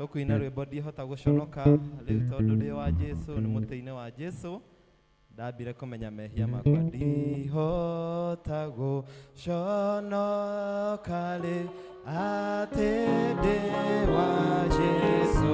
Tukwina rwimbo ndihota guconoka riu tondu ndi wa Jesu ni mutini wa Jesu ndambire kumenya mehia makwa ndihota guconoka ri ati ndi wa Jesu.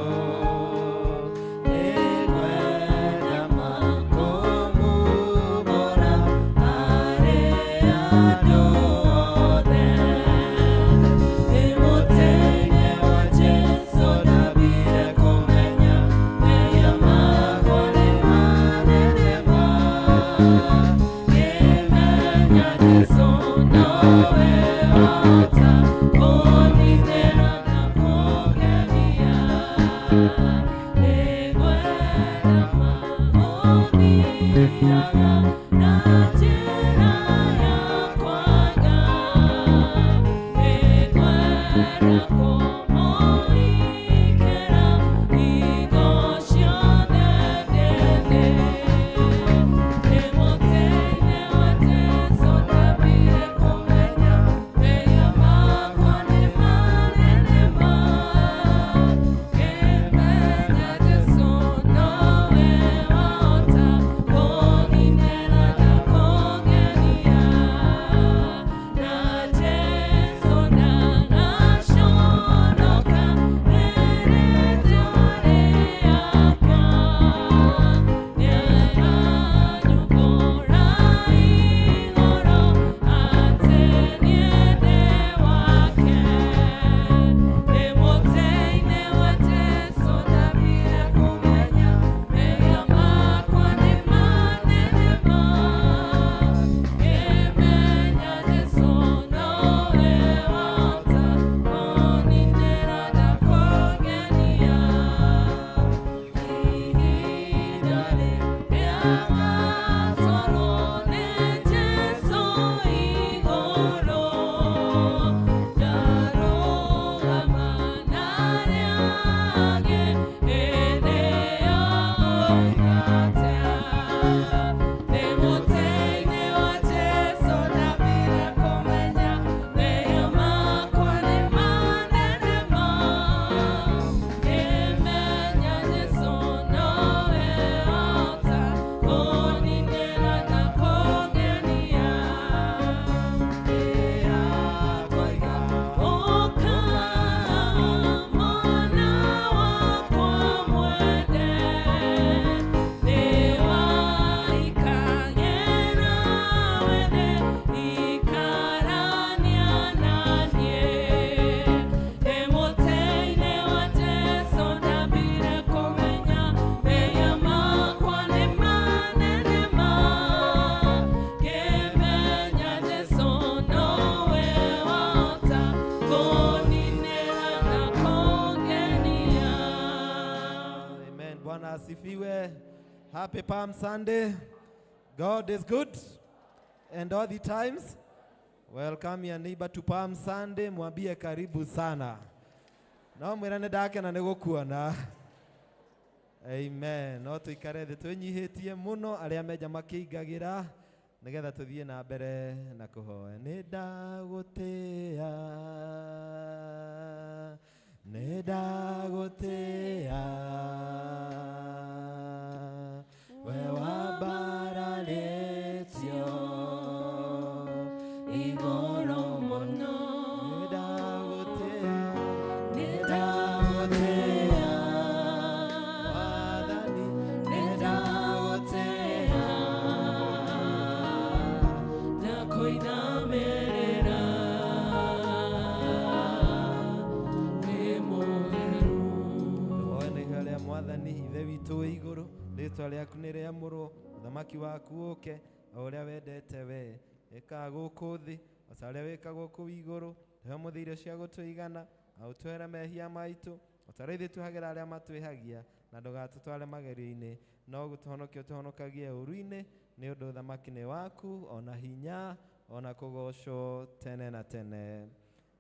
Happy Palm Sunday. God is good and all the times. Welcome your neighbor to Palm Sunday. Mwambie karibu sana. No mwirane dake na nigukuona. Amen. No tuikare thi tunyihitie muno aria meja makiingagira nigetha tuthie na mbere na kuhoya. Nidagutia wewa baraletio igoro mono nidagotea wadani nidagotea nakoinamerera nemoheru oene halia mwathani ithe witu igoro ritwa riaku ni ria muru uthamaki waku uke uria wendete we ika guku thi ucaria wika guku iguru he muthire cia gutuigana autwera mehia maitu utarithi tuhagira aria matwihagia na ndugatutware magerio-ini no gutuhonokia tuhonokagie uru-ini ni undu uthamaki ni waku ona hinya ona kugocwo tene na tene.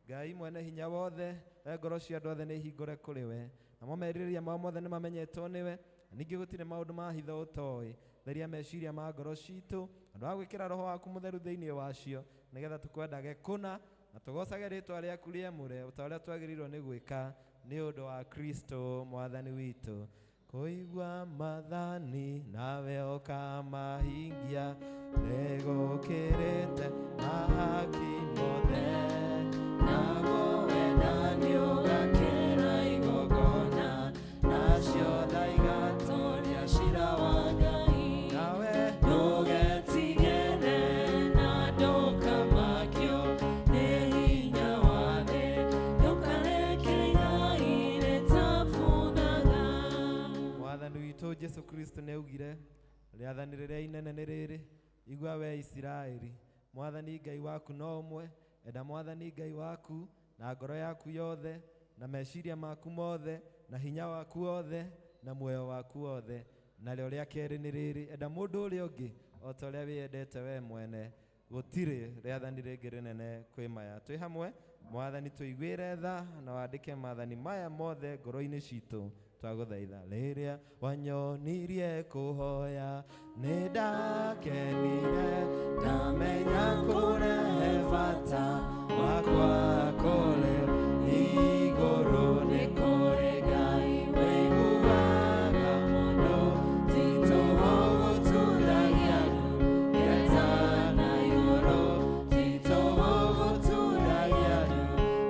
Ngai mwene hinya wothe ngoro cia andu othe ni hingure kuri we namo merirĩria mao mothe ni mamenyetwo niwe ningĩ gũtirĩ maũndũ ma hitho ũtoĩ. Theria meciria ma ngoro citũ andũ a gwĩkĩra roho waku mũtheru thĩinĩ wacio nĩgetha tũkwendage kũna na tũgocage rĩtwa rĩaku rĩamũre o ta ũrĩa twagĩrĩirwo nĩ gwĩka nĩ ũndũ wa Kristo mwathani witũ. Kũigua mathani nawe ũkamahingia, nĩgũkĩrĩte na haki mothe, naguo wendani ũgakĩra igongona, nacio tha igatũũria cira wa Ngai. Nawe ndũgetigĩre na ndũkamakio nĩ hinya wa thĩ, ndũkareke Ngai rĩtabuthaga. Mwathani witũ Jesu Kristo nĩaugire, rĩathani rĩrĩa inene nĩ rĩrĩ, igua we Isiraeli, Mwathani Ngai waku no ũmwe, enda Mwathani Ngai waku na ngoro yaku yothe, na meciria maku mothe, na hinya waku wothe, na muoyo waku wothe. Narĩo rĩa kerĩ nĩ rĩrĩ, enda mũndũ ũrĩa ũngĩ o ta ũrĩa wĩendete we mwene. Gũtirĩ rĩathani rĩngĩ rĩnene kwĩ maya. Twĩ hamwe, Mwathani tũiguĩre tha na wandĩke maathani maya mothe ngoro-inĩ citũ, twagũthaitha. Rĩrĩa wanyonirie kũhoya nĩ ndakenire, ndamenya kũrehe bata wakwa kũrĩ igũrũ, nĩ kũrĩ Ngai wĩiguaga mũndũ, titũhũ gũtũũragia andũ, geta na igũrũ, titũhũ gũtũũragia andũ,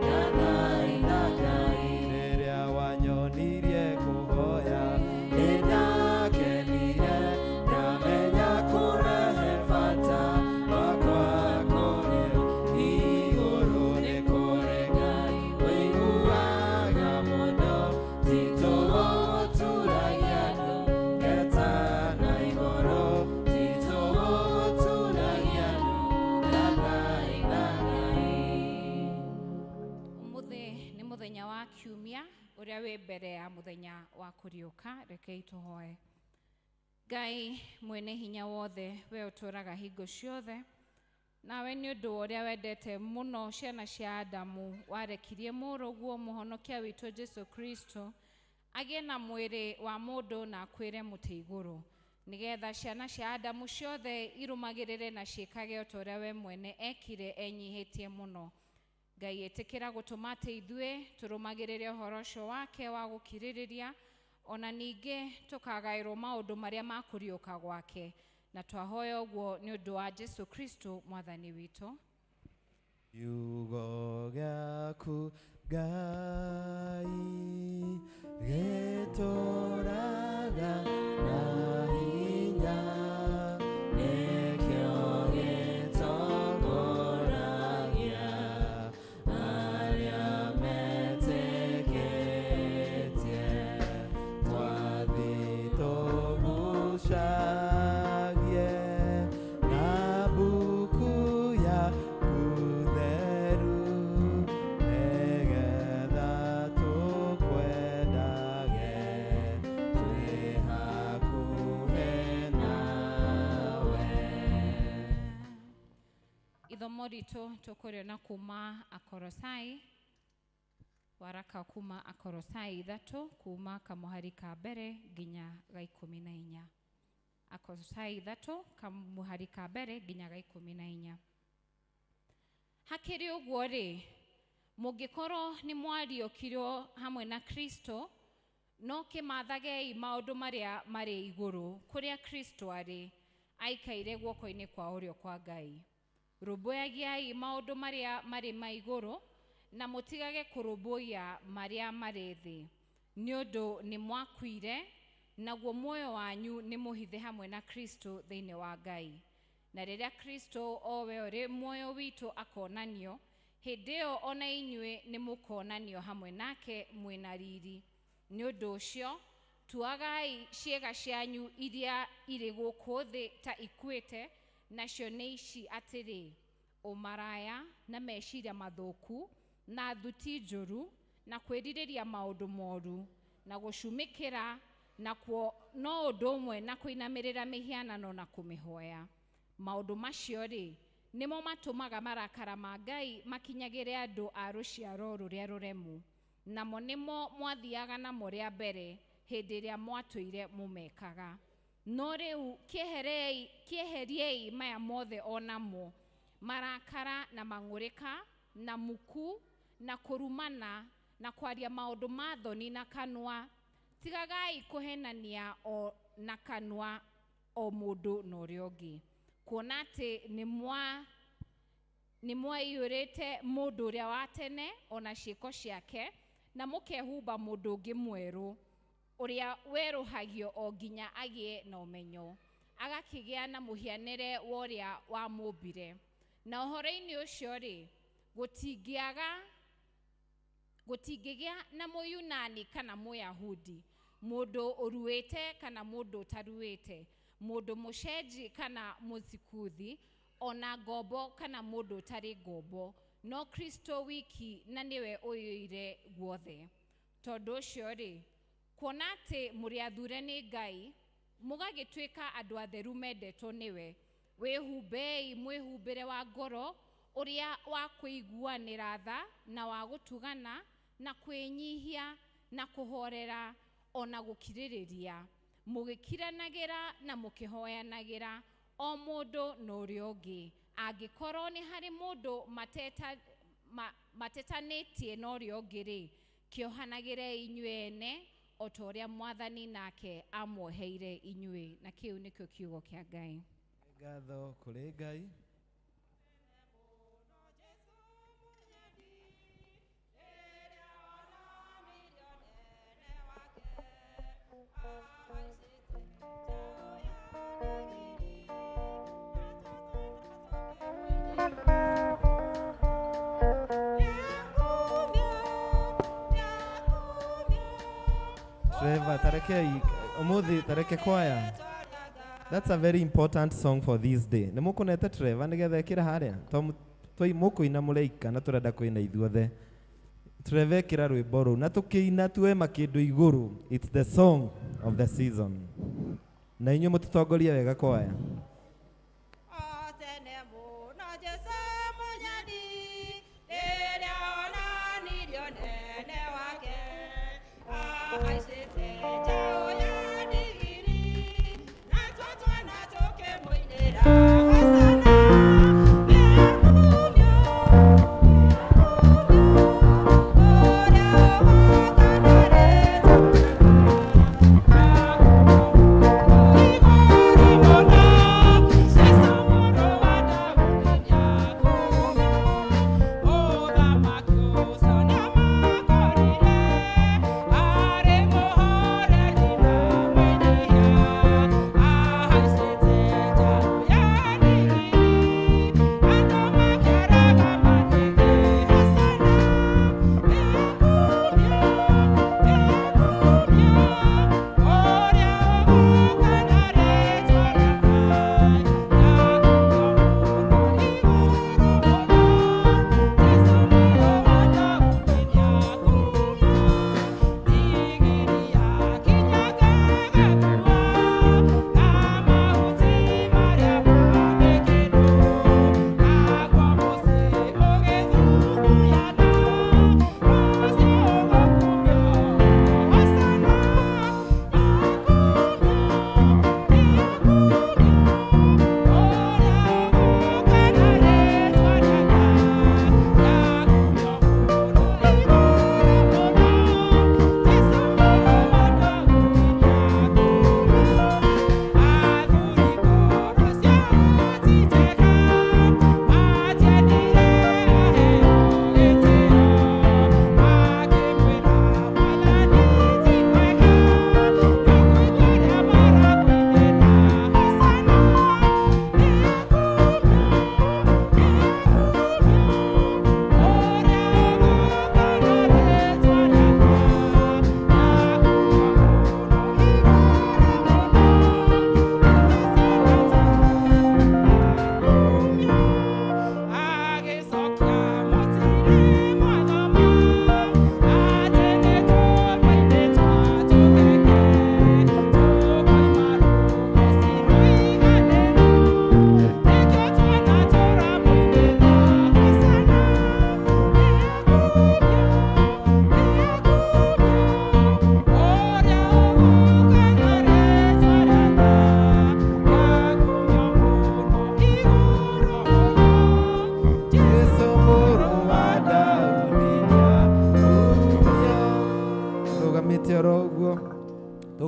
gathaitha Ngai. Rĩrĩa wanyonirie kũhoya nĩ ndakenire, ndamenya kũrehe bata wakwa kũrĩ igũrũ, nĩ kũrĩ Ngai wĩiguaga mũndũ, titũhũ gũtũũragia andũ, geta na igũrũ, titũhũ gũtũũragia andũ, gathaitha Ngai. Ũmũthĩ nĩ mũthenya wa kiumia ũrĩa wĩ mbere ya mũthenya wa kũriũka. Rekei tũhoe. Ngai mwene hinya wothe, we ũtũũraga hingo ciothe, nawe nĩ ũndũ wa ũrĩa wendete mũno ciana cia Adamu, warekirie mũrũguo mũhonokia witũ Jesu Kristo agĩe na mwĩrĩ wa mũndũ na akwĩre mũtĩ igũrũ, nĩgetha ciana cia Adamu ciothe irũmagĩrĩre na ciĩkage o ta ũrĩa we mwene ekire enyihĩtie mũno. Ngai ĩtĩkĩra gũtũma atĩ ithuĩ tũrũmagĩrĩre ũhoro ũcio wake wa gũkirĩrĩria, ona ningĩ tũkagaĩrwo maũndũ marĩa ma kũriũka gwake, na twahoya ũguo nĩ ũndũ wa Jesu Kristo mwathani witũ. Kiugo gĩaku Ngai gĩtũũraga na hinya, nĩkĩo gĩtongoragia arĩa metĩkĩtie, twathiĩ tũgucagie na mbuku yaku theru, nĩgetha tũkwendage twĩ hakuhĩ nawe. Ithomo ritũ tũkũrĩona kuma Akorosai, waraka kuma Akorosai 3 kuma kamuhari ka mbere nginya ga 14. Akorosai 3 kamuhari ka mbere nginya ga 14. Hakĩrĩ ũguo rĩ, mũngĩkorwo nĩ mwariũkirwo hamwe na Kristo, no kĩmathagei maũndũ marĩa marĩ igũrũ, kũrĩa Kristo arĩ aikaire guoko-inĩ kwa ũrĩo kwa Ngai. Rũmbũyagiai maũndũ marĩa marĩ ma igũrũ, na mũtigage kũrũmbũiya marĩa marĩ thĩ, nĩ ũndũ nĩ mwakuire, naguo muoyo wanyu nĩ mũhithe hamwe na Kristo thĩinĩ wa Ngai. Na rĩrĩa Kristo o we ũrĩ muoyo witũ akonanio, hĩndĩ ĩyo ona inyuĩ nĩ mũkonanio hamwe nake mwĩna riri. Nĩ ũndũ ũcio tuagai ciĩga cianyu iria irĩ gũkũ thĩ ta ikuĩte, nacio nĩ ici atĩrĩ: ũmaraya na meciria mathũku, na thuti njũru, na kwĩrirĩria maũndũ moru, na gũcumĩkĩra, nakuo no ũndũ ũmwe na kũinamĩrĩra mĩhianano na kũmĩhoya. Maũndũ macio rĩ, nĩmo matũmaga marakara ma Ngai makinyagĩre andũ a rũciaro rũrĩa rũremu, namo nĩmo mwathiaga namo rĩa mbere hĩndĩ ĩrĩa mwatũire mũmekaga. No rĩu kĩeheriei maya mothe onamo: marakara na mang'ũrĩka na muku na kũrumana na kwaria maundu ma thoni na kanua. Tigagai kuhenania o na kanua o mundu na uria ungi. Kuona ati ni mwaiyurite mundu uria wa tene ona ciiko ciake na mukehumba mundu ungi mweru uria weruhagio o nginya agie na umenyo, agakigia na muhianire wa uria wa mumbire. Na uhoro-ini ucio ri gutingigia na Muyunani kana Muyahudi, mundu uruite kana mundu utaruite, mundu mushenji kana muzikuthi, ona ngombo kana mundu utari ngombo, no Kristo wiki na niwe uyuire guothe. Tondu ucio ri, kuona ati muri athure ni Ngai, mugagituika andu atheru mendetwo niwe, wihumbei mwihumbire wa ngoro uria wa kuiguanira tha na wa gutugana na kwinyihia na kuhorera ona gukiririria, mugikiranagira na mukihoyanagira o mundu na uria ungi. Angikorwo ni hari mundu matetanitie na uria ungi ri, kiohanagire inyue ene o ta uria Mwathani nake amwoheire inyue. Na kiu nikio kiugo kia Ngai. Ngatho kuri Ngai. Trevor, tarekei umuthi tareke kwaya. That's a very important song for this day. Nĩ mũkũnete Trevor nĩgetha ekĩra harĩa tondũ mũkũina mũreika na tũrenda kũina ithuothe. Trevor ekĩra rwĩmbo rũu na tũkĩina tuoema kĩndũ igũrũ. It's the song of the season. Na inyuĩ mũtũtongoria wega kwaya.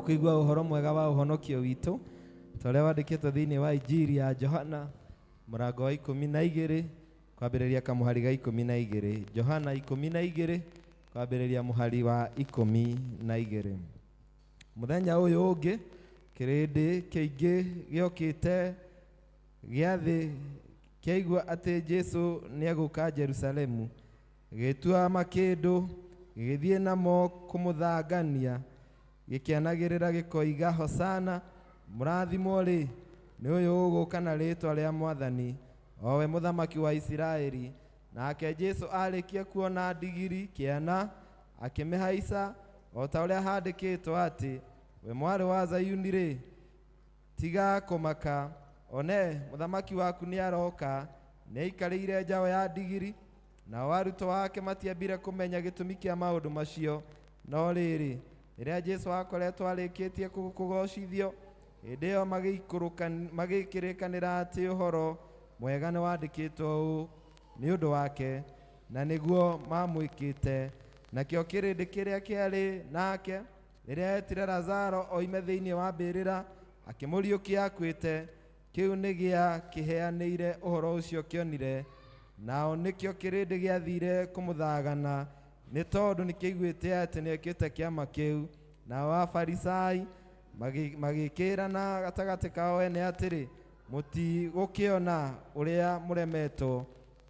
Tũkũigua ũhoro mwega wa ũhonokio witũ ta ũrĩa wandĩkĩtwo thĩinĩ wa Injili ya Johana mũrango wa 12 kwambĩrĩria kamũhari ga 12. Johana 12 kwambĩrĩria mũhari wa 12. Mũthenya ũyũ ũngĩ kĩrĩndĩ kĩingĩ gĩokĩte gĩathĩ kĩaigua atĩ Jesũ nĩegũka Jerusalemu, gĩtua makĩndũ gĩgĩthiĩ namo kũmũthangania, gĩkĩanagĩrĩra gĩkoiga Hosana, mũrathimwo rĩ nĩ ũyũ ũgũka na rĩtwa rĩa Mwathani, owe mũthamaki wa Isiraeli. Nake Jesũ arĩkia kuona ndigiri kĩana akĩmĩhaica, o ta ũrĩa handĩkĩtwo atĩ, we mwarĩ wa Zayuni rĩ, tiga kũmaka, one mũthamaki waku nĩaroka, nĩaikarĩire njaũ ya ndigiri. Nao arutwo ake matiambire kũmenya gĩtũmi kĩa maũndũ macio, no rĩrĩ rĩrĩa Jesũ akoretwo arĩkĩtie kũgocithio, hĩndĩ ĩyo magĩkĩrĩkanĩra atĩ ũhoro mwega nĩwandĩkĩtwo ũũ nĩ ũndũ wake, na nĩguo mamwĩkĩte. Nakĩo kĩrĩndĩ kĩrĩa kĩarĩ nake rĩrĩa etire Lazaro oime thĩinĩ wa mbĩrĩra akĩmũriũkia akuĩte, kĩu nĩ gĩa kĩheanĩire ũhoro ũcio kĩonire, nao nĩkĩo kĩrĩndĩ gĩathire kũmũthagana, nĩ tondũ nĩkĩiguĩte atĩ nĩekĩte kĩama kĩu. Nao Afarisai magĩkĩrana gatagatĩ kao ene atĩrĩ, mũtigũkĩona ũrĩa mũremetwo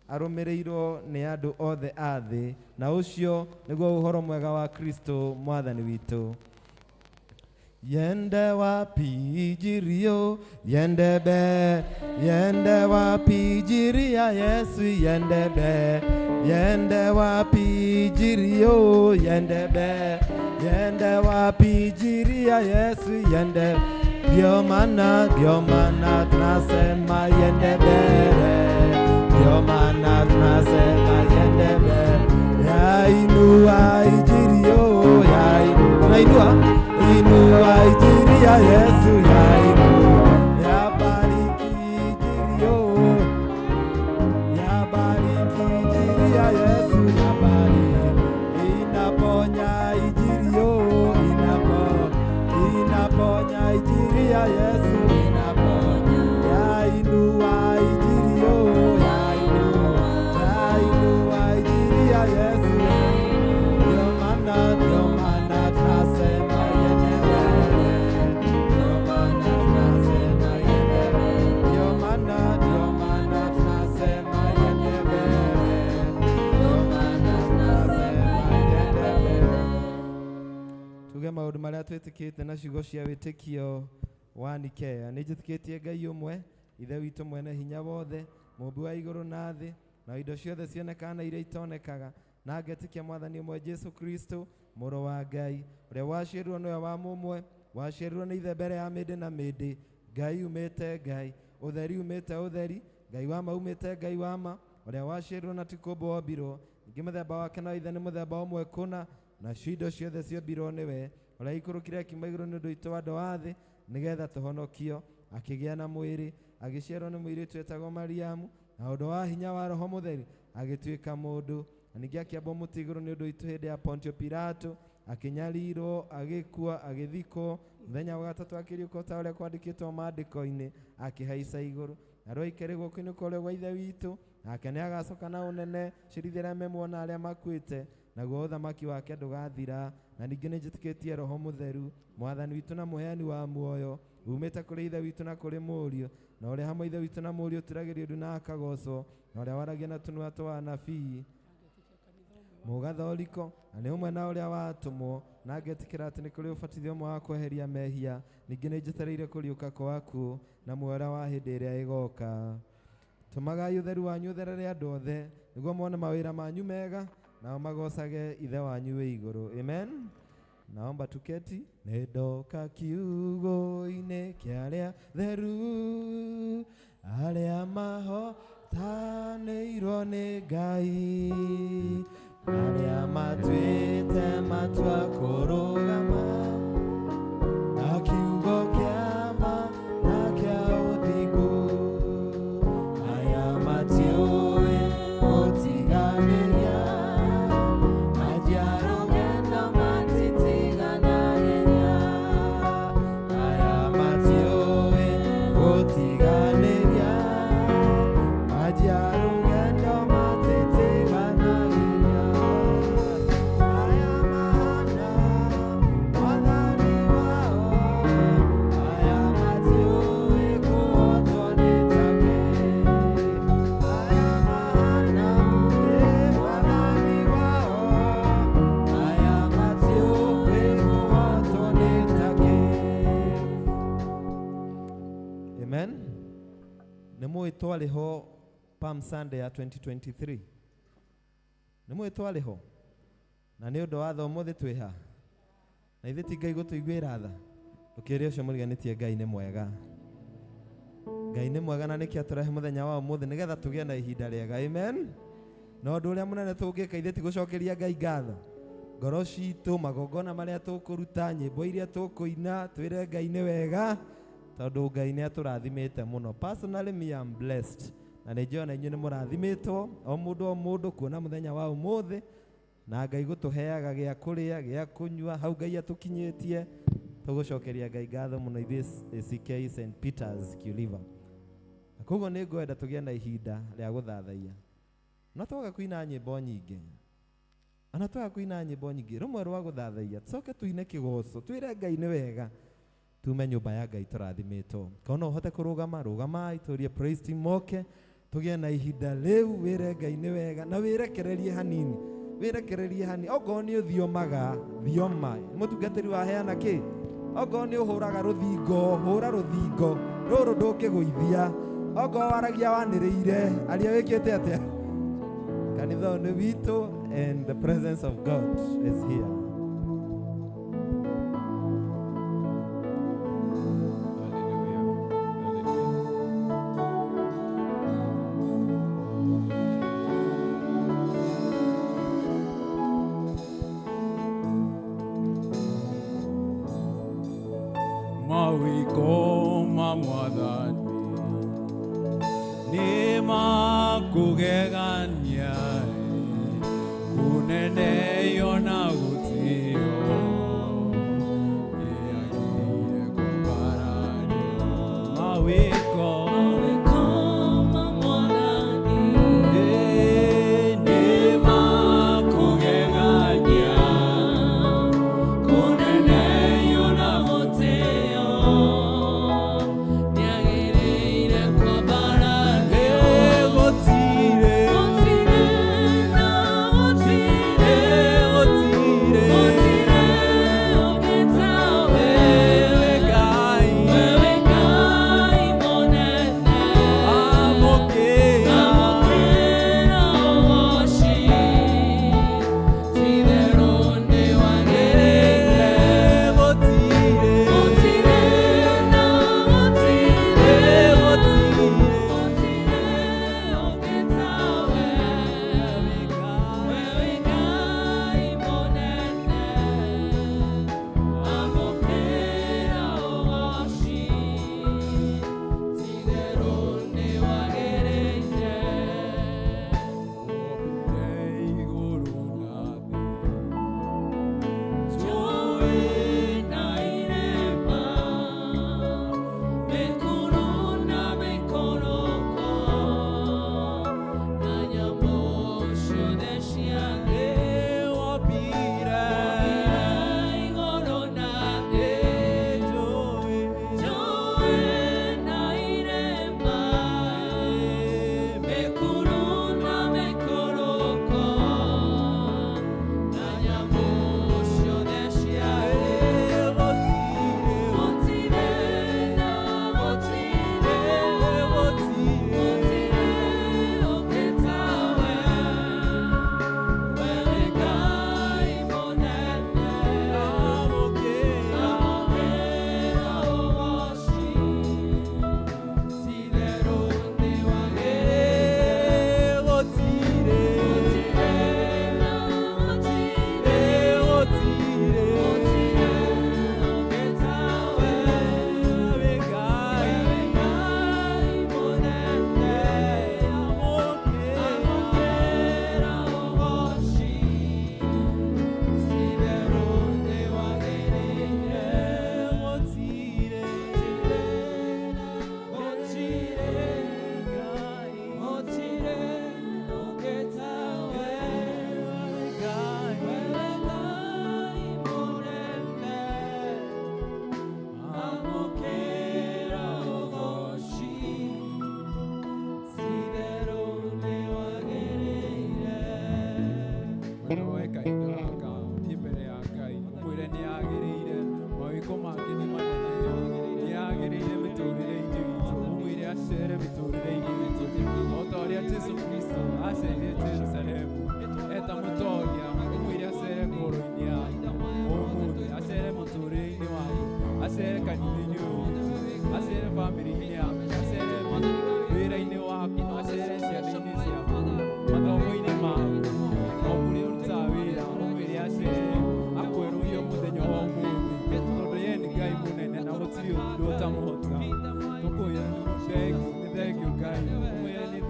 arũmĩrĩirwo nĩ andũ othe a thĩ. Na ũcio nĩguo ũhoro mwega wa Kristo Mwathani witũ. Yende wapi jirio, yende be, yende wapi jiria Yesu, yende be, yende wapi jirio, yende be, yende wapi jiria Yesu, yende. Ndio maana tunasema yende bere, ndio maana tunasema yende bere. Ya inua ijirio, ya inua ijiria Yesu, ya inua, ya bariki ijirio, ya bariki ijiria Yesu, ya bariki, inaponya ijirio, inaponya ijiria Yesu, inaponya, ya inua ijirio, ya inua ijiria Yesu. Ndio maana tunasema yende bere, ndio maana tunasema yende bere, ndio maana tunasema yende bere, ndio maana tunasema yende bere. Tuge maũndũ marĩa twĩtĩkĩte na ciugo cia wĩtĩkio wa A.C.K. Nĩnjĩtĩkĩtie Ngai ũmwe, ithe witũ mwene hinya wothe, mũmbi wa igũrũ na thĩ na indo ciothe cionekaga na iria itonekaga, na ngetĩkia Mwathani ũmwe Jesũ Kristo mũrũ wa Ngai, ũrĩa waciarirwo nĩwe wa mũmwe, waciarirwo nĩ ithe mbere ya mĩndĩ na mĩndĩ, Ngai umĩte Ngai, ũtheri umĩte ũtheri, Ngai wa ma umĩte Ngai wa ma, ũrĩa waciarirwo na ti kũmbũ ombirwo, ningĩ mũthemba wake na ithe nĩ mũthemba ũmwe kũna, nacio indo ciothe ciombirwo nĩwe, ũrĩa ikũrũkire akiuma igũrũ nĩ ũndũ witũ andũ a thĩ, nĩgetha tũhonokio, akĩgĩa na mwĩrĩ, agĩciarwo nĩ mũirĩtu wetagwo Mariamu, na ũndũ wa hinya wa Roho Mũtheru agĩtuĩka mũndũ, na ningĩ akĩambwo mũtĩ igũrũ nĩ ũndũ witũ hĩndĩ ya Pontio Pilato, akĩnyarirwo, agĩkua, agĩthikwo, mũthenya wa gatatũ akĩriũka ta ũrĩa kwandĩkĩtwo maandĩko-inĩ, akĩhaica igũrũ, na rĩu aikare guoko-inĩ kwa ũrĩo gwa ithe witũ, nake nĩagacoka na ũnene ciirithia arĩa memuona arĩa makuĩte, naguo ũthamaki wake ndũgathira. Na ningĩ nĩnjĩtĩkĩtie Roho Mũtheru, Mwathani witũ na mũheani wa muoyo, umĩte kũrĩ ithe witũ na kũrĩ mũriũ, na ũrĩa hamwe ithe witũ na mũriũ ũturagĩrio ndu na akagocwo, na ũrĩa waragia na tũnua twa anabii, mũgathoriko, na nĩ ũmwe na ũrĩa watũmwo, na ngetĩkĩra atĩ nĩ kũrĩ ũbatithio ũmwe wa kweheria mehia. Ningĩ nĩnjetereire kũriũka kwaku na muoyo wa hĩndĩ ĩrĩa ĩgoka. Tũmagai ũtheru wanyu ũtherere andũ othe, nĩguo mone mawĩra manyu mega, nao magocage ithe wanyu wĩ igũrũ. Amen. Naomba tuketi. Nĩndoka kiugo-inĩ kĩa arĩa theru, arĩa mahotanĩirwo nĩ Ngai, arĩa matuĩte matua kũrũgama na kiugo kĩa ma na kĩa ũthingu, aya matiũĩ gũtiganĩria, majiarũgendo matitiganagĩria, twariho Palm Sunday ya 2023 nimwe twariho na nĩ ũndũ wa thomothi twĩha na ithe ti Ngai gũtũiguĩra tha ũkĩrĩ ũcio mũriganĩtie Ngai nĩ mwega na nĩkĩo tũrehe mũthenya wa ũmũthĩ nĩgetha tũgĩe na ihinda rĩega amen na ũndũ ũrĩa mũnene tũngĩka ithe ti gũcokeria Ngai ngatho ngoro citũ magongona marĩa tũkũruta nyĩmbo iria tũkũina twĩre Ngai nĩ wega tondũ Ngai nĩ atũrathimĩte mũno. Personally me am blessed na nĩnjĩona inyuĩ nĩ mũrathimĩtwo o mũndũ kuona mũthenya wa ũmũthĩ na Ngai gũtũheaga gĩa kũrĩa gĩa kũnyua hau Ngai atũkinyĩtie tũgũcokeria Ngai ngatho mũno ithuĩ A.C.K St. Peter's Kiliva. Koguo nĩ ngwenda tũgĩe na ihinda rĩa gũthathaia na twaga kuina nyĩmbo nyingĩ rũmwe rwa gũthathaia tũcoke tuine kĩgoco twĩre Ngai nĩ wega tume nyũmba ya Ngai tũrathimĩtwo. Kana ũhote kũrũgama rũgamai tũrie praise team moke tũgĩe na ihinda rĩu wĩre Ngai nĩ wega na wĩrekererie hanini okorwo nĩ ũthiomaga thioma mũtungatĩri wa heana kĩ okorwo nĩ ũhũraga rũthingo hũra rũthingo rũrũ ndũkĩgũithia okorwo waragia wanĩrĩire aria wĩkĩte atĩa kanitha nĩ witũ and the presence of God is here. Mawiko mamwathani ni makugegania kunene yona gutio yagire kwa barani mawiko mamwathani ni makugegania kunene yona gutio yagire kwa barani gotire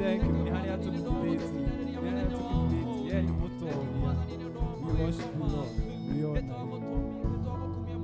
thank you. Ni haria tukumbeti. Ni haria tukumbeti. Yeye ni mutoria. We worship you, Lord. We honor you.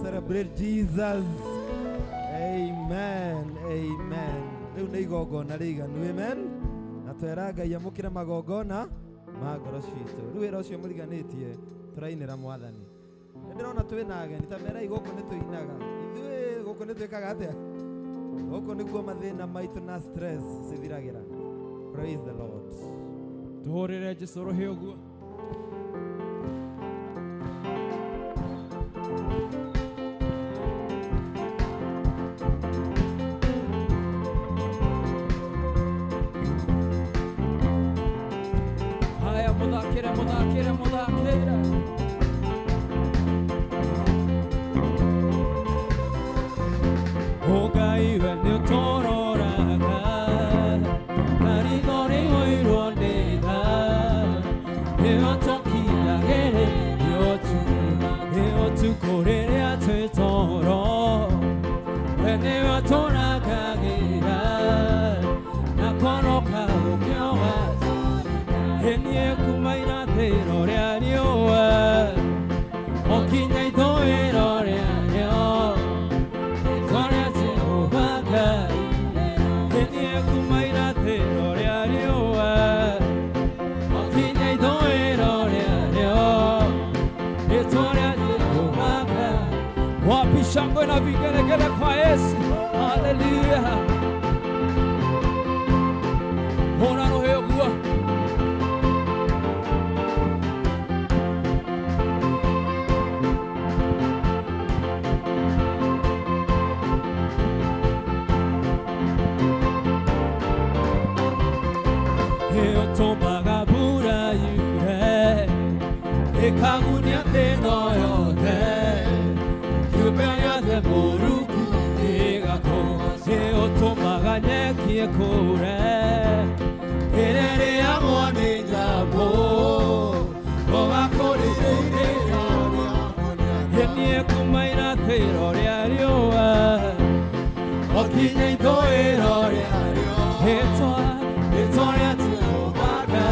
Celebrate Jesus. Amen. Amen. Riu nĩ igongona rĩiganu. Amen. Na twera Ngai amũkĩre magongona ma ngoro citũ. Rĩu wĩra ũcio mũriganĩtie tũrainĩra Mwathani. Nĩndĩrona twĩna ageni ta merai gũkũ nĩ tũinaga. Ithuĩ gũkũ nĩ twĩkaga atĩa? Gũkũ nĩguo mathĩna maitũ na stress cithiragĩra. Praise the Lord. Tuhũrĩre Jesũ rũhĩ ũguo. Shangwe na vigelegele kwa Yesu. Haleluya. Ona roho yogua. Heo tomaga bura yure. Ekagunya te no yote. Moruku egako eo tomaga kie kore erere amone jabo oga kore enie kumaina tero riarioa okinye toero riario etoria tiobaga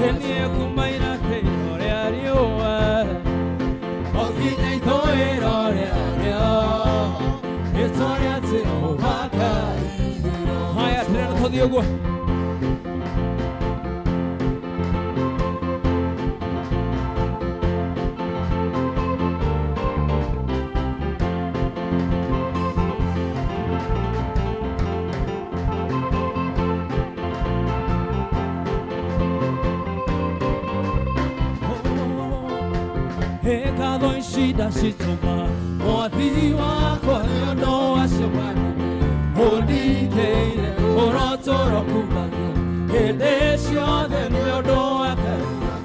enie kumaina tero riarioa okinye toero haya tena todiogo Hekado in shida shitoma Moathi wako no asewani Hodi keire orotoro kumano Hedesio de miodo aka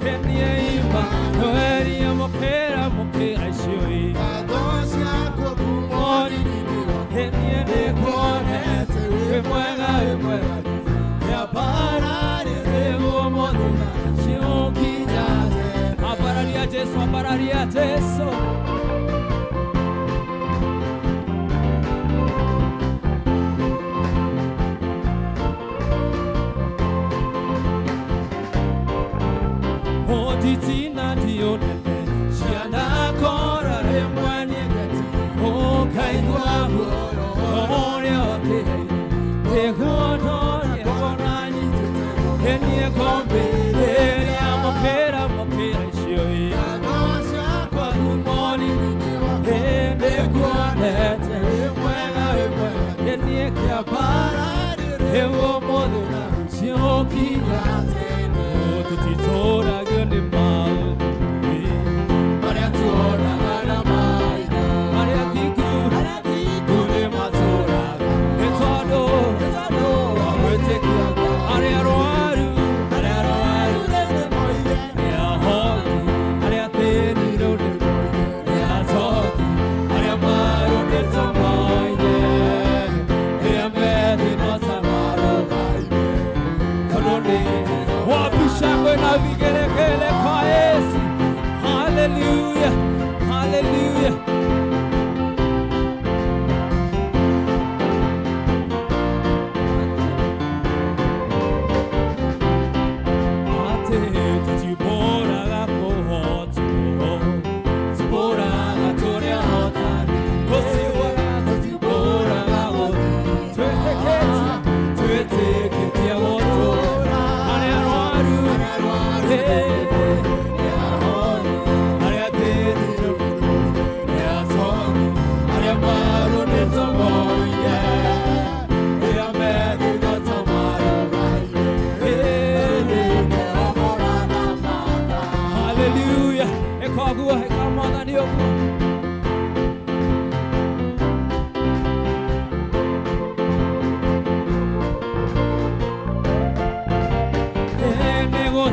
Henie ima noeri mokera isioi Adosia kwa kumori Henie de konete Emwega Ya parare Evo moduna Shiokinyate Apararia Jesu Titina dionete Shiana kora remwani gati O kaidwa Oria wake Egono Egonani Enie kombe Enia mokera Shioi Anosha kwa kumoni Ene kuanete Emwega Enie kia para Ewo modena Shioki yate Titora gönde mal Maria tora ana mai Maria tiku Kule matora Etado Aweteki Aria roaru Lele moye Ea hoki Aria teni rode moye Ea toki Aria maru delta moye Ea medi nota maru moye Kolone Wapishangwe na vigelegele kwa Yesu. Hallelujah, hallelujah. Ate tutibora la pohoto, tibora la toria hotani, kosiwara tutibora la hoti, tuete keti ya woto. Hallelujah. Ekagua ekamana ndio. Nego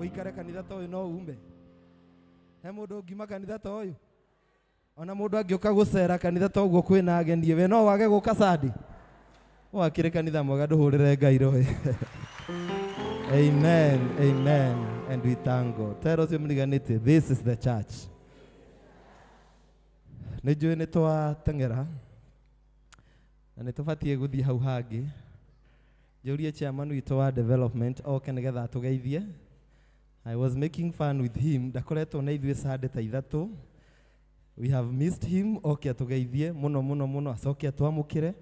uikare kanitha ta uyu no umbe he mundu ungima kanitha ta uyu ona mundu angioka gucera kanitha ta uguo kwina agenie we no wage guka sadi wakire kanitha mwega nduhurire Ngai rohi. Amen, amen, and we thank God. Tell us mliganite, this is the church. Nijue nitwa tengera na nitubatie guthii hau hangi Juria chairman witũ wa development oke nigetha tugeithie. I was making fun with him. Ndakoretwo na ithuĩ Sunday ta ithatũ. We have missed him. Oke tugeithie muno muno muno acoke atwamũkĩre.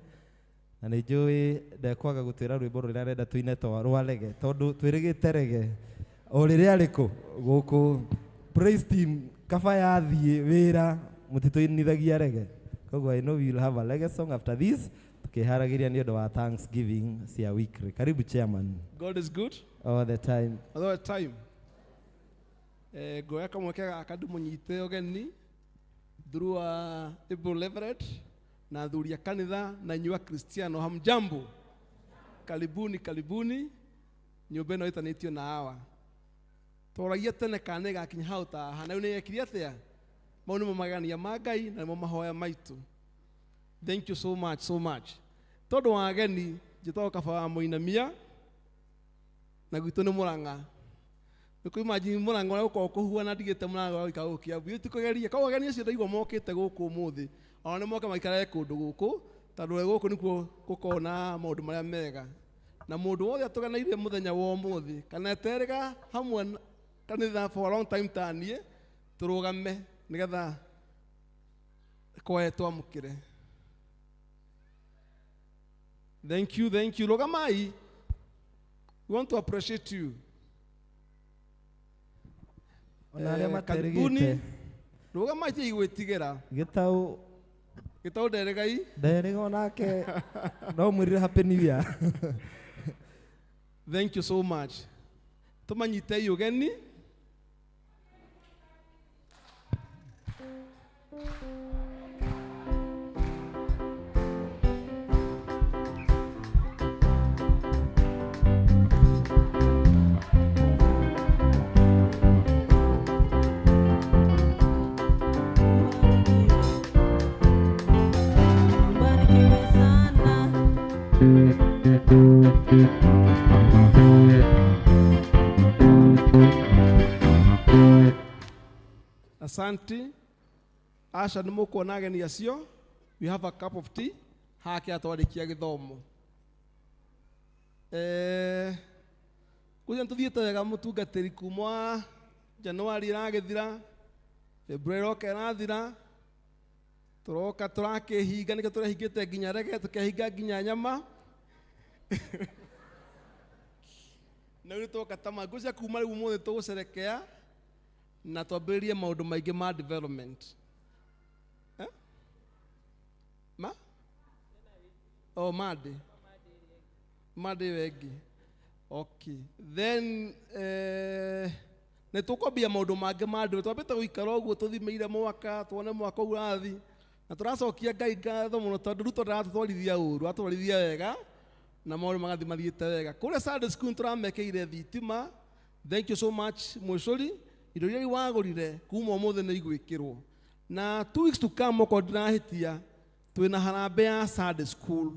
Na nĩ njũĩ ndekwaga gũtwĩra rwĩmbo rũrĩa arenda tũine rwa rege tondũ twĩrĩgĩte rege o rĩrĩa arĩkũ gũkũ praise team kaba yathiĩ wĩra mũtitũinithagia rege. Koguo I know we will have a reggae song after this. Tukiharagiria nĩ ũndũ wa Thanksgiving cia weekly. Karibu chairman. God is good all the time. All the time. Ngoya kamwekega akandu munyite ogeni through April Leverett na thuria kanitha na nyua Kristiano. Hamjambo, karibuni karibuni nyumba ĩno ĩtanĩtio na hawa tũragia tene kana gakinya hau ta hana nĩ yekire atia mau nĩmo magania ma Ngai na nĩmo mahoya maitũ. Thank you so much, so much. Tondu wa ageni njĩtagwo kaba wa Mũinamia na gwitũ nĩ Mũrang'a. Nĩkũ imagine Mũrang'a ũrĩa ũkoragwo kũhuana ndigĩte Mũrang'a ũgaika gũkũ Kiambu. Tũkũgeria koguo ageni acio ndaigua mokĩte gũkũ ũmũthĩ ona nĩ moka maikare kũndũ gũkũ tondũ gũkũ nĩkuo gũkoragwo na maũndũ marĩa mega na mũndũ wothe atũganĩire mũthenya wa ũmũthĩ kana eterĩga hamwe kanitha for a long time ta niĩ tũrũgame nĩgetha koe twamũkĩre. Thank you, thank you. Rogamai, we want to appreciate you. Karibuni. Rogamai te igwetigera. Gitau deregai. Derego nake. No mwirire happy new year. Thank you so much. Tumanyite yogeni. Asante. Asha nĩ mũkuona ageni acio. We have a cup of tea. Hake atwarĩkia gĩthomo. Kũrĩa tũthiĩte wega mũtungatĩri kuma January ĩragĩthira, February oka ĩrathira, tũroka tũrakĩhinga nĩkĩo tũrehingĩte nginya rege tũkehinga nginya nyama. Na rĩu tũroka ta mangũcia kuma rĩu ũmũthĩ tũgũcerekea na twambĩrĩrie maũndũ maingĩ ma development. Ma? Oh, Monday wengi. Okay. Then nĩ tũkwambia maũndũ mangĩ ma development. Twambĩte gũikara ũguo tũthimeire mwaka, tuone mwaka ũrathi. Na tũracokia Ngai ngatho mũno tondũ rĩu tũratwarithia ũru, atwarithia wega na maũndũ magathi mathiĩte wega. Kũrĩa Sunday school tũramekeire thitima. Thank you so much Mũicũri. Indo iria wagũrire kuma ũmũthĩ nĩ igwĩkĩrwo. Na 2 weeks to come okorwo ndĩrahĩtia twĩna harambee ya Sunday school.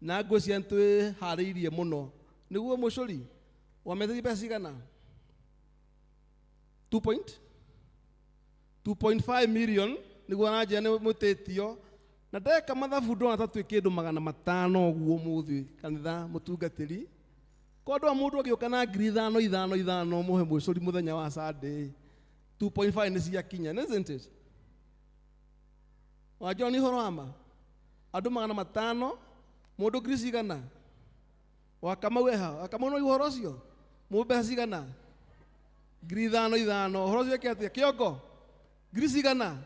Na ngwĩciria nĩtwĩharĩirie mũno. Nĩguo Mũicũri wameterie mbeca cigana? 2 point? 2.5 million niguo anaje ne mutetio na ndeka mathabu ndona ta twikindu 500 guo muthi kanitha mutungatiri kondo mundu agioka na 5,5 muhe mwicuri muthenya wa Sunday 2.5 ni cia kinya isn't it wajua ni horama andu 500 mundu grisigana wakamaueha akamona ihoro cio mumbe cigana 5,5 horo cio kiatia kiongo grisigana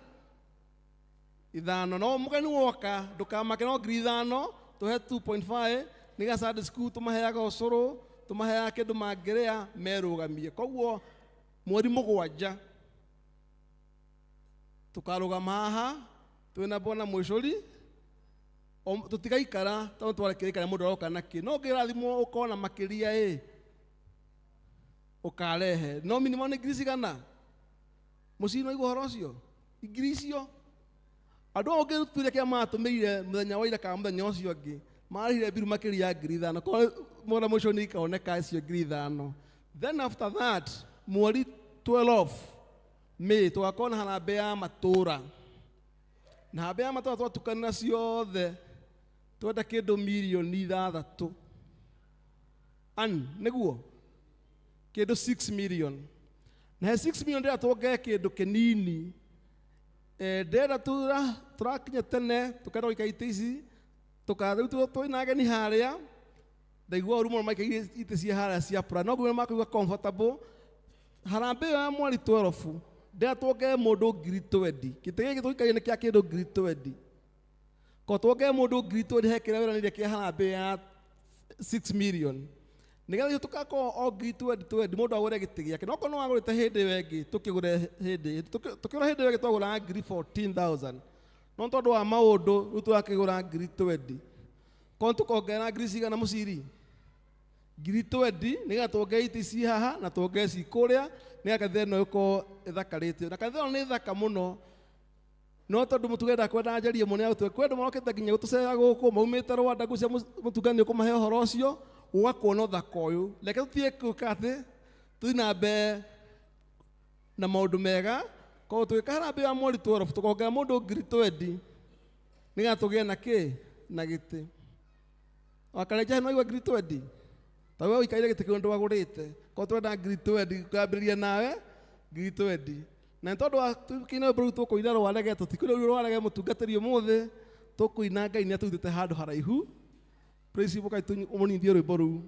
ithano no mugani woka ndukamake no 5,000 tuhe 2.5 niga Sunday school tumaheaga ucuru tumaheaga kindu mangiria merugamie koguo mweri mugwanja tukarugama haha twina bona mwicuri tutigaikara tondu twarekerekana mundu aroka naki no ngirathimo ukona makiria ukarehe no minimum ni grisigana musino igwo horo cio igricio andu onge rutire kia matumeire muthenya wa ira ka muthenya ucio ngi marihire biru makiria 5,000 ko mwana mwisho ni kaoneka icio 5,000 then after that mweri 12 May twakona harambe ya matura na harambe ya matura twatukana ciothe twenda kindu milioni 6 niguo kindu 6 million na 6 million ndia twonge kindu kinini ndera turakinya tene tukenda guikaite ici tukathu twina ageni haria ndaigua urumo maikaire ite cia haria cia pra no guo makuga comfortable harambe ya mweri 12 ndera twonge mundu 20,000 kitege gituikaire ni kia kindu 20,000 ko twonge mundu 20,000 hekira wira ni kia harambe ya 6 million nigetha tukako o 20,000 mundu agure giti giake no kono agurite hindi wengi tukigure hindi tukigura hindi wengi twagura 14,000 no tondu wa maundu ru turakigura 20,000 kon tukongera grisiga na musiri 20,000 nigetha twonge iti ci haha na twonge ci kuria nigetha theno yuko ithakarite na kanitha ni thaka muno no tondu mutugenda kwenda njarie mune autu kwenda morokete nginya gutucera guku maumite Rwanda gucia mutugani kumahe horo ucio ugakuona uthaka uyu reke tutie kukate tuina be na maundu mega ko twikara be ya mweri 12 tukongera mundu 20,000 niga tugie na ki na giti wakareja no igwa 20,000 tawe uikaire giti kindu wagurite ko twenda 20,000 kwambiria nawe 20,000 na tondu tukina bro tukuina rwarege tutikire rwarege mutungatiri umuthi tukuina Ngai ni atutite handu haraihu praise boka itu umunithie rwimbo ru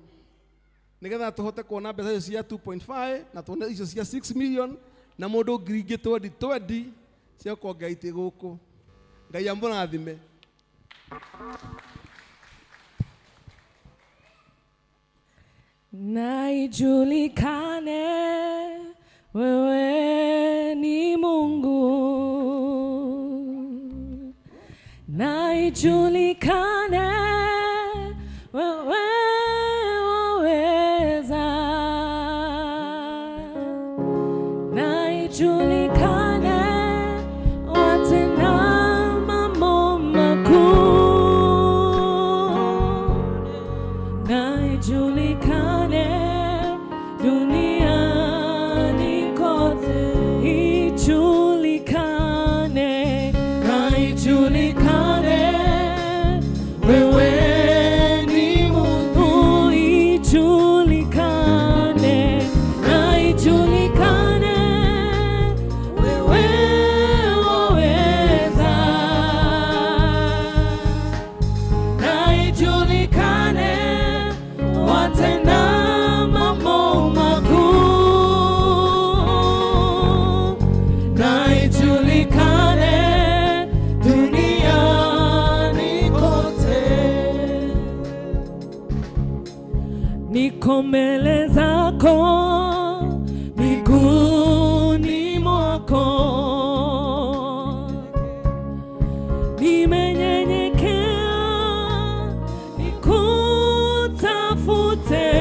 nigetha tuhote kuona mbeca cia 2.5 na tuone icio cia 6 million na mundu 20,000 cia kuonga iti guku Ngai amurathime na ijulikane wewe ni Mungu na ijulikane wewe waweza na ijulikane watenda mambo makuu na ijulikane duniani kote ijulikane na ijulikane wewe niko mbele zako miguuni mwako nimenyenyekea nikutafute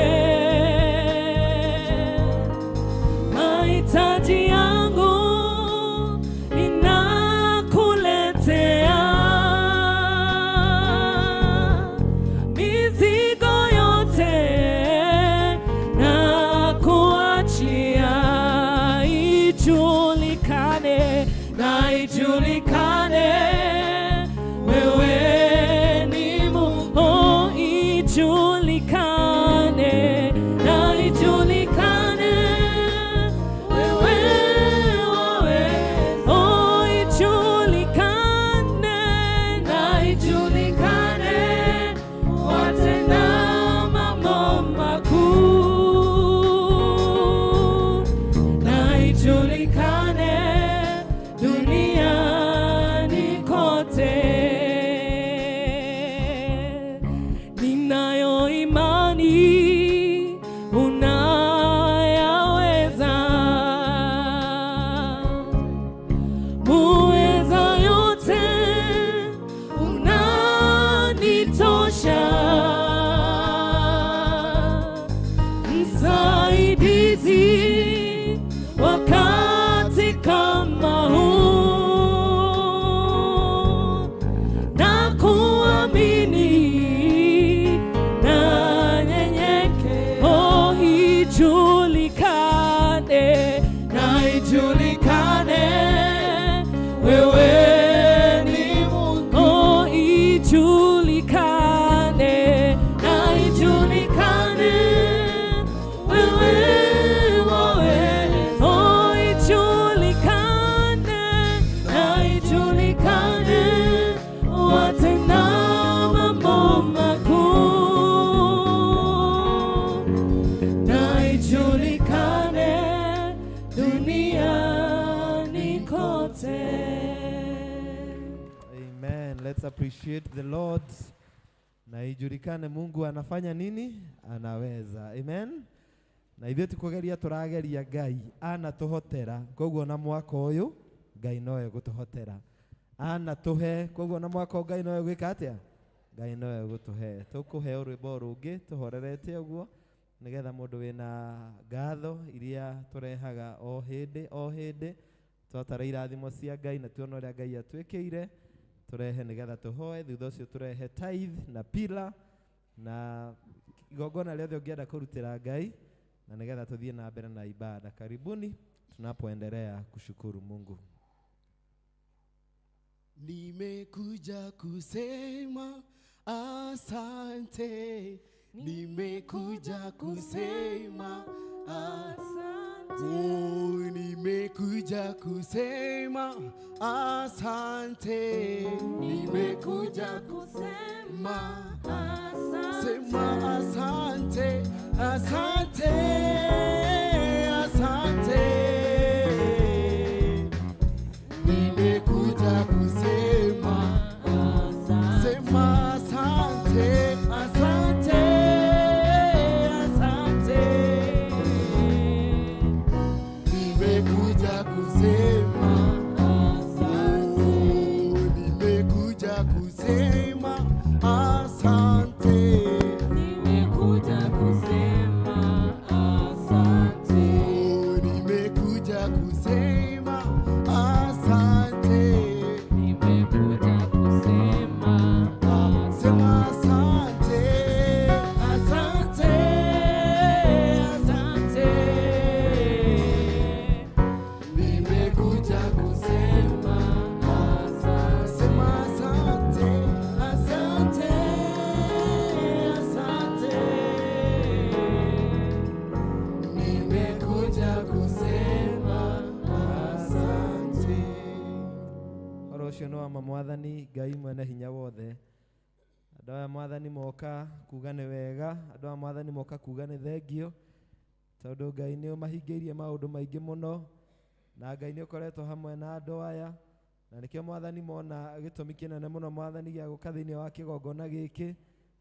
mahitaji yangu ninakuletea mizigo yote na kuwa hizi wakati kama huu, na kuamini na nyenyeke, oh ijulikane, na ijulikane wewe ni Mungu, oh ijulikane, na ijulikane wewe, oh ijulikane, na ijulikane watenda mambo makuu, na ijulikane duniani kote. Amen. Let's appreciate the Lord. Na ijulikane Mungu anafanya nini? Anaweza. Amen. Na ithuĩ tikugeria tũrageria Ngai anatũhotera, koguo na mwaka ũyũ Ngai nowe gũtũhotera. Anatũhe, koguo na mwaka ũyũ Ngai nowe gwĩka atĩa? Ngai nowe gũtũhe. Tũkũheo rwĩmbo rũngĩ tũhorerete ũguo, nĩgetha mũndũ wĩna ngatho iria tũrehaga o hĩndĩ twatara irathimo cia Ngai na tuona ũrĩa Ngai atwĩkĩire, turehe nĩgetha tũhoe, thutha ũcio turehe tithe na pila na igongona rĩothe ũngĩenda kũrutĩra Ngai, na nĩgetha tuthiĩ na mbere na ibada. Karibuni tunapoendelea kushukuru Mungu. Nimekuja kusema asante, nimekuja kusema asante, oh, nimekuja kusema asante, nimekuja kusema asante, sema asante, asante, asante, nimekuja kusema asante, sema asante, asante, asante, nimekuja kusema asante, nimekuja kusema asante, nimekuja kusema asante, nimekuja kusema asante, nimekuja kusema sema asante, asante, asante, nimekuja kusema asante, sema asante, asante, asante, nimekuja kusema asante. Oro ũcio nĩ wa Mwathani Ngai mwene hinya wothe. Andũ aya Mwathani moka kuga nĩ wega, andũ aya Mwathani moka kuga nĩ thengio, tondũ Ngai nĩ ũmahingĩirie maũndũ maingĩ mũno, na Ngai nĩ ũkoretwo hamwe na andũ aya, na nĩkĩo Mwathani mona gĩtũmi kĩnene mũno Mwathani gĩa gũka thĩinĩ wa kĩgongona gĩkĩ,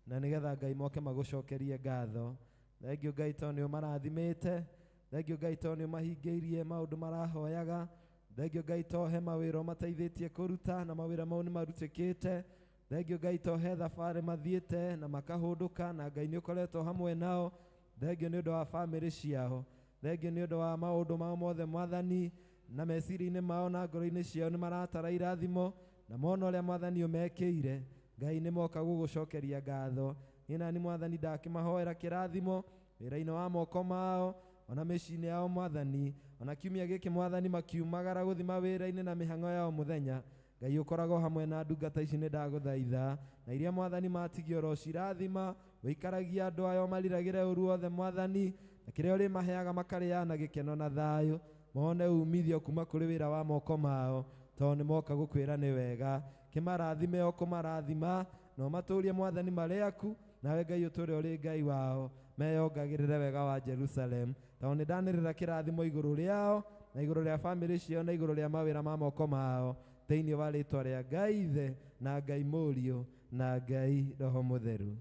na nĩgetha Ngai moke magũcokerie ngatho. Thengio Ngai tondũ nĩ ũmarathimĩte, thengio Ngai tondũ nĩ ũmahingĩirie maũndũ marahoyaga, thengio Ngai tondũ he mawĩra ũmateithĩtie kũruta na mawĩra mau nĩ marutĩkĩte, thengio Ngai tondũ he thabarĩ mathiĩte na makahũndũka na Ngai nĩ ũkoretwo hamwe nao, thengio nĩ ũndũ wa bamĩrĩ ciao, thengio nĩ ũndũ wa maũndũ mao mothe Mwathani, na meciria-inĩ mao na ngoro-inĩ ciao nĩ maratara irathimo, na mona ũrĩa Mwathani ũmekĩire, Ngai nĩ moka gũgũcokeria ngatho. Niĩ nani Mwathani ndakĩmahoera kĩrathimo wĩra-inĩ wa moko mao, ona mĩciĩ-inĩ yao Mwathani, ona kiumia gĩkĩ Mwathani makiumagara gũthiĩ mawĩra-inĩ na mĩhang'o yao mũthenya, Ngai ũkoragwo hamwe na ndungata ici nĩ ndagũthaitha, na iria Mwathani matigio ro cirathima, wĩikaragia andũ aya ũmariragĩre ũru wothe Mwathani, na kĩrĩa ũrĩmaheaga makarĩaga na gĩkeno na thayũ, mone umithio kuma kũrĩ wĩra wa moko mao, tondũ nĩ moka gũkwĩra nĩ wega. Kĩmarathime o kũmarathima, na ũmatũũrie Mwathani marĩ aku, nawe Ngai ũtũũre ũrĩ Ngai wao, meyongagĩrĩre wega wa Jerusalem, tondũ nĩ ndanĩrĩra kĩrathimo igũrũ rĩao, na igũrũ rĩa bamĩrĩ ciao, na igũrũ rĩa mawĩra ma moko mao, thĩinĩ wa rĩtwa rĩa Ngai Ithe na Ngai Mũriũ na Ngai Roho Mũtheru.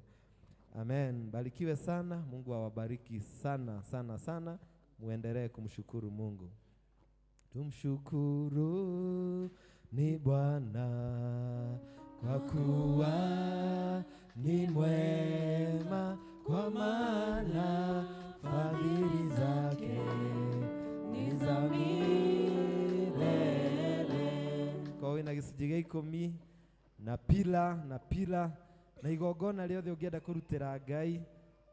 Amen. Barikiwe sana. Mungu awabariki sana sana sana. Muendelee kumshukuru Mungu. Tumshukuru ni Bwana kwa kuwa ni mwema, kwa maana fadhili zake gĩcunjĩ gĩa 10 na pila na igongona rĩothe ũngĩenda kũrutĩra Ngai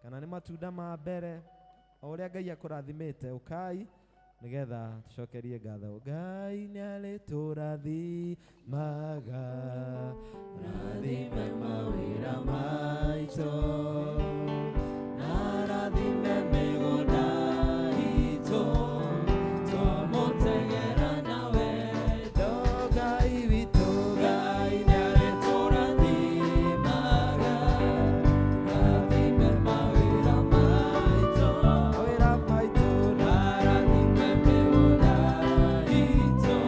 kana nĩ matunda ma mbere o ũrĩa Ngai akũrathimĩte ũkai nigetha tucokerie ngatho. Ngai nĩarĩtũrathimaga, rathime mawĩra maitũ, na rathime mĩgũnda itũ, twamũtegera na wendo. Ngai witũ, Ngai nĩarĩtũrathimaga, rathime mawĩra maitũ, na rathime mĩgũnda itũ,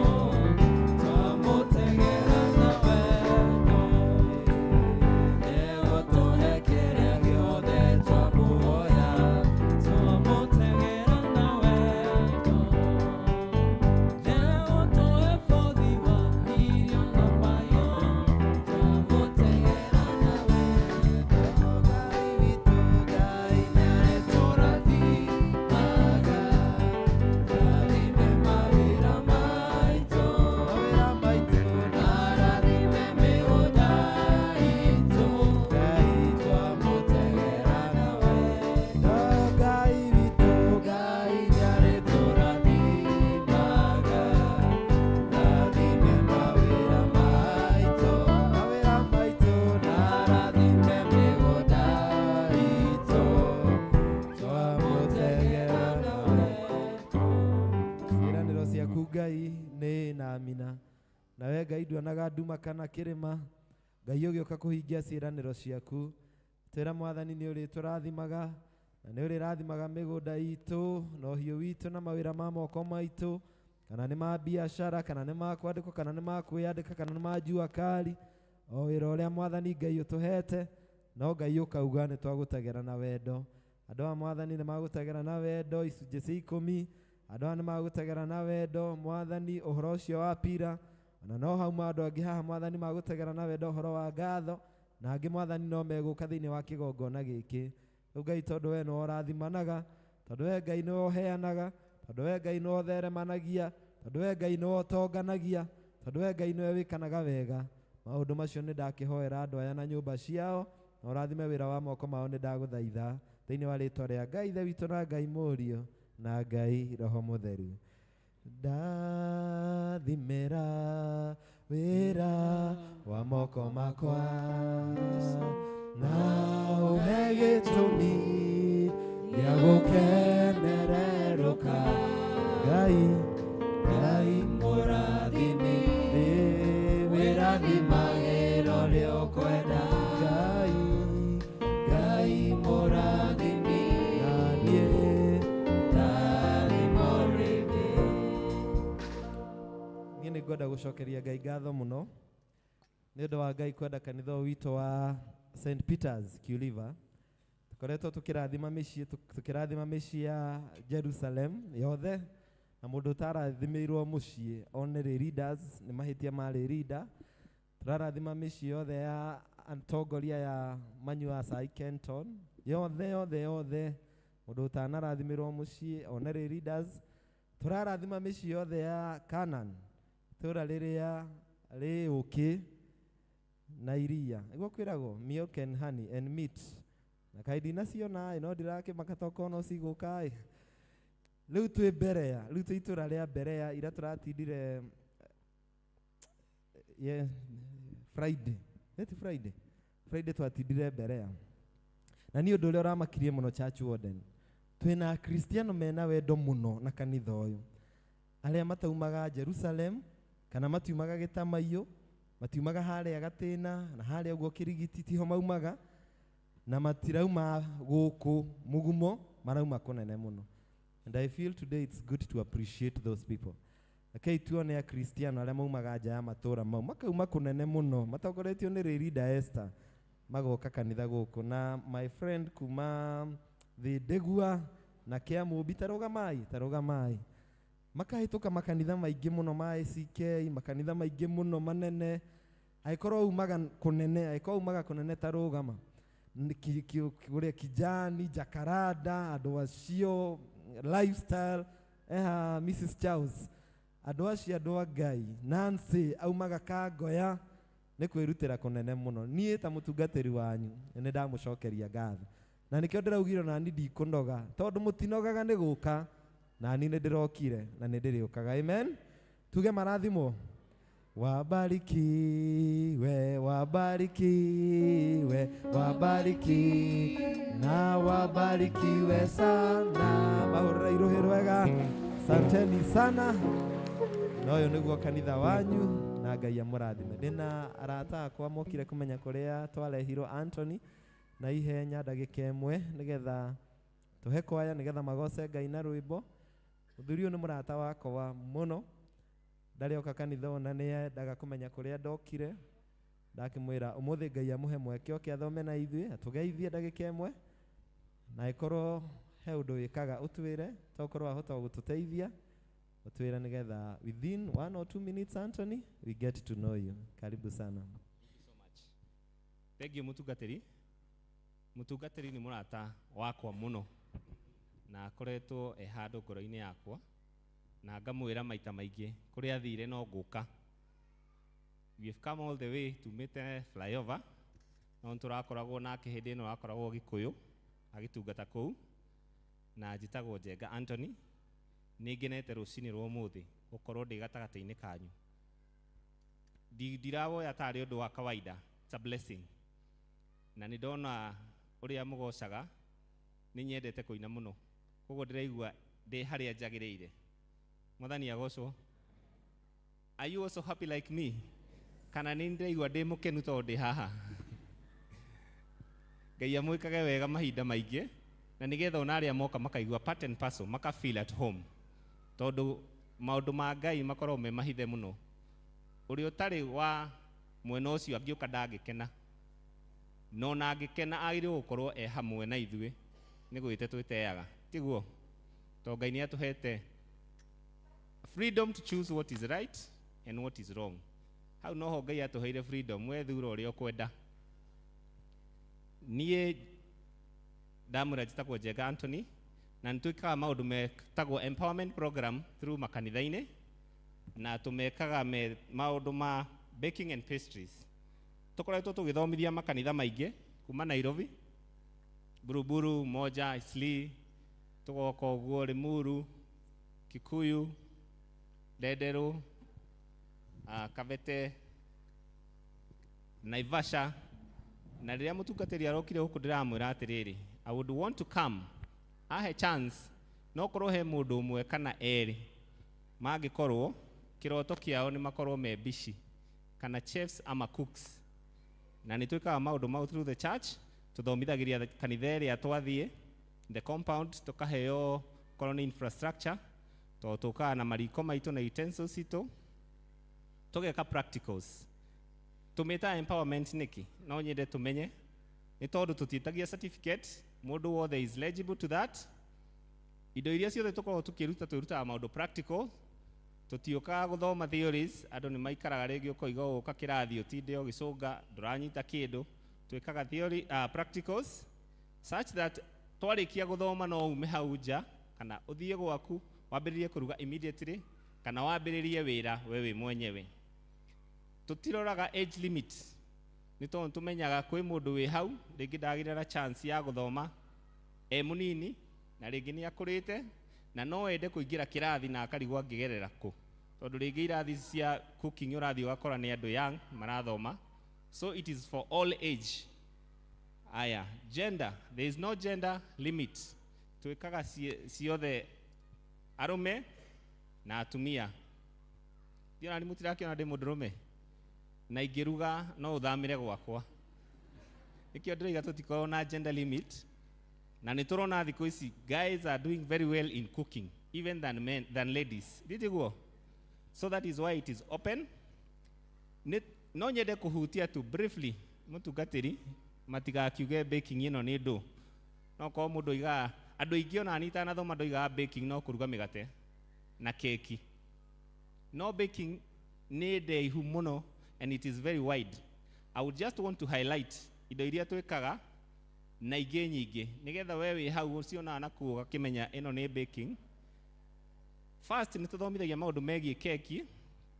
twamũtegera na wendo. Egũtũhe kĩrĩa gĩothe twamũhoya, twamũtegera na wendo. Egũtũhe bũthi wa irio na maĩ, twamũtegera na wendo. Ngai witũ, Ngai nĩarĩtũrathimaga, rathime mawĩra maitũ, na rathime mĩgũnda itũ, Ngai twamũtegera na wendo. Ngai witũ, Ngai nĩarĩtũrathimaga, rathime mawĩra maitũ, na rathime mĩgũnda itũ, twamũtegera na wendo. Ciĩranĩro ciaku Ngai nĩ na amina. Nawe Ngai nduonaga nduma kana kĩrĩma. Ngai ũgĩũka kũhingia ciĩranĩro ciaku. Twĩra Mwathani nĩ ũrĩtũrathimaga na nĩ ũrĩrathimaga mĩgũnda itũ na ũhiũ witũ na mawĩra ma moko maitũ, kana nĩ ma biacara kana nĩ ma kwandĩkwo kana nĩ ma kwĩyandĩka kana nĩ ma jua kali. O wĩra ũrĩa Mwathani Ngai ũtũhete, no Ngai ũkauga nĩ twagũtegera na wendo. Andũ a Mwathani nĩ magũtegera na wendo icunjĩ cia 10. Andũ aya nĩ magũtegera na wendo Mwathani ũhoro ũcio wa pira. Ona no hauma andũ angĩ haha Mwathani magũtegera na wendo ũhoro wa ngatho, na angĩ Mwathani no megũka thĩinĩ wa kĩgongona gĩkĩ. Rĩu Ngai tondũ we nĩwe ũrathimanaga, tondũ we Ngai nĩwe ũheanaga, tondũ we Ngai nĩwe ũtheremanagia, tondũ we Ngai nĩwe ũtonganagia, tondũ we Ngai nĩwe wĩkanaga wega. Maũndũ macio nĩ ndakĩhoera andũ aya na nyũmba ciao, na ũrathime wĩra wa moko mao nĩ ndagũthaitha thĩinĩ wa rĩĩtwa rĩa Ngai Ithe witũ na Ngai Mũriũ na Ngai Roho Mũtheru. Ndathimĩra wĩra wa moko makwa, na ũhe gĩtũmi gĩa gũkenererũka. Ngai mũrathimi, wĩrathimagĩra ũrĩa ũkwenda. Ngai mũrathimi, na niĩ ndathimo rĩngĩ. Niĩ nĩ ngwenda gũcokeria Ngai ngatho mũno nĩ ũndũ wa Ngai kwenda kanitha ũyũ witũ wa St. Peter's Kiuliva. Tukoretwo tukĩrathima mĩciĩ ya Jerusalem yothe, na mũndũ ũtarathimĩirwo mũciĩ onere leaders nĩ mahĩtia marĩ leader. Turarathima mĩciĩ yothe ya atongoria ya Manyua Sai Kenton yothe mũndũ ũtanarathimĩrwo mũciĩ onere leaders. Turarathima mĩciĩ yothe ya Canaan, itũũra rĩrĩa rĩ ũkĩ na iria, nĩguo kwĩragwo milk and honey and meat. Na kaĩ ndinaciona no ndirakĩmaka toko no cigũka. Rĩu twĩ Berea, rĩu twĩ itũũra rĩa Berea ira tũratindire Friday twatindire Berea. Na nĩ ũndũ ũrĩa ũramakirie mũno church warden, twĩna Kristiano mena wendo mũno na kanitha ũyũ, arĩa mataumaga Jerusalem kana matiumaga Gĩtamaiyũ, matiumaga harĩa Gatĩna na harĩa ũguo Kĩrigiti tiho maumaga, na matirauma gũkũ Mũgumo, marauma kũnene mũno. And I feel today it's good to appreciate those people. Rekei tuone ya Kristiano arĩa maumaga nja ya matũũra mau, makauma kũnene mũno, matongoretio nĩ Rĩrinda Esther, magoka kanitha gũkũ. Na my friend kuma Thĩndĩgua na Kĩamũmbi, tarugamai. Makahĩtũka makanitha maingĩ mũno ma A.C.K, makanitha maingĩ mũno manene. Angĩkorwo umaga kũnene tarũgama. Kũrĩa Kijani, Jacaranda, andũ acio, Lifestyle, Mrs. Charles. andũ acio andũ a Ngai Nancy aumaga Kangoya nĩ kwĩrutĩra kũnene mũno. Niĩ ta mũtungatĩri wanyu nĩ ndamũcokeria ngatho, na nĩkĩo ndĩraugire nani ndikũnoga tondũ mũtinogaga nĩ gũka, nani nĩ ndĩrokire na nĩ ndĩrĩũkaga. Amen. Tuge marathimo. Wabarikiwe, wabarikiwe, wabariki na wabarikiwe sana. Mahũrĩra iruhĩ rwega. Asanteni sana. Na ũyũ nĩguo kanitha wanyu na Ngai amũrathime. Ndĩna arata akwa mokire kũmenya kũrĩa twarehirwo Anthony na ihenya ndagĩka ĩmwe nĩgetha tũhe kwaya nĩgetha magoce Ngai na rwĩmbo. Mũthuri ũyũ nĩ mũrata wakwa mũno, ndarĩoka kanitha ona nĩendaga kũmenya kũrĩa ndokire. Ndakĩmwĩra ũmũthĩ Ngai amũhe mweke oke athome na ithuĩ atũgeithie ndagĩka ĩmwe, na ĩkorwo he ũndũ wĩkaga ũtwĩre tokorwo ahota gũtũteithia ũtwĩre nĩgetha within 1 or 2 minutes Anthony we get to know you. Karibu sana. Thank you so much. Thank you mutungatĩri. Mutungatĩri nĩ mũrata wakwa mũno na akoretwo handũ ngoro-inĩ yakwa na ngamwĩra maita maingĩ kũrĩa athire no ngũka. We have come all the way to meet flyover no tũrakoragwo nake hĩndĩ ĩno akoragwo Gĩkũyũ agĩtungata kũu, na njĩtagwo Njenga Anthony. Nĩ ngenete rũcinĩ rwa ũmũthĩ gũkorwo ndĩ gatagatĩ-inĩ kanyu. Ndirawoya tarĩ ũndũ wa kawaida, it's a blessing. Na nĩ ndona ũrĩa mũgocaga, nĩ nyendete kũina mũno, koguo ndĩraigua ndĩ harĩa njagĩrĩire. Mwathani agocwo. Are you also happy like me? Kana nĩ ndĩraigua ndĩ mũkenu tondũ ndĩ haha? Ngai amwĩkage wega mahinda maingĩ, na nĩgetha ona arĩa moka makaigua part and parcel, maka feel at home. Tondũ maũndũ ma Ngai makorwo me mahithe mũno. Ũrĩa ũtarĩ wa mwena ũcio angĩũka ndangĩkena, no na angĩkena agĩrĩirwo gũkorwo hamwe na ithuĩ nĩ gwĩte twĩteaga, tiguo? Tondũ Ngai nĩ atũhete freedom to choose what is right and what is wrong. Hau noho Ngai atũheire freedom, we thura ũrĩa ũkwenda. Niĩ ndamwĩra njĩtagwo Njenga Anthony, na nĩtwĩkaga maũndũ metagwo empowerment program through makanitha-inĩ, na tũmekaga maũndũ ma baking and pastries. Tũkoretwo tũgĩthomithia makanitha maingĩ kuma Nairobi, Buruburu, Moja, Isli, tũgoka ũguo Limuru, Kikuyu, Ndenderu, Kavete, Naivasha. Na rĩrĩa mũtungatĩri arokire gũkũ ndĩramwĩra atĩrĩrĩ, I would want to come, ahe chance, no korwo he mũndũ ũmwe kana erĩ mangĩkorwo kĩroto kĩao nĩ makorwo me busy, kana chefs ama cooks. Na nĩ twĩkaga maũndũ mau through the church, tũthomithagĩria kanitha ĩrĩa twathiĩ, the compound, tũkaheo korwo nĩ infrastructure, tũkaga na mariko maitũ na utensils itũ, tũgeka practicals. Tumeta empowerment niki, no nyende tumenye, nĩ tondũ tũtiĩtagia certificate, mũndũ wothe is eligible to that. Indo iria ciothe tũkoragwo tũkĩruta twĩrutaga maũndũ practical, tũtiũkaga gũthoma theories, andũ nĩ maikaraga rĩngĩ ũkoiga ũka kĩrathi ũtinde ũgĩcũnga ndũranyita kĩndũ. Twĩkaga theory, practicals such that twarĩkia gũthoma no ume hau nja, kana ũthiĩ gwaku wambĩrĩrie kũruga immediately, kana wambĩrĩrie wĩra we mwenyewe. Tutiroraga age limit, nĩ tondũ tũmenyaga kwĩ mũndũ wĩ hau rĩngĩ ndagĩire na chance ya gũthoma mũnini, na rĩngĩ nĩ akũrĩte na no ende kũingĩra kĩrathi na akarigwo angĩgerera kũ, tondũ rĩngĩ irathi cia cooking ũrathiĩ ũgakora nĩ andũ young marathoma. So it is for all age. Aya, gender, there is no gender limit. Twĩkaga ciothe arũme na atumia. Ndiona nĩ mũtirakĩona ndĩ mũndũrũme na ingĩruga no ũthamĩre gwakwa. Nĩkĩo ndĩrauga tũtikorwo na gender limit, na nĩ tũrona thikũ ici guys are doing very well in cooking even than ladies. Nditiguo? So that is why it is open. No nyende kũhutia tu briefly mũtungatĩri matigakiuge baking ĩno nĩ ndũ. No korwo mũndũ oigaga, andũ aingĩ ona niĩ itanathoma ndoigaga baking no kũruga mĩgate na keki. No, baking nĩ ndaihu mũno and it is very wide. I would just want to highlight indo iria twĩkaga na ingĩ nyingĩ nĩgetha we wĩ hau ũcionaga na kuo ũgakĩmenya ĩno nĩ baking. First, nituthomithagia maundu megie keki,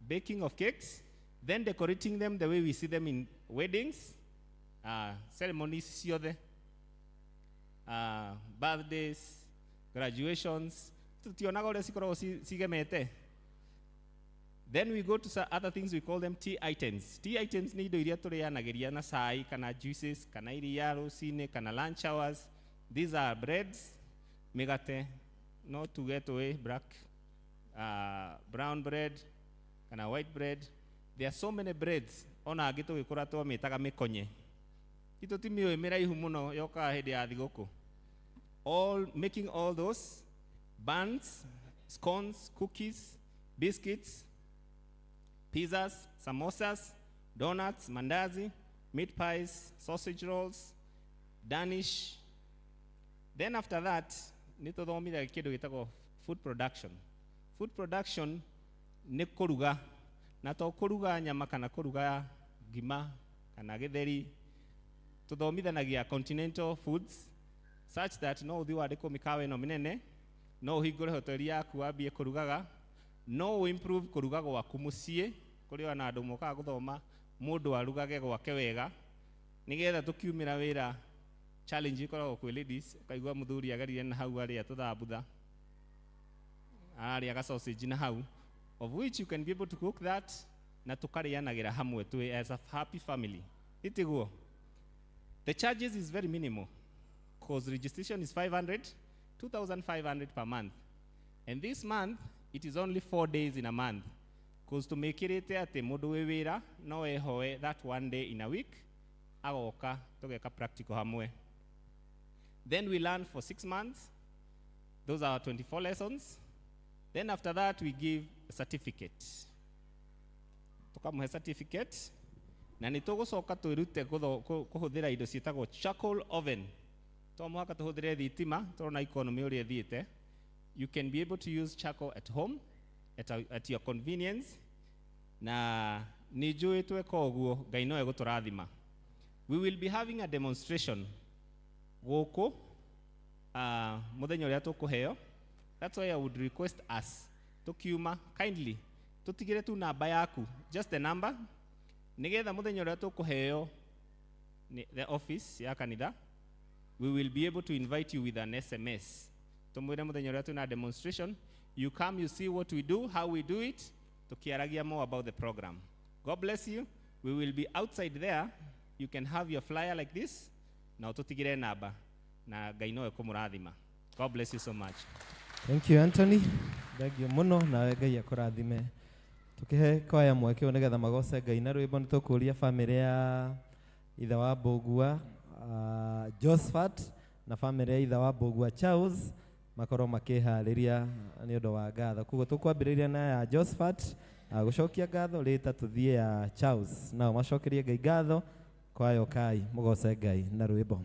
baking of cakes, then decorating them the way we see them in weddings, ceremonies ciothe, birthdays, graduations, tutionaga uria cikoragwo cigemete. Then we go to other things, we call them tea items. Tea items ni indo iria turianagiria na cai, kana juices, kana iria rucini, kana lunch hours. These are breads, migate, no to get away, black, brown bread, kana white bread. There are so many breads. Ona agito gikura twamitaga mikonye. Ito timio miraihu muno yoka hedi ya thigũkũ. All making all those buns, scones, cookies, biscuits, pizzas, samosas, donuts, mandazi, meat pies, sausage rolls, Danish. Then after that, nituthomithagia kindu gitagwo food production. Food production ni kuruga. Na to kuruga nyama kana kuruga ngima kana githeri. Tuthomithanagia continental foods such that no uthi wandikwo mikawa ino minene, no uhingure hoteli yaku wambie kurugaga, no improve kuruga gwaku mucii kuri ona andu mokaga guthoma mundu arugage gwake wega nigetha tukiumira wira. Challenge ikoragwo kwi ladies, kaigua muthuri agarire na hau aria tuthambutha aria ga sausage na hau, of which you can be able to cook that na tukarianagira hamwe tu as a happy family. Itiguo. The charges is very minimal because registration is 500, 2,500 per month. And this month, it is only 4 days in a month. Because to make it ate mundu wi wira no ehoe that one day in a week agoka tugeka practical hamwe. Then we learn for 6 months. Those are 24 lessons. Then after that we give a certificate. Tukamuhe certificate na nitugucoka twirute kuhuthira indo cietagwo charcoal oven. To muhaka tuhuthire thitima turona economy uria thiete. You can be able to use charcoal at home at your convenience. Na nijui tweka uguo Ngai no eguturathima. We will be having a demonstration guku muthenya uria tukuheo. That's why I would request us tukiuma kindly tutigire tu namba yaku, just the number, nigetha muthenya uria tukuheo the office ya kanitha. We will be able to invite you with an SMS. Tumwire muthenya uria tuna demonstration, you come, you see what we do, how we do it, tukiaragia more about the program. God bless you. We will be outside there. You can have your flyer like this. Na tutigire namba na Ngai no ekumurathima. God bless you so much. Thank you, Anthony. Thank you muno na Ngai akurathime. Tukihe kwaya mweke nigetha magoce Ngai na rwimbo nitukuria family ya ithe wa Bogua Josephat na family ya ithe wa Bogua Charles makorwo makihariria ni undu wa ngatho. Kuguo tukwambiriria na ya Josephat gucokia ngatho rita tuthie ya Charles nao macokerie Ngai ngatho kwayo kai mugoce Ngai na rwimbo.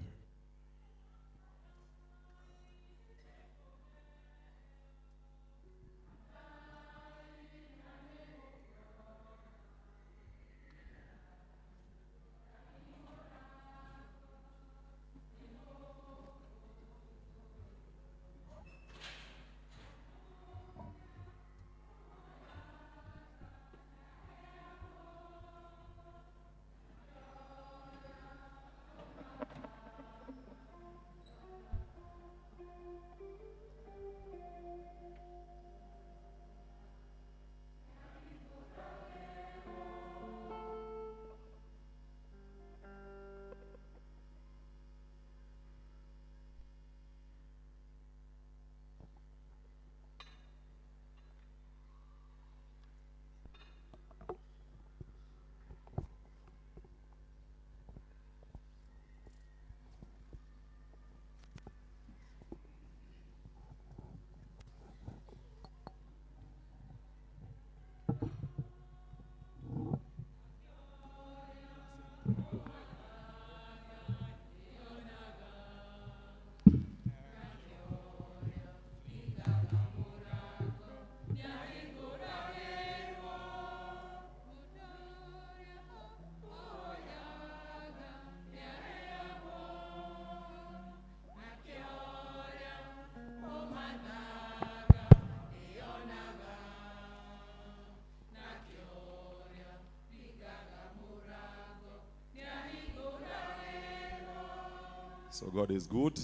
So God is good.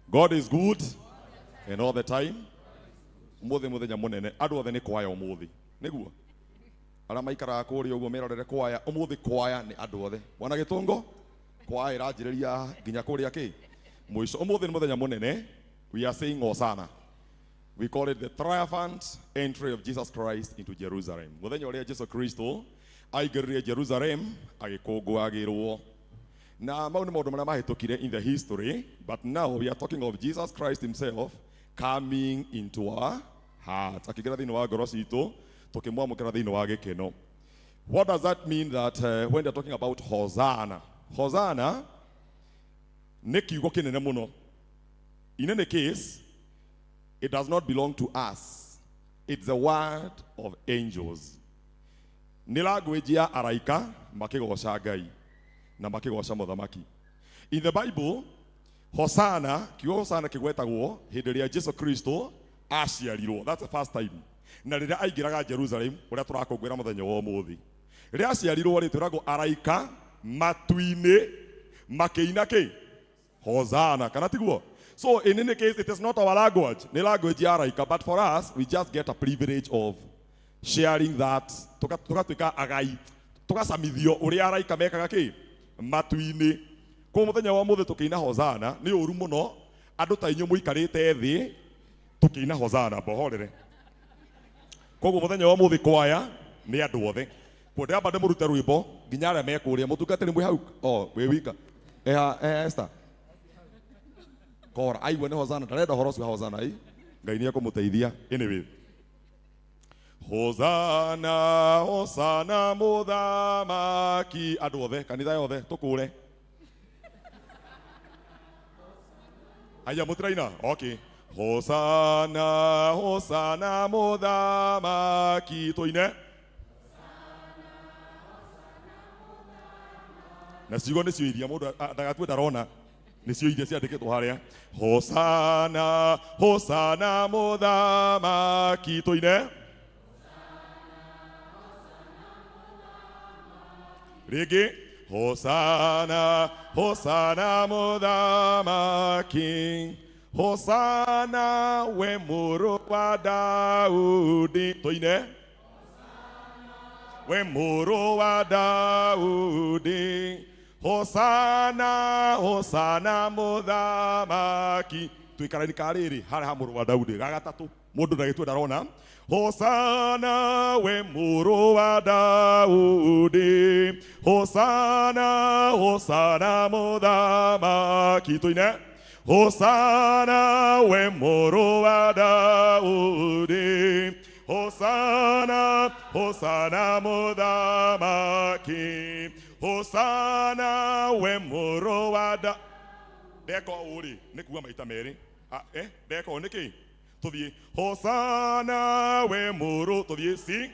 God is good. And all the time. Umuthi muthenya munene. Andu othe ni kwaya umuthi. Niguo. Ara maikara kuri uguo merorere kwaya. Umuthi kwaya ni andu othe. Mwana gitungo. Kwaya iranjiriria nginya kuria ki. Mwisho. Umuthi ni muthenya munene. We are saying Hosanna. We call it the triumphant entry of Jesus Christ into Jerusalem. Muthenya uria Jesu Kristo aigiririe Jerusalem agikungwagirwo. Na mau ni maundu maria mahitukire in the history, but now we are talking of Jesus Christ himself coming into our hearts. Akigira thiini wa ngoro citu tukimwamukira thiini wa gikeno. What does that mean that when they are talking about Hosanna? Hosanna ni kiugo kinene muno. In any case, it does not belong to us. It's the word of angels. Ni language ya araika makigoca Ngai na makigoca muthamaki. In the Bible, Hosanna, kiugo Hosanna kigwetagwo hindi ria Jesus Kristo aciarirwo. That's the first time. Na riria aingiraga Jerusalem, uria turakungwira muthenya wa umuthi. Riria aciarirwo ri twiragwo araika matu-ini makiina ki Hosanna. Kana tiguo? So in any case, it is not our language. Ni language ya araika, but for us, we just get a privilege of sharing that. Tukatuika agai. Tugasamithio uria araika mekaga ki matu-ini. Kwa muthenya wa umuthi tukiina Hosanna, ni uru muno andu ta inyu muikarite thi tukiina Hosanna bohorere. Koguo muthenya wa umuthi kwaya ni andu othe. Kwende amba ndimurute rwimbo nginya aria mekuria mutungatiri mwi hau. We wika. Esther. Kora aigua ni Hosanna, ndarenda horo cia Hosanna ai. Ngai ni akumuteithia. Anyway. Hosanna, Hosanna muthamaki. Andu othe, kanitha yothe tukure. Aya mutiraina. Okay. Hosanna, Hosanna muthamaki. Tuine. Na ciugo nĩ cio iria mũndũ ndagatue ndarona nĩ cio iria ciandĩkĩtwo harĩa. Hosanna, Hosanna muthamaki. Tuine. Rĩngĩ. Hosanna, Hosanna muthamaki. Hosanna we mũrũ wa Daudi. Tuine. We mũrũ wa Daudi. Hosanna, Hosanna muthamaki. Tuikarani karĩrĩ harĩa ha mũrũ wa Daudi. Gagatatu mũndũ ndagĩtue ndarona. Hosanna we mũrũ wa Daudi. Hosanna, Hosanna muthamaki. Tuine. Hosanna we mũrũ wa Daudi. Hosanna, Hosanna muthamaki. Hosanna we mũrũ wa Daudi. Ndeka ũrĩ nĩ kuga maita merĩ. Ndeka nĩkĩ? Tuthie. Hosanna we mũrũ. Tuthie. Sing.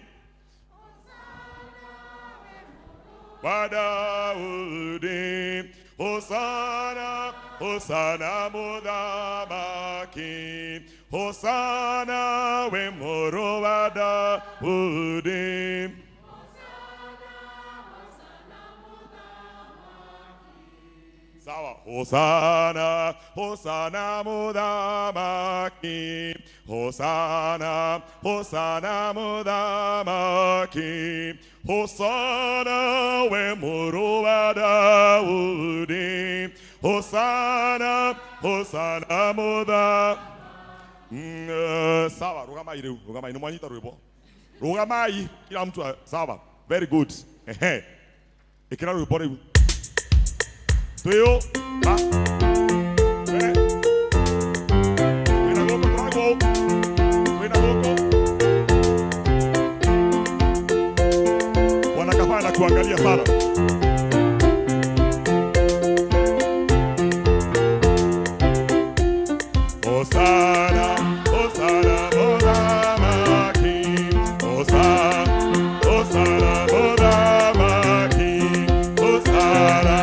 Wa Daudi. Hosanna, Hosanna muthamaki. Hosanna we mũrũ wa Daudi. Sawa. Hosanna, Hosanna muthamaki. Hosanna, Hosanna muthamaki. Hosanna we mũrũ wa Daudi. Hosanna, Hosanna muthamaki. Sawa, rugamai rĩu, rugamai, nĩ mwanyita rwĩmbo. Rugamai kila mtu. Sawa, very good. Ĩkĩra rwĩmbo rĩu. Tuyo. Ha. Wĩna gũkũ tũragwo. Wĩna gũkũ. Bwana kafanya kuangalia sana. Hosanna, Hosanna muthamaki. Hosanna, Hosanna muthamaki. Hosanna.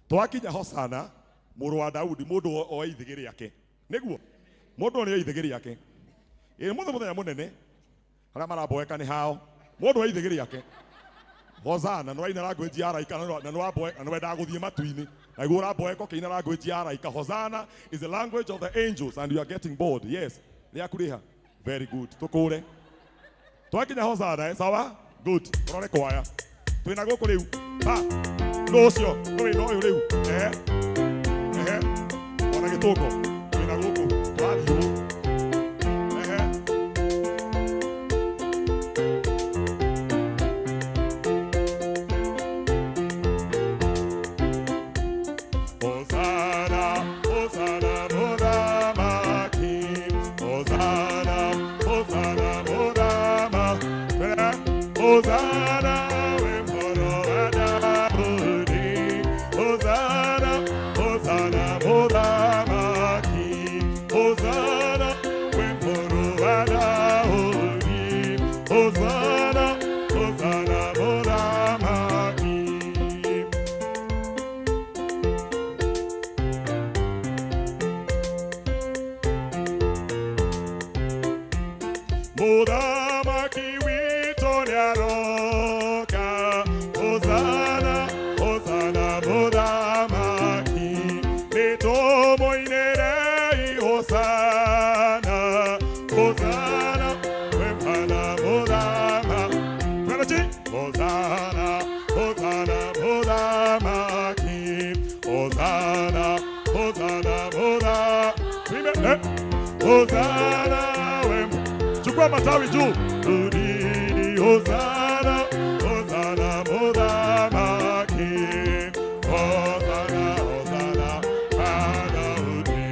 Twakinya Hosana mũrũ wa Daudi mũndũ o ithigiri yake niguo mũndũ nĩ ithigiri yake mũthenya mũnene arĩa maramboeka nĩ hao mũndũ wa ithigiri yake Hosana no ina language ya araika na no amboeka no wenda guthie matu-ini na igũ ramboeka kĩina language ya araika. Hosana is the language of the angels and you are getting bored. Yes, nĩ akuriha. Very good. Tukure twakinya Hosana sawa good turore kwaya twina gũkũ rĩu Lucio, no yo rĩu ona gĩtũngo twina gũkũ twathiĩ matawi juu Hosana Hosana modamaki Hosana Hosana Hana udi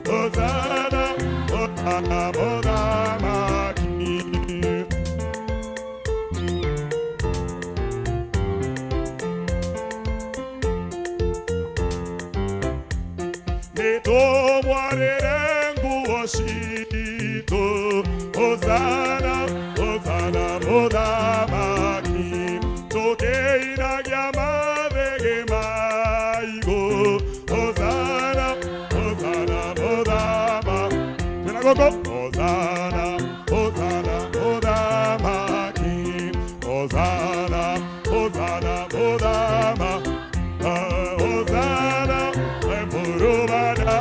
Hosana Hosana modamaki Neto mwarerengu oshito Hosana, Hosana, modamaki Tokeina gyamade gemaigo Hosana, Hosana, modama Twina goko Hosana, Hosana, modamaki Hosana, Hosana, modama Hosana, Empurubada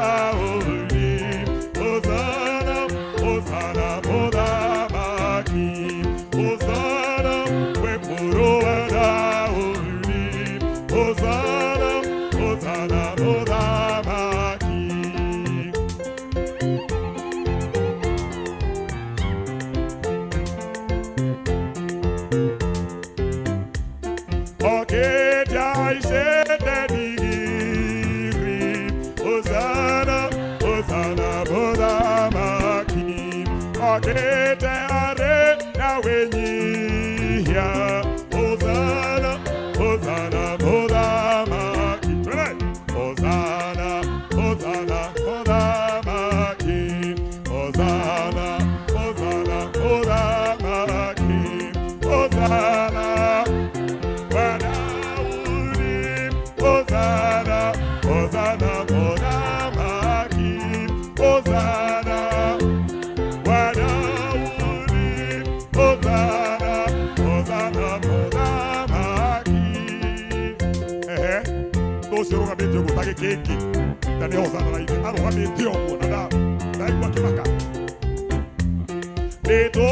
Hosana, Hosana, modamaki Hosana, Wepurowada Uli Hosana, Hosana, modamaki Okeja isete digiri Hosana, Hosana, modamaki Okete are na wenyihia Hosana, Hosana, modamaki Hosana, Hosana, modamaki Hosana, Hosana, modamaki Hosana, wadauli Hosana, Hosana, modamaki Hosana Sio kabiti yuko take keki ndani Hosana na hivi aro kabiti yuko na dai kimaka Neto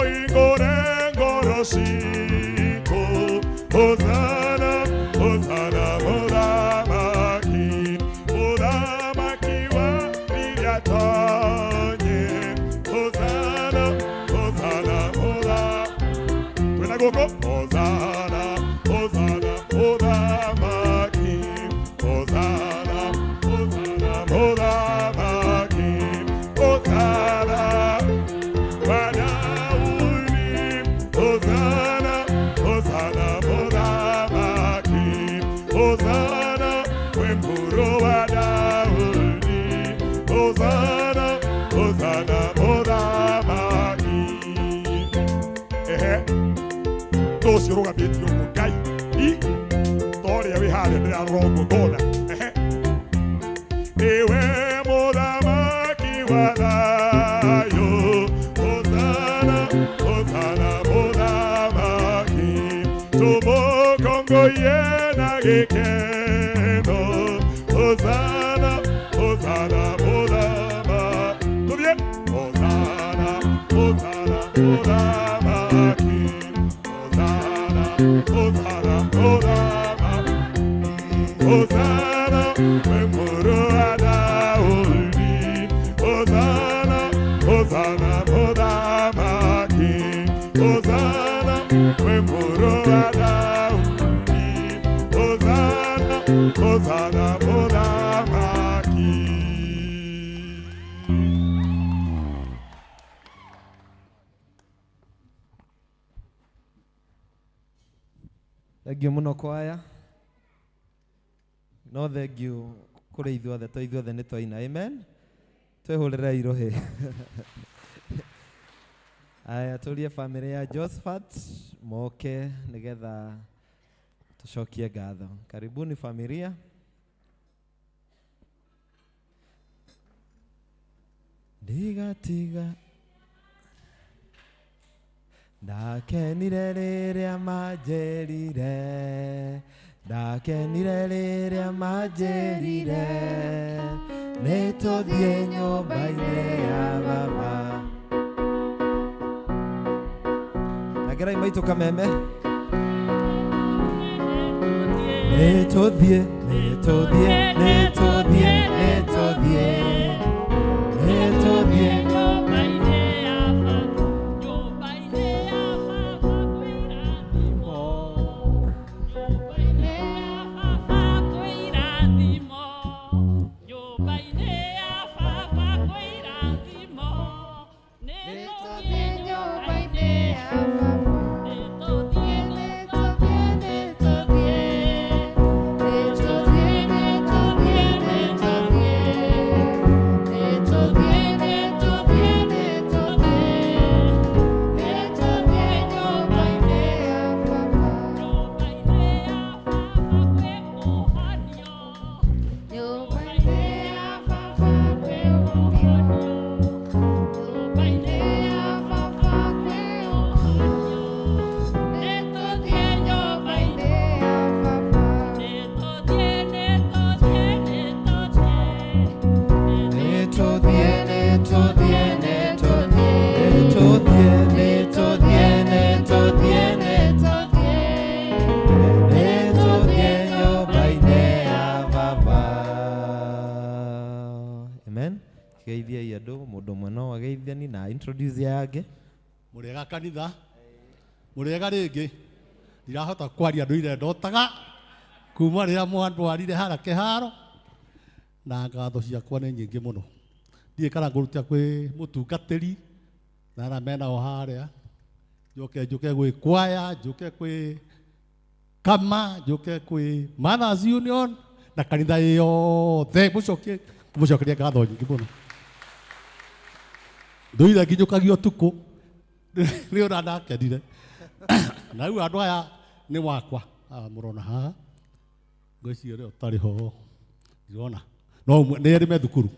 ingorengorosiko Hosana, Hosana, modamaki Modamaki wa miliatonye Hosana, Hosana, modamaki Twina goko Hosana, Hosana, modamaki Hosana, Hosana, modamaki Hosana, wadauli Hosana, Hosana, modamaki Hosana, wempuro wadauli Hosana, Hosana, modamaki Tosi roga beti yomukai I Tori we hale ndira wrong gona. Ewe mudamaki wadayo. Hosanna, Hosanna mudamaki. Tumo kongo yena gekendo. Hosanna, Hosanna mudamaki. Tout bien? Hosanna, Hosanna mudamaki. Hosanna, Hosanna mudamaki. Hosanna, memoro adauli. Hosanna, Hosanna mudamaki. Hosanna, memoro adauli. Hosanna, Hosanna mudamaki. Thengiũ mũno kwaya. No thengiũ kũrĩ ithuothe, to ithuothe nĩ twaina. Amen. Twĩhũrĩre irũhĩ. Aya tũrie famĩlĩ ya Josephat moke nĩgetha tucokie ngatho. Karibuni familia. Ndigatiga ndakenire rĩrĩa manjĩrire, ndakenire rĩrĩa manjĩrire, nĩtũthiĩ nyũmba-inĩ ya baba. Nagerai maitũ kameme. Nĩtũthiĩ, nĩtũthiĩ, nĩtũthiĩ, nĩtũthiĩ, nĩtũthiĩ nyũmba-inĩ ya baba, nyũmba-inĩ ya baba kwĩ irathimo, nyũmba-inĩ ya baba kwĩ irathimo, nyũmba-inĩ ya baba kwĩ irathimo, nĩtũthiĩ nyũmba-inĩ ya baba, nĩtũthiĩ, nĩtũthiĩ, nĩtũthiĩ, nĩtũthiĩ, nĩtũthiĩ, nĩtũthiĩ. Geithia andũ mũndũ ũmwe no ageithani na introduce yake. Mũrĩega kanitha, mũrĩega rĩngĩ, ndirahota kwaria ndũire ndotaga kuma rĩrĩa mwandwarire harĩa kĩharo, na ngatho ciakwa nĩ nyingĩ mũno. Ndiĩ kana ngũruta kwĩ mũtungatĩri na arĩa menao harĩa, njoke gwĩ kwaya, njoke kwĩ kama, njoke kwĩ Mothers Union na kanitha yothe, mũcokerie ngatho nyingĩ mũno. Ndũire nginyũkagio ũtukũ nĩ ũrĩa ndakenire. Na rĩu andũ aya nĩ wakwa mũrona haha, ngwĩciria ũrĩa ũtarĩ ho ndĩrona, no nĩ erĩ me thukuru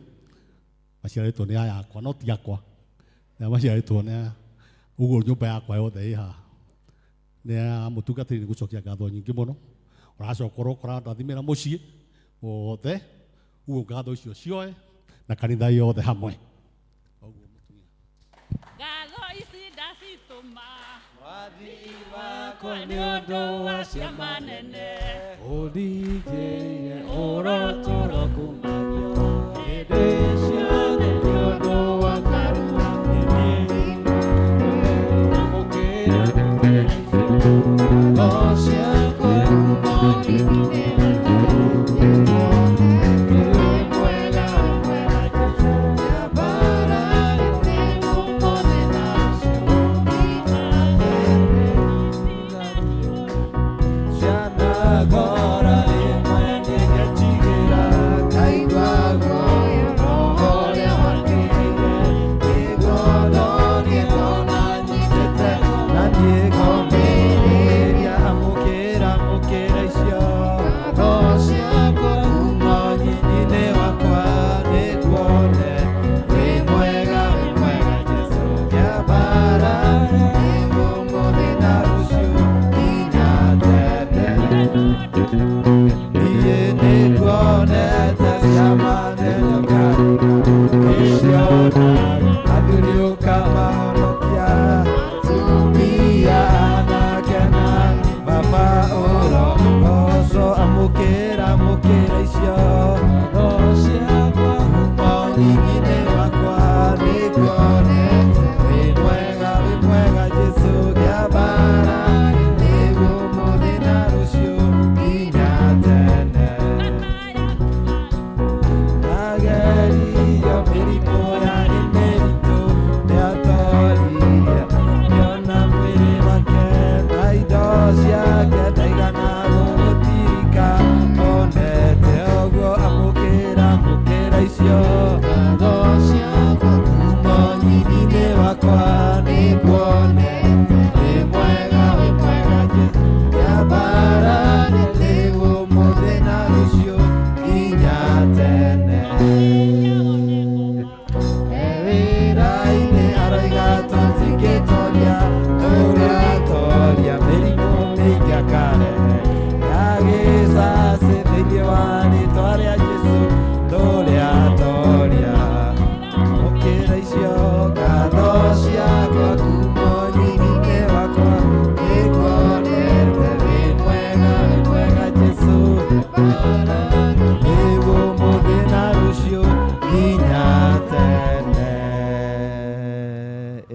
maciarĩtwo nĩ aya akwa, no ti akwa, na maciarĩtwo nĩ ũguo nyũmba yakwa yothe ĩ haha. Nĩ mũtungatĩri nĩ gũcokia ngatho nyingĩ mũno, ũracoka ũrokora ndathimĩra mũciĩ wothe, ũguo ngatho icio cioe na kanitha yothe hamwe. Ngatho ici ndacitũma wathii wako wako nĩ ũndũ wa ciama nene, ũndigĩire ũrotoro kumania hĩndĩ ciothe nĩ ũndũ wa karũa amũkĩra ngatho ciakwa kumania Agora é manhã que te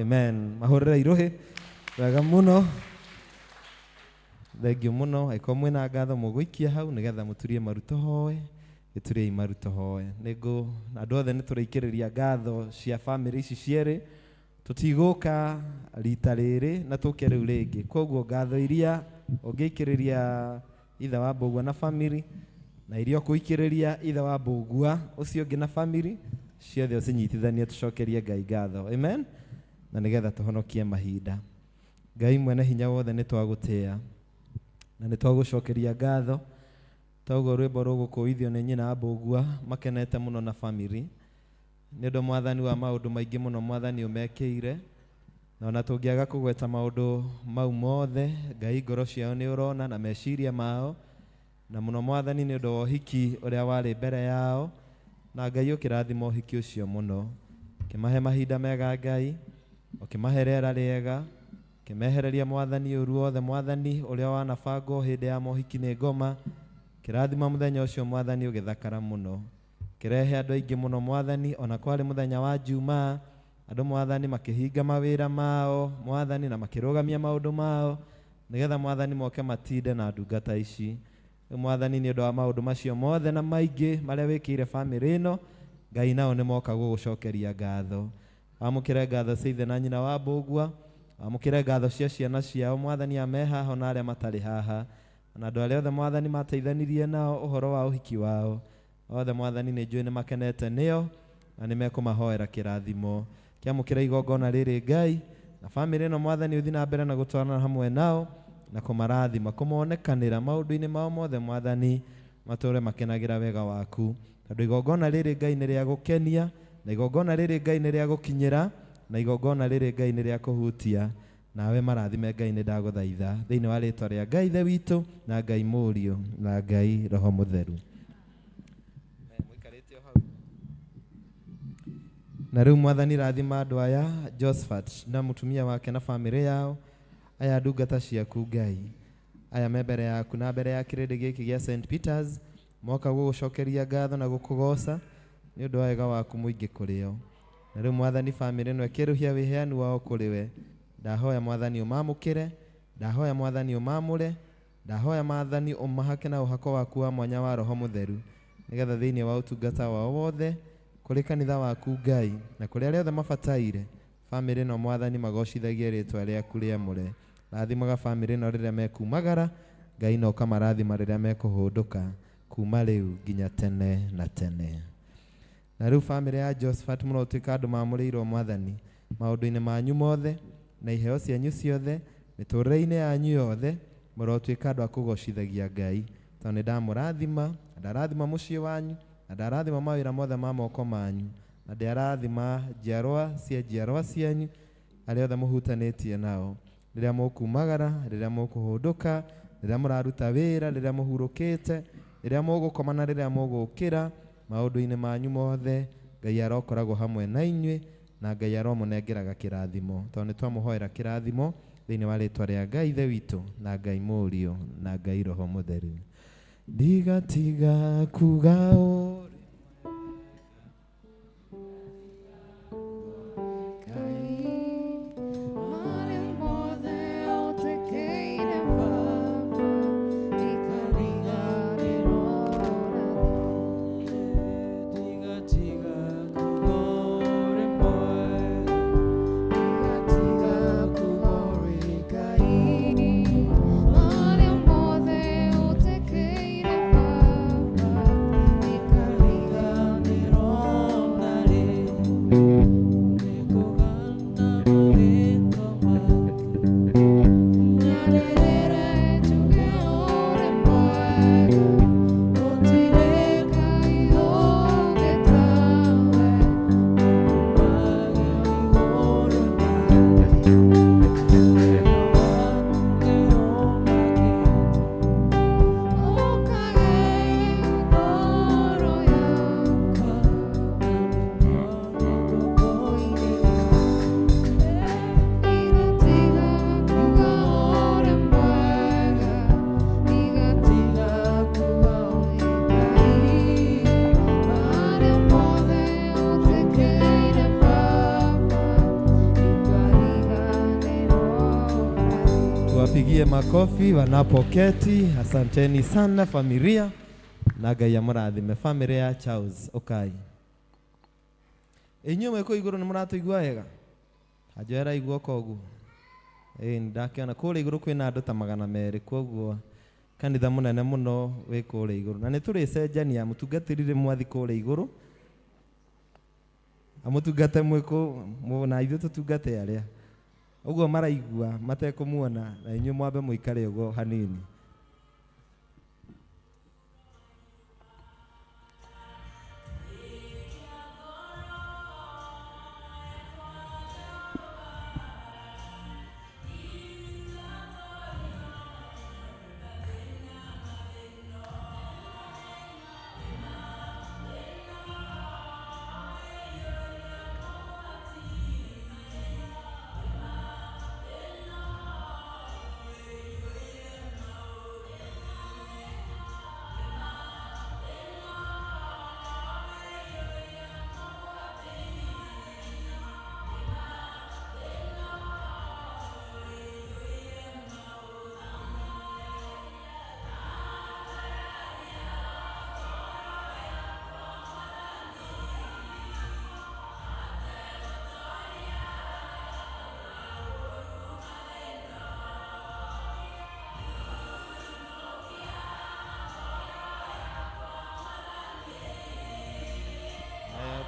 Amen. Mahorera irohe. Wega muno. Thengio muno. Aiko mwina ngatho muguikia hau nigetha muturie maruto hoe. Giturie maruto hoe. Nego andu othe ni turaikiriria ngatho cia family ici ciere. Tutiguka rita riri na tuke riu ringi. Koguo ngatho iria ungiikiriria ithe wa Mbugua na family na iria kuikiriria ithe wa Mbugua ucio ungi na family ciothe ucinyitithanie tucokerie Ngai ngatho. Amen. Na nigetha tuhonokie mahinda. Ngai mwene hinya wothe ni twagutia na ni twagucokeria ngatho. Toguo rwimbo rugukuithio ni nyina Mbugua makenete muno na family. Nĩũndũ mwathani wa maũndũ maingĩ mũno mwathani ũmekeire na ona tũngĩaga kũgweta maũndũ mau mothe Ngai ngoro ciao nĩ ũrona na meciria mao na mũno mwathani nĩ ũndũ wa ũhiki ũrĩa warĩ mbere yao na Ngai ũkĩrathima ũhiki ũcio mũno kĩmahe mahinda mega Ngai ũkĩmahe rĩera rĩega kĩmehereria mwathani ũru wothe mwathani ũrĩa wanabangwo hĩndĩ ya mohiki nĩ ngoma kĩrathima mũthenya ũcio mwathani ũgĩthakara mũno kirehe andu aingi muno mwathani ona kwari muthenya wa Juma andu mwathani makihinga mawira mao mwathani na makirugamia maundu mao nigetha mwathani moke matinde na ndungata ici mwathani ni undu wa maundu macio mothe na maingi maria wikire family ino Ngai nao ni moka gugucokeria ngatho amukire ngatho cia na nyina wa Mbugua amukire ngatho cia ciana ciao mwathani ameha na aria matari haha na andu aria othe mwathani mateithanirie nao uhoro wa uhiki wao othe mwathani nĩ njũĩ nĩ makenete nĩo na nĩ mekũmahoera kĩrathimo kĩamũkĩra igongona rĩrĩ Ngai na family ĩno mwathani ũthiĩ na mbere na gũtwarana hamwe nao na kũmarathima kũmonekanĩra maũndũ-inĩ mao mothe mwathani matũre makenagĩra wega waku tondũ igongona rĩrĩ Ngai nĩ rĩa gũkenia na igongona rĩrĩ Ngai nĩ rĩa gũkinyĩra na igongona rĩrĩ Ngai nĩ rĩa kũhutia nawe marathime Ngai nĩ ndagũthaitha thĩinĩ wa rĩtwa rĩa Ngai ithe witũ na Ngai Mũriũ na Ngai Roho Mũtheru. Na rĩu mwathani rathima andũ aya Josephat na mutumia wake na family yao aya ndungata ciaku Ngai aya me mbere yaku na mbere ya kĩrĩndĩ gĩkĩ gĩa St Peters moka gũgũcokeria ngatho na gũkũgoca nĩ ũndũ wa wega waku mũingĩ kũrĩ o na rĩu mwathani family ĩno ĩkĩrũhia wĩheani wao kũrĩ we ndahoya mwathani ũmamũkĩre ndahoya mwathani ũmamũre ndahoya mwathani ũmahake na ũhako waku wa mwanya wa Roho Mũtheru nigetha thĩinĩ wa ũtungata wao wothe kũrĩ kanitha waku Ngai na kũrĩ arĩa othe mabataire family ĩno mwathani magocithagie rĩtwa rĩaku rĩamũre rathimaga family ĩno rĩrĩa mekumagara Ngai no kamarathima rĩrĩa mekũhũndũka kuma rĩu nginya tene na tene na rĩu family ya Josephat mũrotuĩka andũ mamũrĩirwo mwathani maũndũ-inĩ manyu mothe na iheo cianyu ciothe mĩtũrĩre-inĩ yanyu yothe mũrotuĩka andũ a kũgocithagia Ngai tondũ nĩ ndamũrathima ndarathima mũciĩ wanyu na ndarathima mawĩra mothe ma moko manyu na ndarathima njiarwa cia njiarwa cianyu arĩa othe mũhutanĩtie nao rĩrĩa mũkumagara rĩrĩa mũkũhũndũka rĩrĩa mũraruta wĩra rĩrĩa mũhurũkĩte rĩrĩa mũgũkoma na rĩrĩa mũgũkĩra maũndũ-inĩ manyu mothe Ngai arokoragwo hamwe na inyuĩ na Ngai aromũnengeraga kĩrathimo tondũ nĩ twamũhoera kĩrathimo thĩinĩ wa rĩtwa rĩa Ngai ithe witũ na Ngai Mũriũ na Ngai Roho Mũtheru. Ndigatiga kuga ũrĩ Maria tuwapigie makofi wanapoketi. Asanteni sana familia, na Ngai amurathime family ya Charles Okai. Inyuĩ mwĩkũ igũrũ nĩ mũratũigua wega? Anjoera igua koguo. Ndakiona kũrĩa igũrũ kwĩna andũ ta 200, koguo kanitha mũnene mũno wĩ kũrĩa igũrũ. Na nĩ tũrĩcenjania mũtungatĩri mwathi kũrĩa igũrũ. Amũtungate mwĩkũ na ithuĩ tũtungate arĩa. Uguo maraigua matekũmuona, na inyuĩ mwambe mũikare ũguo hanini.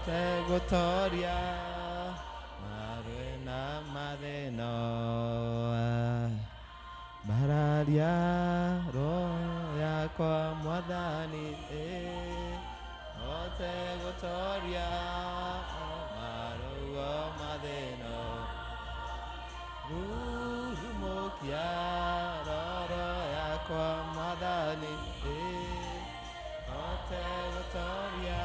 Tegotoria Marena Madeno Bararia Roya kwa Mwadhani Tegotoria Maruo Madeno Rumokia Roya kwa Mwadhani Tegotoria.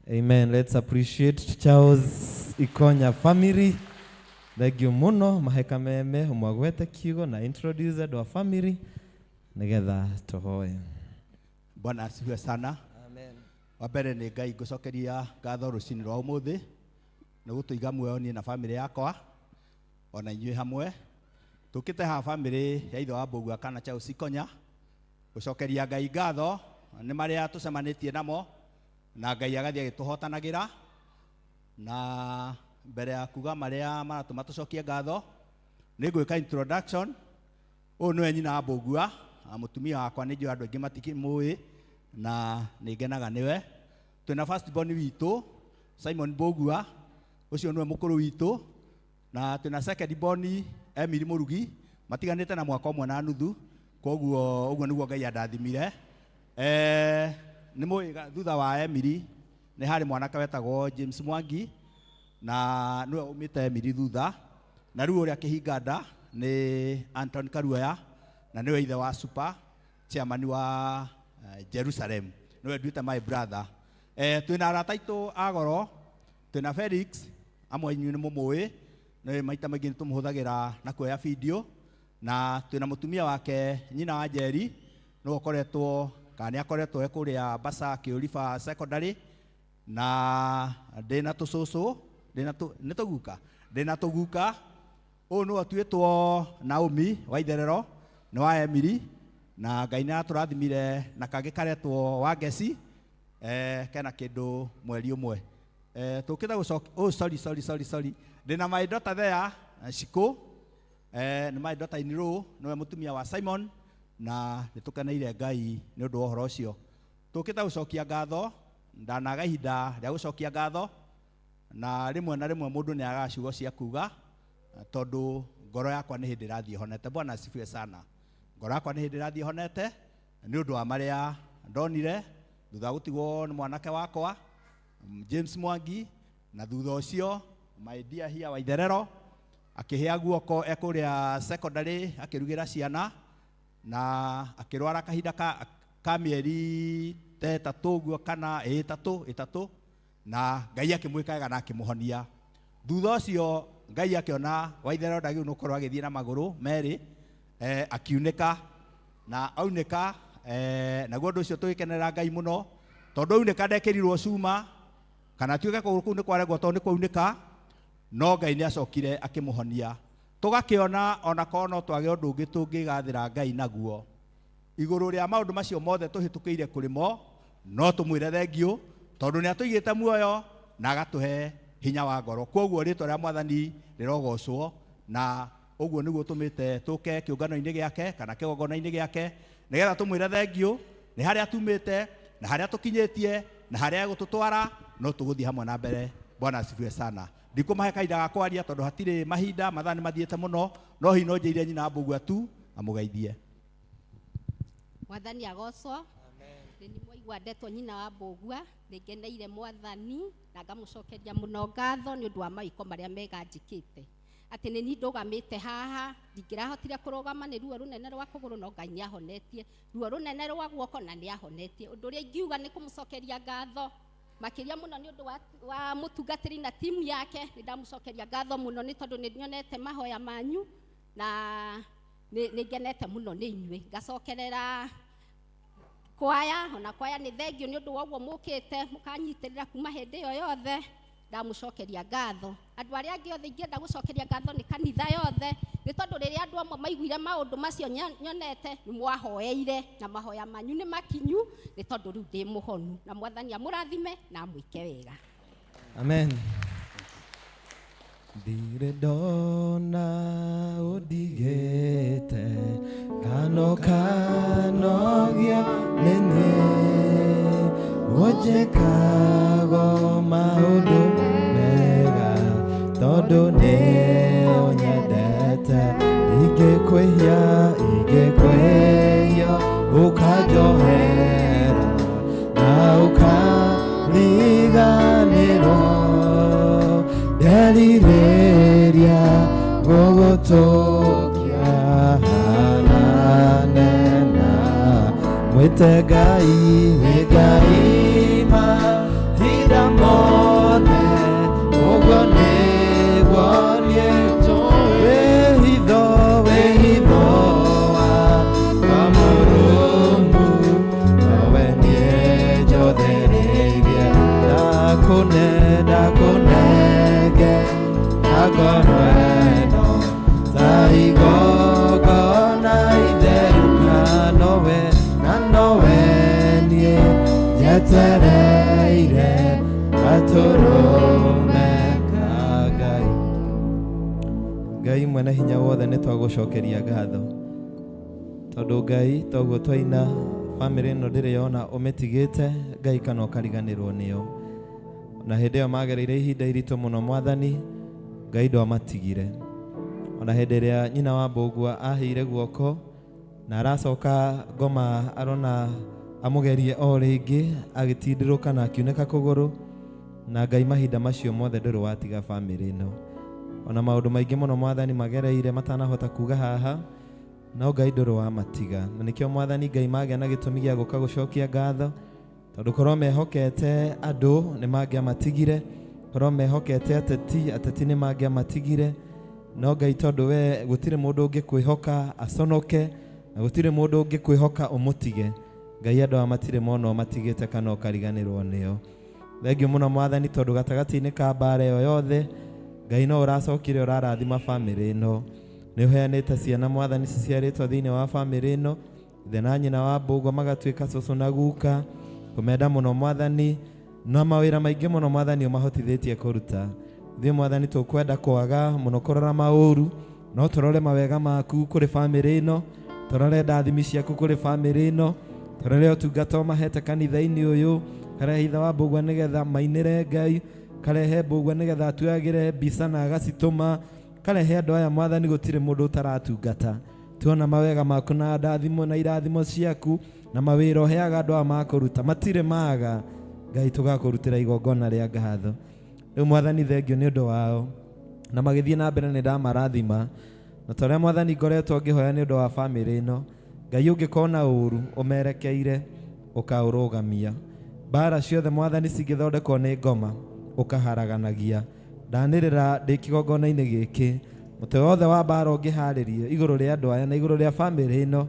Amen. Let's appreciate Charles Ikonya family. Thank you muno maheka meme umwagwete kigo na introduce our family nigetha tuhoe. Bwana asifiwe sana. Amen. Wabere ni Ngai ngucokeria ngatho rucini rwa umuthi ni gutuiga muoyo ni na family yakwa ona inyuĩ hamwe tukite ha family ya ithe wa Mbũgua kana Charles Ikonya gucokeria Ngai ngatho ni maria tucemanitie namo na Ngai agathia gituhotanagira na mbere ya kuga maria maratuma tucokie ngatho ni ngwika introduction. Ũyũ nĩwe nyina wa Mbũgua, mutumia wakwa nĩ njũĩ andũ aingĩ matikĩmũĩ na nĩ ngenaga nĩwe twina first born witũ Simon Bogua, ucio niwe mukuru witũ, na twina second born Emily Murugi, matiganĩte na mwaka ũmwe na nuthu, koguo ũguo nĩguo Ngai andathimire. Nĩ mũĩ thutha wa Emily nĩ harĩ mwanake wetagwo James Mwangi, na niwe umĩte Emily thutha, na rĩu ũrĩa kĩhinga nda nĩ Anton Karuoya, na niwe ithe wa Super chairman wa Jerusalem, niwe nduĩte my brother. Twina arata aitũ agoro, twina Felix, amwe inyu nĩ mũmũĩ, nĩ maita maingĩ nĩ tũmũhũthagĩra na kuoya video, na twina mũtumia wake nyina wa Njeri, no ũkoretwo kana akoretwo kũrĩa Basa Kĩũriba secondary, na ndĩna tũcũcũ, nĩ tũguka, ndĩna tũguka, ũyũ nĩwe tuĩtwo Naomi wa Itherero, nĩ wa Emily, na Ngai nĩ atũrathimire na kangĩ karetwo wa Ngeci, kena kĩndũ mweri ũmwe. Tũkĩta gũcokia, sorry, ndĩna my daughter there, Shiko, nĩ my daughter Iniro, nĩwe mũtumia wa Simon, na nĩ tũkeneire Ngai nĩ ũndũ wa ũhoro ũcio. Tũkĩta gũcokia ngatho, ndanaga ihinda rĩa gũcokia ngatho, na rĩmwe na rĩmwe mũndũ nĩ agaga ciugo cia kuga, tondũ ngoro yakwa nĩ hĩndĩ ĩrathiĩ honete. Bwana asifiwe sana. Ngoro yakwa nĩ hĩndĩ ĩrathiĩ honete nĩ ũndũ wa marĩa ndonire thutha gũtigwo nĩ mwanake wakwa James Mwangi, na thutha ũcio my dear here wa Itherero akĩhĩa guoko ekũrĩa secondary akĩrugĩra ciana, na akĩrwara kahinda ka mĩeri ta ĩtatũ ũguo kana ĩtatũ, na Ngai akĩmwĩkaga na akĩmũhonia. Thutha ũcio Ngai akĩona wa Itherero ndagĩrĩirwo nĩ gũkorwo agĩthiĩ na magũrũ merĩ, akiunĩka, na aunĩka, naguo ũndũ ũcio tũgĩkenerera Ngai mũno, tondũ aunĩka ndekĩrirwo cuma kana tuĩke kũgũrũ kũu nĩ kwaregwo tondũ nĩ kwaunĩka, no Ngai nĩ acokire akĩmũhonia. Tũgakĩona ona korwo no twage ũndũ ũngĩ tũngĩgathĩra Ngai naguo igũrũ rĩa maũndũ macio mothe tũhĩtũkĩire kũrĩ mo, no tũmwĩre thengiũ tondũ nĩ atũigĩte muoyo na agatũhe hinya wa ngoro. Koguo rĩtwa rĩa Mwathani rĩrogocwo, na ũguo nĩguo tũmĩte tũke kĩũngano-inĩ gĩake kana kĩgongona-inĩ gĩake, nĩgetha tũmwĩre thengiũ nĩ harĩa tumĩte na harĩa tũkinyĩtie na harĩa gũtũtwara, no tũgũthiĩ hamwe na mbere. Bwana asifiwe sana. Ndikũmahe kahinda ga kwaria tondũ hatirĩ mahinda, mathaa nĩ mathiĩte mũno, no hihi no njĩire nyina Mbũgua tu amũgeithie. Mwathani agocwo. Nĩ mwaigua ndetwo nyina wa Mbũgua, nĩngeneire Mwathani na ngamũcokeria mũno ngatho nĩ ũndũ wa mawĩko marĩa mega njĩkĩte. Atĩ nĩ niĩ ndũgamĩte haha, ndingĩrahotire kũrũgama nĩ ruo rũnene rwa kũgũrũ, no Ngai nĩ ahonetie, ruo rũnene rwa guoko na nĩ ahonetie. Ũndũ ũrĩa ingiuga nĩ kũmũcokeria ngatho makĩria mũno nĩ ũndũ wa mũtungatĩri na timu yake. Nĩ ndamũcokeria ngatho mũno nĩ tondũ nĩ nyonete mahoya manyu na nĩ ngenete mũno nĩ inyuĩ. Ngacokerera kwaya, ona kwaya nĩ thengio nĩ ũndũ wa ũguo mũkĩte mũkanyitĩrĩra kuma hĩndĩ ĩyo yothe, ndamũcokeria ngatho. Andũ arĩa angĩ othe ingĩenda gũcokeria ngatho nĩ kanitha yothe, nĩ tondũ rĩrĩa andũ amwe maiguire maũndũ macio nyonete nĩ mwahoeire na mahoya manyu nĩ makinyu, nĩ tondũ rĩu ndĩ mũhonu, na Mwathani amũrathime na amwĩke wega. Amen. Ndirĩ ndona ũndigĩte kanogia nĩniĩ ũnjĩkago maũndũ mega tondũ nĩ ũnyendete. Ingĩkwĩhia ũkanjohera na ũkariganĩrwo, nderirĩria gũgũtũkia hanane na mwĩte Ngai mahinda mothe, ũguo nĩguo niĩ wĩhitho wa Mũrungu, nowe niĩ njothereirie ndakũnenge ngoro ĩno ta igongona itheru, na nowe niĩ njetereire atũrũme ka Ngai. Ngai mwene hinya wothe nĩ twagũcokeria ngatho tondũ Ngai toguo twaina family ĩno ndĩrĩ yona ũmĩtigĩte Ngai kana ũkariganĩrwo nĩyo. Na hĩndĩ ĩyo magereire ihinda iritũ mũno Mwathani, Ngai ndwamatigire. Ona hĩndĩ ĩrĩa nyina wa Mbũgua ahĩire guoko na aracoka ngoma arona amũgerie o rĩngĩ agĩtindĩrũka na akiunĩka kũgũrũ, na Ngai mahinda macio mothe ndũrĩ watiga family ĩno. Ona maũndũ maingĩ mũno Mwathani magereire matanahota kuga haha, no Ngai ndũrĩ wamatiga. Na nĩkĩo Mwathani Ngai magĩa na gĩtũmi gĩa gũka gũcokia ngatho, tondũ korwo mehokete andũ nĩ mangĩamatigire, korwo mehokete ateti nĩ mangĩamatigire, no Ngai tondũ we gũtirĩ mũndũ ũngĩkwĩhoka aconoke, na gũtirĩ mũndũ ũngĩkwĩhoka ũmũtige. Ngai andũ amatirĩ mona ũmatigĩte kana ũkariganĩrwo nĩo. Thengiũ mũno Mwathani tondũ gatagatĩ-inĩ ka mbara ĩyo yothe, Ngai no ũracokire ũrarathima family ĩno. Nĩ ũheanĩte ciana Mwathani ciciarĩtwo thĩinĩ wa family ĩno, ithe na nyina wa Mbũgua magatuĩka cũcũ na guka, kũmenda mũno Mwathani, na mawĩra maingĩ mũno Mwathani ũmahotithĩtie kũruta. Ithuĩ Mwathani tũkwenda kwaga mũno kũrora maũru, no tũrore mawega maku kũrĩ family ĩno, tũrore ndathimi ciaku kũrĩ family ĩno, tũrore ũtungata ũmahete kanitha-inĩ ũyũ, karehe ithe wa Mbũgua nĩgetha mainĩre Ngai, karehe Mbũgua nĩgetha atuagĩre mbica na agacitũma, karehe andũ aya Mwathani gũtirĩ mũndũ ũtaratungata. Tuona mawega maku na ndathimo na irathimo ciaku na mawĩra ũheaga andũ aya makũruta matirĩ maga. Ngai tũgakũrutĩra igongona rĩa ngatho. Rĩu Mwathani thengio nĩ ũndũ wao, na magĩthiĩ na mbere nĩ ndamarathima, na torĩa Mwathani ngoretwo ngĩhoya nĩ ũndũ wa family ĩno, Ngai ũngĩkorwo na ũru ũmerekeire ũkaũrũgamia. Mbara ciothe Mwathani cingĩthondekwo nĩ ngoma ũkaharaganagia. Ndanĩrĩra ndĩ kĩgongona-inĩ gĩkĩ, mũtwe wothe wa mbara ũngĩharĩrio igũrũ rĩa andũ aya na igũrũ rĩa family ĩno,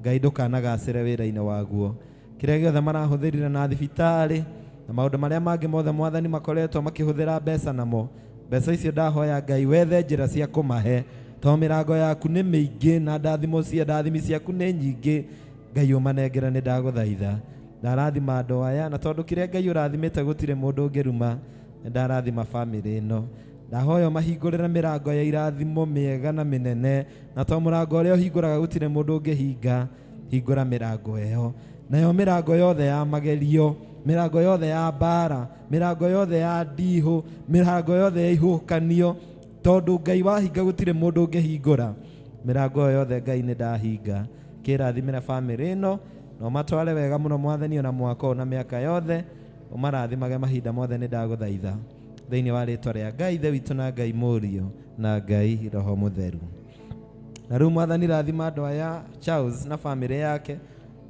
Ngai ndũkanagacĩre wĩra-inĩ waguo. Kĩrĩa gĩothe marahũthĩrire na thibitarĩ na maũndũ marĩa mangĩ mothe Mwathani makoretwo makĩhũthĩra mbeca namo, mbeca icio ndahoya Ngai wethe njĩra cia kũmahe, tondũ mĩrango yaku nĩ mĩingĩ na ndathimi ciaku nĩ nyingĩ. Ngai ũmanengere nĩ ndagũthaitha. Ndarathima andũ aya, na tondũ kĩrĩa Ngai ũrathimĩte gũtirĩ mũndũ ũngĩruma, nĩ ndarathima family ĩno. Ndahoya mahingũrĩre mĩrango ya irathimo mĩega na mĩnene, na tondũ mũrango ũrĩa ũhingũraga gũtirĩ mũndũ ũngĩhinga, hingũra mĩrango ĩyo. Nayo mĩrango yothe ya magerio, mĩrango yothe ya mbara, mĩrango yothe ya ndihũ, mĩrango yothe ya ihuhũkanio, tondũ Ngai wahinga gũtirĩ mũndũ ũngĩhingũra. Mĩrango ĩyo yothe Ngai nĩ ndahinga. Kĩrathimĩre family ĩno, na ũmatware wega mũno Mwathani ona mwaka na mĩaka yothe, ũmarathimage mahinda mothe nĩ ndagũthaitha. Thĩinĩ wa rĩtwa rĩa Ngai ithe witũ na Ngai Mũriũ na Ngai Roho Mũtheru. Na rĩu Mwathani rathima andũ aya Charles na family yake,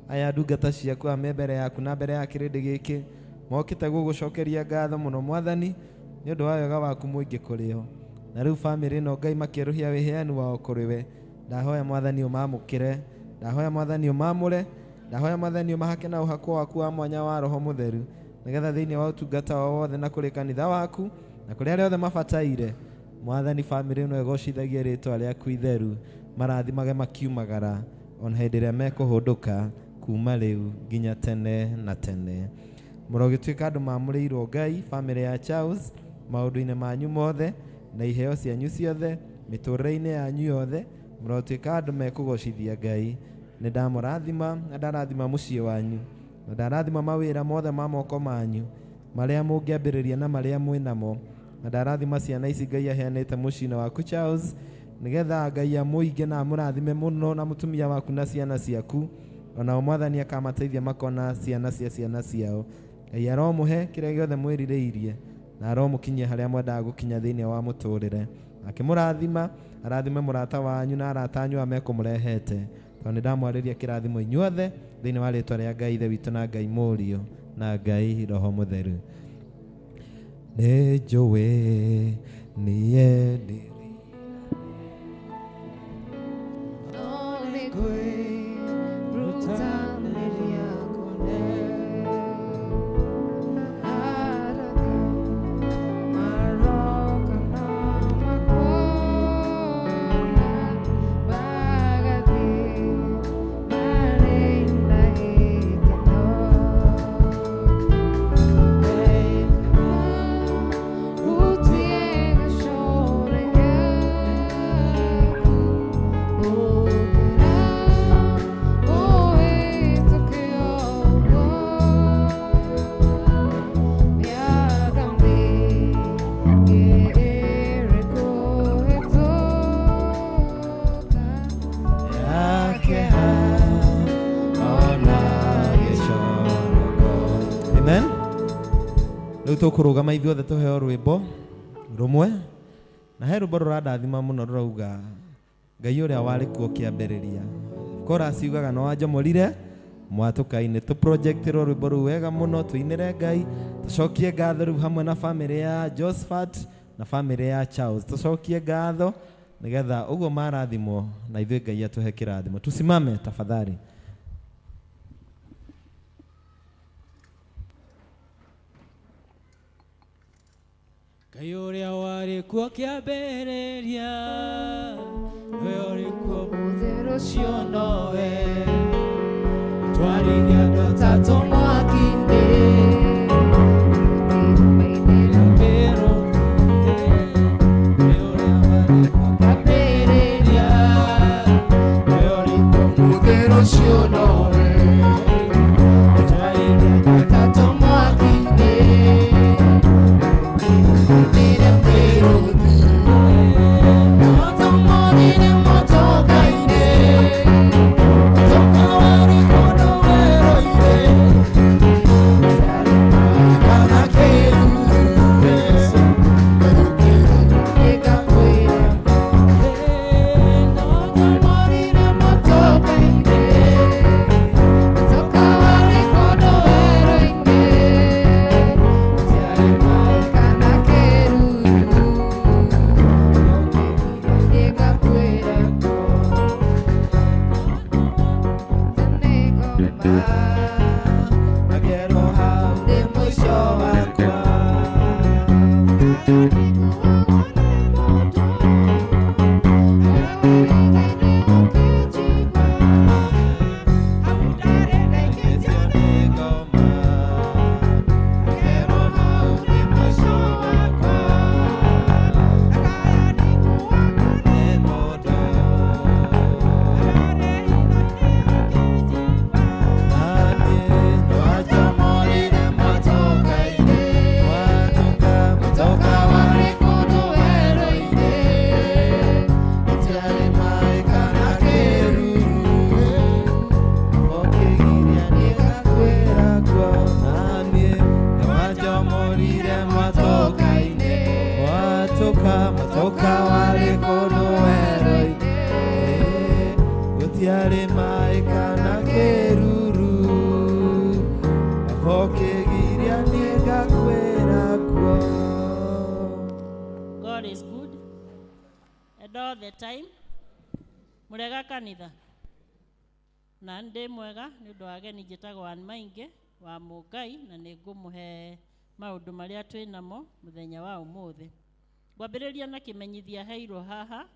aya ndungata ciaku ame mbere yaku na mbere ya kĩrĩndĩ gĩkĩ, mokĩte gũgũcokeria ngatho mũno Mwathani nĩ ũndũ wa wega waku mũingĩ kũrĩ o. Na rĩu family ĩno Ngai makĩerũhia wĩheani wao kũrĩ we, ndahoya Mwathani ũmamũkĩre, ndahoya Mwathani ũmamũre, ndahoya Mwathani ũmahake na ũhako waku wa mwanya wa Roho Mũtheru, nĩgetha thĩinĩ wa ũtungata wao wothe na kũrĩ kanitha waku na kũrĩ arĩa othe mabataire, Mwathani family ĩno ĩgocithagie rĩtwa rĩaku itheru, marathimage makiumagara ona hĩndĩ ĩrĩa mekũhũndũka kuma rĩu nginya tene na tene. Mũrogĩtuĩka andũ mamũrĩirwo Ngai family ya Charles maũndũ-inĩ manyu mothe na iheo cianyu ciothe mĩtũrĩre-inĩ yanyu yothe, mũrogĩtuĩka andũ mekũgocithia Ngai. Nĩ ndamũrathima na ndarathima mũciĩ wanyu, na ndarathima mawĩra mothe ma moko manyu marĩa mũngĩambĩrĩria na marĩa mwĩnamo, na ndarathima ciana ici Ngai aheanĩte mũciĩ-inĩ waku Charles, nĩgetha Ngai amũige na amũrathime mũno na mũtumia waku na ciana ciaku, ona Mwathani akamateithia makona ciana cia ciana ciao. Ngai aromũhe kĩrĩa gĩothe mwĩrirĩirie na aromũkinyia harĩa mwendaga gũkinya thĩinĩ wa mũtũrĩre. Akĩmũrathima arathime mũrata wanyu na arata anyu a mekũmũrehete, tondũ nĩ ndamwarĩria kĩrathimo inyuothe thĩinĩ wa rĩtwa rĩa Ngai ithe witũ na Ngai Mũriũ na Ngai Roho Mũtheru. Nĩ njũĩ niĩ ndĩ Utiega chore Rĩu tũkũrũgama ithuothe tũheo rwĩmbo rũmwe na he rwĩmbo rũrandathima mũno rũrauga Ngai ũrĩa warĩ kuo kĩambĩrĩria. Chorus yugaga no wanjomorire mwatũka-inĩ. Tũprojectĩrwo rwĩmbo rũu wega mũno, tũinĩre Ngai, tũcokie ngatho rĩu hamwe na bamĩrĩ ya Josephat na bamĩrĩ ya Charles. Tũcokie ngatho nigetha ũguo marathimwo na ithuĩ Ngai atũhe kĩrathimo. Tusimame tafadhali. Ngai ũrĩa warĩ kuo kĩambĩrĩria, we ũrĩ kuo mũthero ũcio nowe twarĩria andũ atatũ mwaki-inĩ Show no way. Tato mwaki-inĩ God is good and all the time. Murega kanitha na ndĩ mwega nĩ ũndũ wa ageni njĩtagwo Ann Maingi wa Mũngai na nĩ ngũmũhe maũndũ marĩa twĩ namo mũthenya wa ũmũthĩ. Ngwambĩrĩria na kĩmenyithia heirwo haha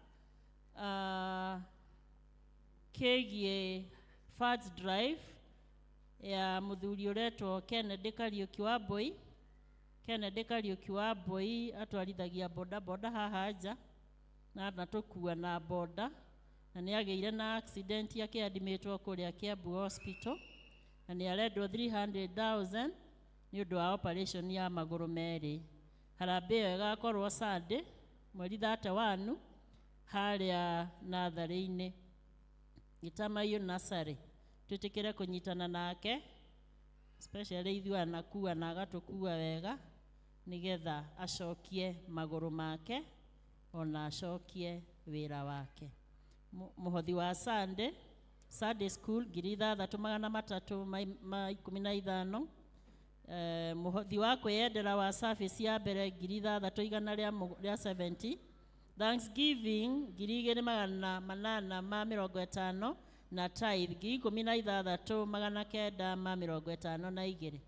kĩgiĩ Fads Drive ya mũthuri ũretwo Kennedy Kariũki wa Mbũi. Kennedy Kariũki wa Mbũi atwarithagia boda boda haha nja na natũkua na boda na nĩ agĩire na accident akĩadmitwo kũrĩa Kiambu Hospital na nĩ arendwo 300,000 nĩ ũndũ wa operation ya magũrũ merĩ. Harambee ĩyo ĩgakorwo Sunday mweri 31 harĩa natharĩ-inĩ Gĩtamaiyũ Nursery. Twĩtĩkĩre kũnyitana nake especially ithuĩ anakua na agatũkua wega nigetha acokie magũrũ make ona acokie wĩra wake. Mũhothi wa Sunday School 3,315. Mũhothi wa kwĩyendera wa service ya mbere 3,170. Thanksgiving 2,850 na tithe 16,952.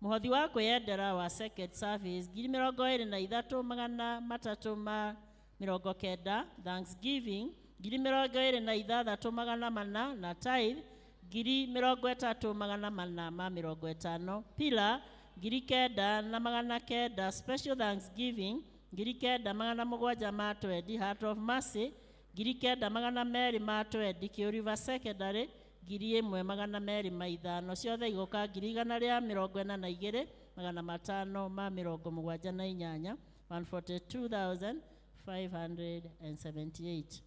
Mũhothi wa kwĩyendera wa second service 23,390. Thanksgiving 26,400 na tithe 30,450. Pila 9,900. Special Thanksgiving 9,720. Heart of Mercy 9,220. Kĩu River Secondary 1,250. Ciothe igoka 142,578. 142,578.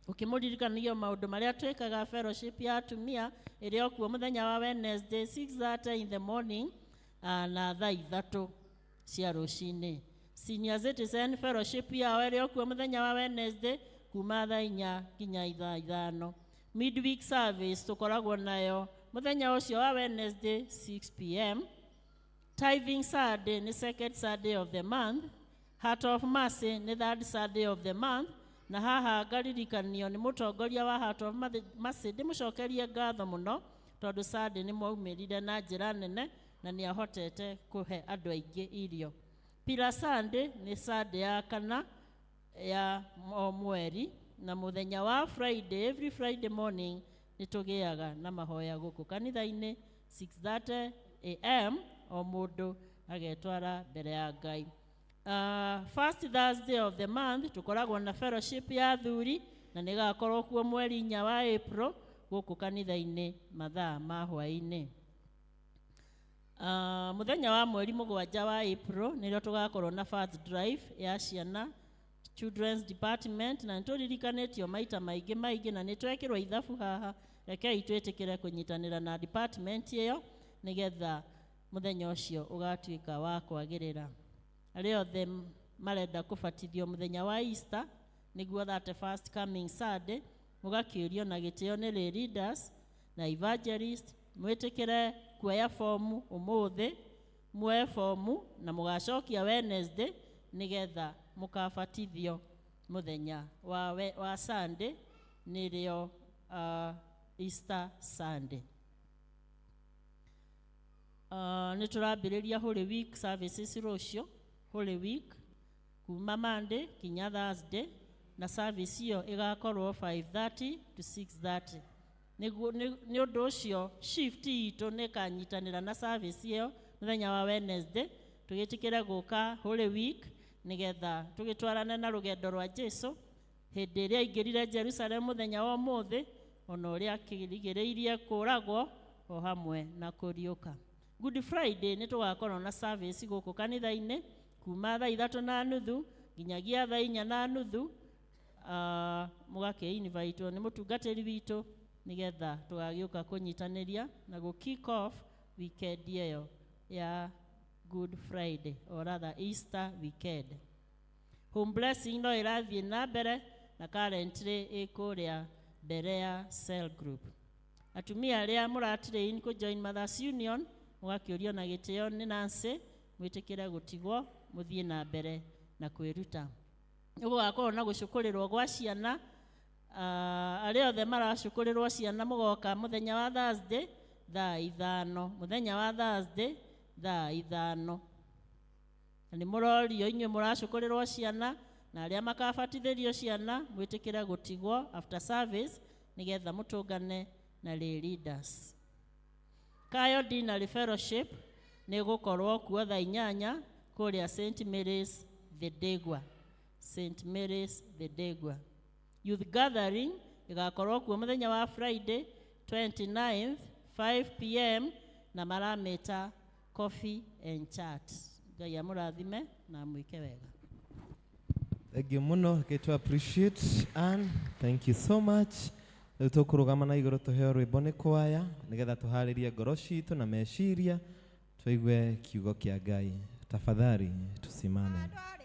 Ukimũririkania maũndũ marĩa twĩkaga fellowship ya atumia ĩrĩa okuo mũthenya wa Wednesday 6:30 in the morning na thaa 3. cia rũcinĩ. Senior Citizen Fellowship yao ĩrĩ okuo mũthenya wa Wednesday kuma thaa 4 nginya thaa 5. Midweek service tũkoragwo nayo mũthenya ũcio wa Wednesday 6 p.m. Tithing Sunday nĩ second Sunday of the month. Heart of Mercy nĩ third Sunday of the month. Na haha ngaririkanio nĩ mũtongoria wa Heart of Mercy ndĩmũcokerie ngatho mũno tondũ Sunday nĩ mwaumĩrire na njĩra nene na nĩ ahotete kũhe andũ aingĩ irio. Pillar Sunday nĩ Sunday ya kana ya mweri na mũthenya wa Friday, every Friday morning nĩ tũgĩaga na mahoya gũkũ kanitha-inĩ 6:30 a.m. o mũndũ agetwara mbere ya Ngai. First Thursday of the month tũkoragwo na fellowship ya athuri na nĩ gakorwo kuo mweri 4 wa April gũkũ kanitha-inĩ mathaa ma hwaĩ-inĩ. Mũthenya wa mweri 7 wa April nĩrĩo tũgakorwo na first drive ya ciana children's department na nĩtũririkanĩtio maita maingĩ na nĩtwekĩrwo ithabu haha rekei twĩtĩkĩre kũnyitanĩra na department ĩyo nĩgetha mũthenya ũcio ũgatuĩka wa kwagĩrĩra. Arĩa othe marenda kũbatithio mũthenya wa Easter nĩguo that first coming Sunday mũgakĩũrio na gĩtĩo nĩ leaders na evangelist mwĩtĩkĩre kuoya fomu ũmũthĩ muoye fomu na mũgacokia Wednesday nĩgetha mũkabatithio mũthenya wa Sunday nĩrĩo Easter Sunday. Nĩtũrambĩrĩria Holy Week services rũciũ Holy Week kuma Monday kinya Thursday na service iyo ĩgakorwo 5:30 to 6:30. Nĩ ũndũ ũcio shift itũ nĩkanyitanĩra na service iyo mũthenya wa Wednesday tũgĩtĩkĩre gũka Holy Week nĩgetha tũgĩtwarane na rũgendo rwa Jesu hĩndĩ ĩrĩa aingĩrire Jerusalem mũthenya wa ũmũthĩ ona ũrĩa akĩrigĩrĩirie kũragwo o hamwe na kũriũka. Good Friday nĩ tũgakorwo na service gũkũ kanitha-inĩ kuma thaa 3:30 nginyagia thaa 4:30. Mũgakĩ-invite nĩ mũtungatĩri witũ nĩgetha tũgagĩũka kũnyitanĩria na gũ kick off weekend ĩyo ya Good Friday or rather Easter weekend. Home blessing no ĩrathiĩ na mbere na currently ĩkũrĩa mbere ya cell group. Atumia arĩa mũratrain kũ join Mothers Union mũgakĩũrio na gĩtĩo nĩ Nancy mwĩtĩkĩre gũtigwo mũthiĩ na mbere na kwĩruta. Ũgũgakorwo na gũcũkũrĩrwo gwa ciana. Arĩa othe maracũkũrĩrwo ciana mũgoka mũthenya wa Thursday thaa 5. Mũthenya wa Thursday thaa 5. Na nĩ mũrorio inyuĩ mũracũkũrĩrwo ciana na arĩa makabatithĩrio ciana mwĩtĩkĩre gũtigwo after service nĩgetha mũtũngane na leaders. Kayo Dinner Fellowship nĩ gũkorwo kuo thaa 8 kũrĩa St. Mary's the Degwa. St. Mary's the Degwa. Youth gathering ĩgakorwo kuo mũthenya wa Friday 29th 5 p.m. na marameta coffee and chat. Ngai amũrathime na mwĩke wega. Thank you muno, get to appreciate and thank you so much. Rĩu tũkũrũgama na igũrũ tũheo rwĩmbo nĩ kwaya nĩgetha tũharĩrie ngoro citũ na meciria tũigue kiugo kĩa Ngai. Tafadhali tusimame. Thank you.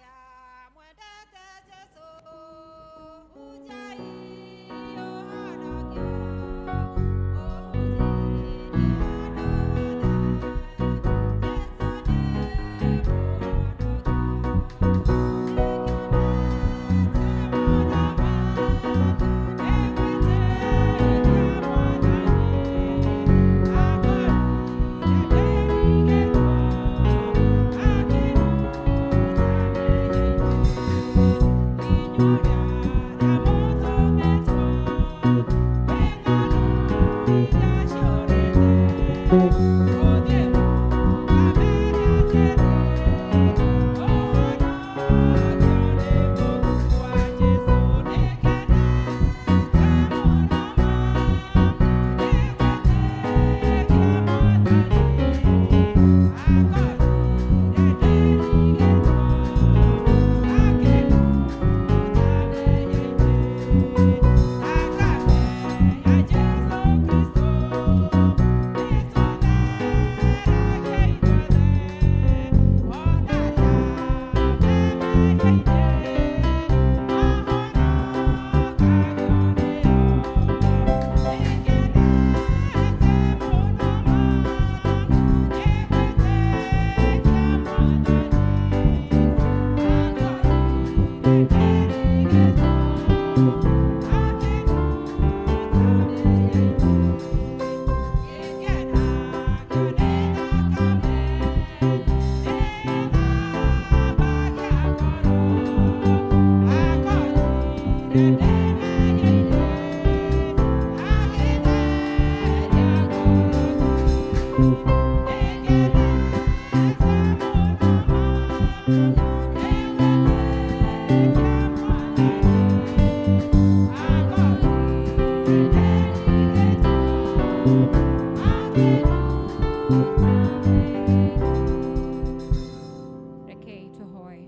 Rekei tuhoe.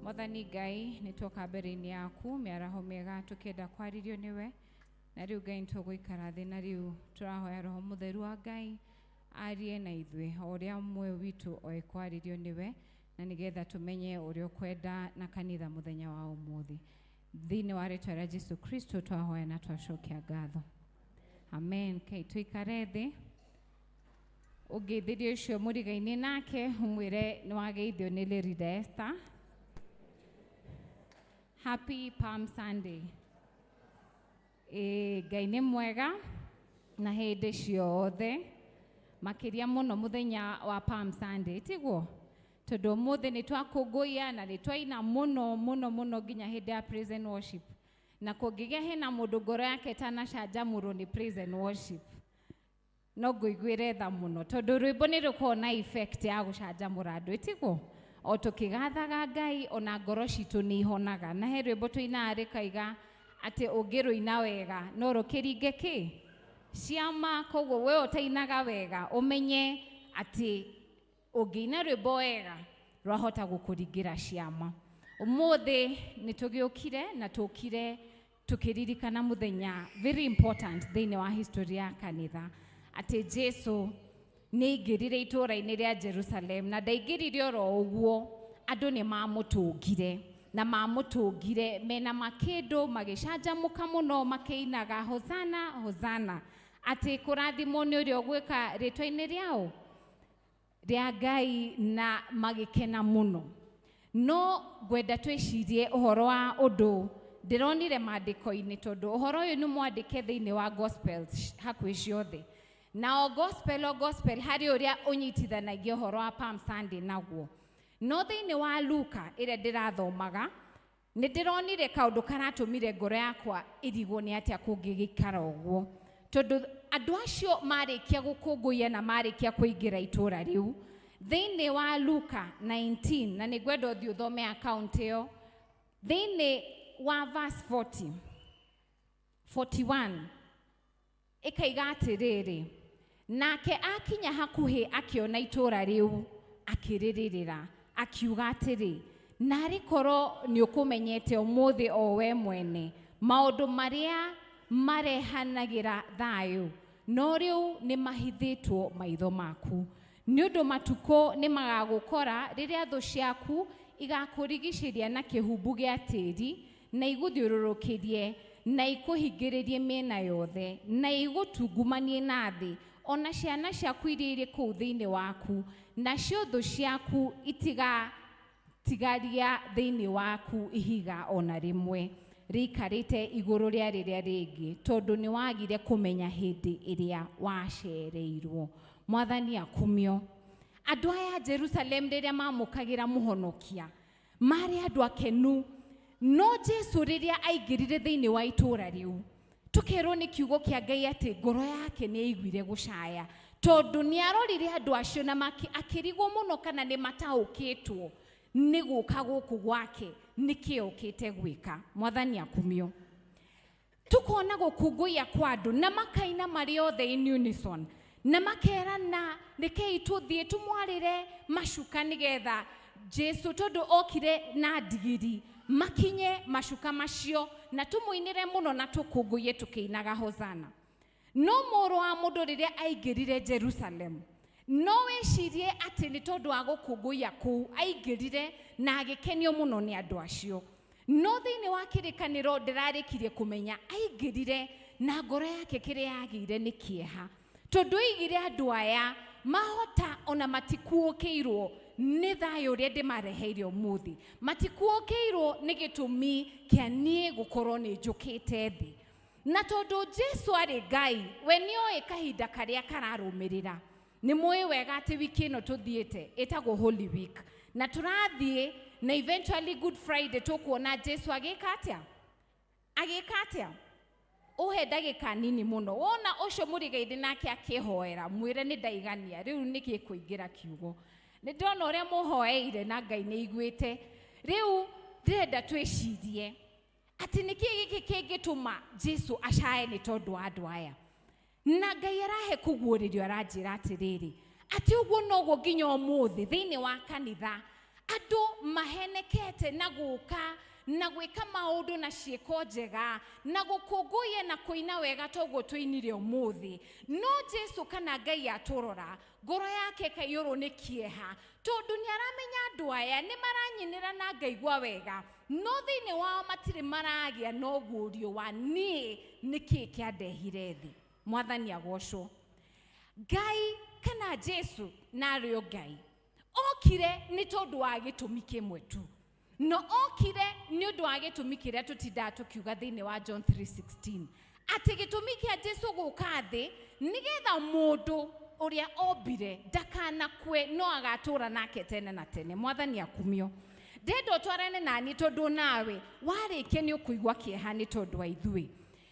Mwathani Ngai nitwoka mbere-inĩ yaku mĩaraho mĩega tũkĩenda kwarĩrio nĩwe, na rĩu Ngai nĩtũgũikara thĩ, na rĩu tũrahoya Roho Mũtheru wa Ngai arie na ithuĩ o ũrĩa ũmwe witũ oĩ kwarĩrio nĩwe, na nĩgetha tũmenye ũrĩa ũkwenda na kanitha mũthenya wa ũmũthĩ. Thĩinĩ wa rĩĩtwa rĩa Jesũ Kristo twahoya na twacokia ngatho. Amen. Kei tuikare thĩ. Ũngĩthĩrio ũcio mũriga-inĩ nake ũmwĩre nĩ wageithio nĩ Lady Esther. Happy Palm Sunday. Ngai nĩ mwega na hĩndĩ ciothe, makĩria mũno mũthenya wa Palm Sunday, tiguo? Tondũ ũmũthĩ nĩ twakũngũiya na nĩ twaina mũno mũno mũno nginya hĩndĩ ya praise and worship. Na kũngĩgĩa hena mũndũ ngoro yake ĩtanacanjamũrwo nĩ praise and worship, no ngũiguĩre tha mũno, tondũ rwĩmbo nĩ rũkoragwo na effect ya gũcanjamũra andũ, tiguo? O tũkĩgathaga Ngai ona ngoro citũ nĩ ihonaga. Na he rwĩmbo tũinaga rĩkaiga atĩ ũngĩrũina wega no rũkĩringe kĩ? Ciama. Koguo we ũtainaga wega ũmenye atĩ ũngĩina rwĩmbo wega rwahota gũkũringĩra ciama. Ũmũthĩ nĩ tũgĩũkire na tũkire tũkĩririkana mũthenya very important thĩinĩ wa history ya kanitha, atĩ Jesũ nĩ aingĩrire itũũra-inĩ rĩa Jerusalem, na ndaingĩrire oro ũguo, andũ nĩ mamũtũngire na mamũtũngire mena makĩndũ magĩcanjamũka mũno makĩinaga hosana hosana, atĩ kũrathimwo nĩ ũrĩa ũgwĩka rĩĩtwa-inĩ rĩao rĩa Ngai, na magĩkena mũno. No ngwenda twĩcirie ũhoro wa ũndũ ndĩronire maandĩko-inĩ, tondũ ũhoro ũyũ nĩ mwandĩke thĩinĩ wa gospels hakuhĩ ciothe, na o gospel harĩ ũrĩa ũnyitithanagia ũhoro wa Palm Sunday naguo. No thĩinĩ wa Luka ĩrĩa ndĩrathomaga nĩ ndĩronire kaũndũ karatũmire ngoro yakwa ĩrigwo nĩ atĩa kũngĩgĩikara ũguo, tondũ andũ acio marĩkia gũkũngũiya na marĩkia kũingĩra itũũra rĩu, thĩinĩ wa Luka 19, na nĩ ngwenda ũthiĩ ũthome account ĩyo, thĩinĩ wa verse 41 ĩkaiga atĩrĩrĩ, nake akinya hakuhĩ akĩona itũũra rĩu akĩrĩrĩra, akiuga atĩrĩ, narĩ korwo nĩ ũkũmenyete ũmũthĩ o we mwene maũndũ marĩa marehanagĩra thayũ, no rĩu nĩ mahithĩtwo maitho maku, nĩ ũndũ matukũ nĩ magagũkora rĩrĩa thũ ciaku igakũrigicĩria na kĩhumbu gĩa tĩĩri, na igũthiũrũrũkĩrie na ikũhingĩrĩrie mĩena yothe, na igũtungumanie na thĩ, ona ciana ciaku iria irĩ kũu thĩinĩ waku, nacio thũ ciaku itigatigaria thĩinĩ waku ihiga ona rĩmwe rĩikarĩte igũrũ rĩa rĩrĩa rĩngĩ, tondũ nĩ wagire kũmenya hĩndĩ ĩrĩa wacereirwo. Mwathani akumio. Andũ aya Jerusalem rĩrĩa mamũkagĩra mũhonokia marĩ andũ akenu, no Jesũ rĩrĩa aingĩrire thĩinĩ wa itũũra rĩu, tũkerwo nĩ kiugo kĩa Ngai atĩ ngoro yake nĩ aiguire gũcaya, tondũ nĩ arorire andũ acio na akĩrigwo mũno kana nĩ mataũkĩtwo nĩ gũka gũkũ gwake nĩkĩ okĩte gwĩka. Mwathani akumio. Tukona gũkũngũiya kwa andũ na makaina marĩ othe in unison, na makerana rekei tũthiĩ tũmwarĩre macuka nĩgetha Jesũ, tondũ okire na ndigiri, makinye macuka macio na tũmũinĩre mũno na tũkũngũiye tũkĩinaga hosana. No mũrũ wa mũndũ rĩrĩa aingĩrire Jerusalem, no wĩcirie atĩ nĩ tondũ wa gũkũngũiya kũu aingĩrire na agĩkenio mũno nĩ andũ acio. No thĩinĩ wa kĩrĩkanĩro ndĩrarĩkirie kũmenya aingĩrire na ngoro yake kĩrĩa yagĩire nĩ kĩeha, tondũ oigire andũ aya mahota ona matikuũkĩirwo nĩ thayũ ũrĩa ndĩmareheire ũmũthĩ, matikuũkĩirwo nĩ gĩtũmi kĩa niĩ gũkorwo nĩ njũkĩte thĩ. Na tondũ Jesũ arĩ Ngai, we nĩoĩ kahinda karĩa kararũmĩrĩra. Nĩ mũĩ wega atĩ wiki ĩno tũthiĩte ĩtagwo Holy Week, na tũrathiĩ na eventually Good Friday tũkuona Jesũ agĩka atĩa? Agĩka atĩa? Ũhe ndagĩka nini mũno, wona ũcio mũrigaithĩ nake akĩhoera, mwĩre nĩ ndaigania, rĩu nĩkĩ kũingĩra kiugo. Nĩ ndona ũrĩa mũhoeire na Ngai nĩ aiguĩte. Rĩu ndĩrenda twĩcirie atĩ nĩkĩ gĩkĩ kĩngĩtũma Jesũ acaye nĩ tondũ wa andũ aya. Na Ngai arahe kũguũrĩrio, aranjĩra atĩrĩrĩ, ati uguo noguo nginya umuthi thiini wa kanitha andu mahenekete na guka na gwika maundu na ciiko njega na gukunguye na kuina wega toguo tuinire umuthi. No Jesu kana Ngai aturora ngoro yake kaiyuru ni kieha tondu ni aramenya andu aya ni maranyinira na ngaigua wega no thiini wao matiri maragia no gurio wa ni niki kiandehire thi. Mwathani agocwo. Ngai kana Jesu nario Ngai okire ni tondu wa gitumi kimwe tu, no okire ni undu wa gitumi kiria tutinda tukiuga thiini wa John 3:16 ati gitumi kia Jesu guka thi nigetha mundu uria ombire ndakanakue no agatura nake tene na tene. Mwathani akumio. Ndendo twarane nani tondu nawe warikie ni ukuigwa kieha ni tondu wa ithui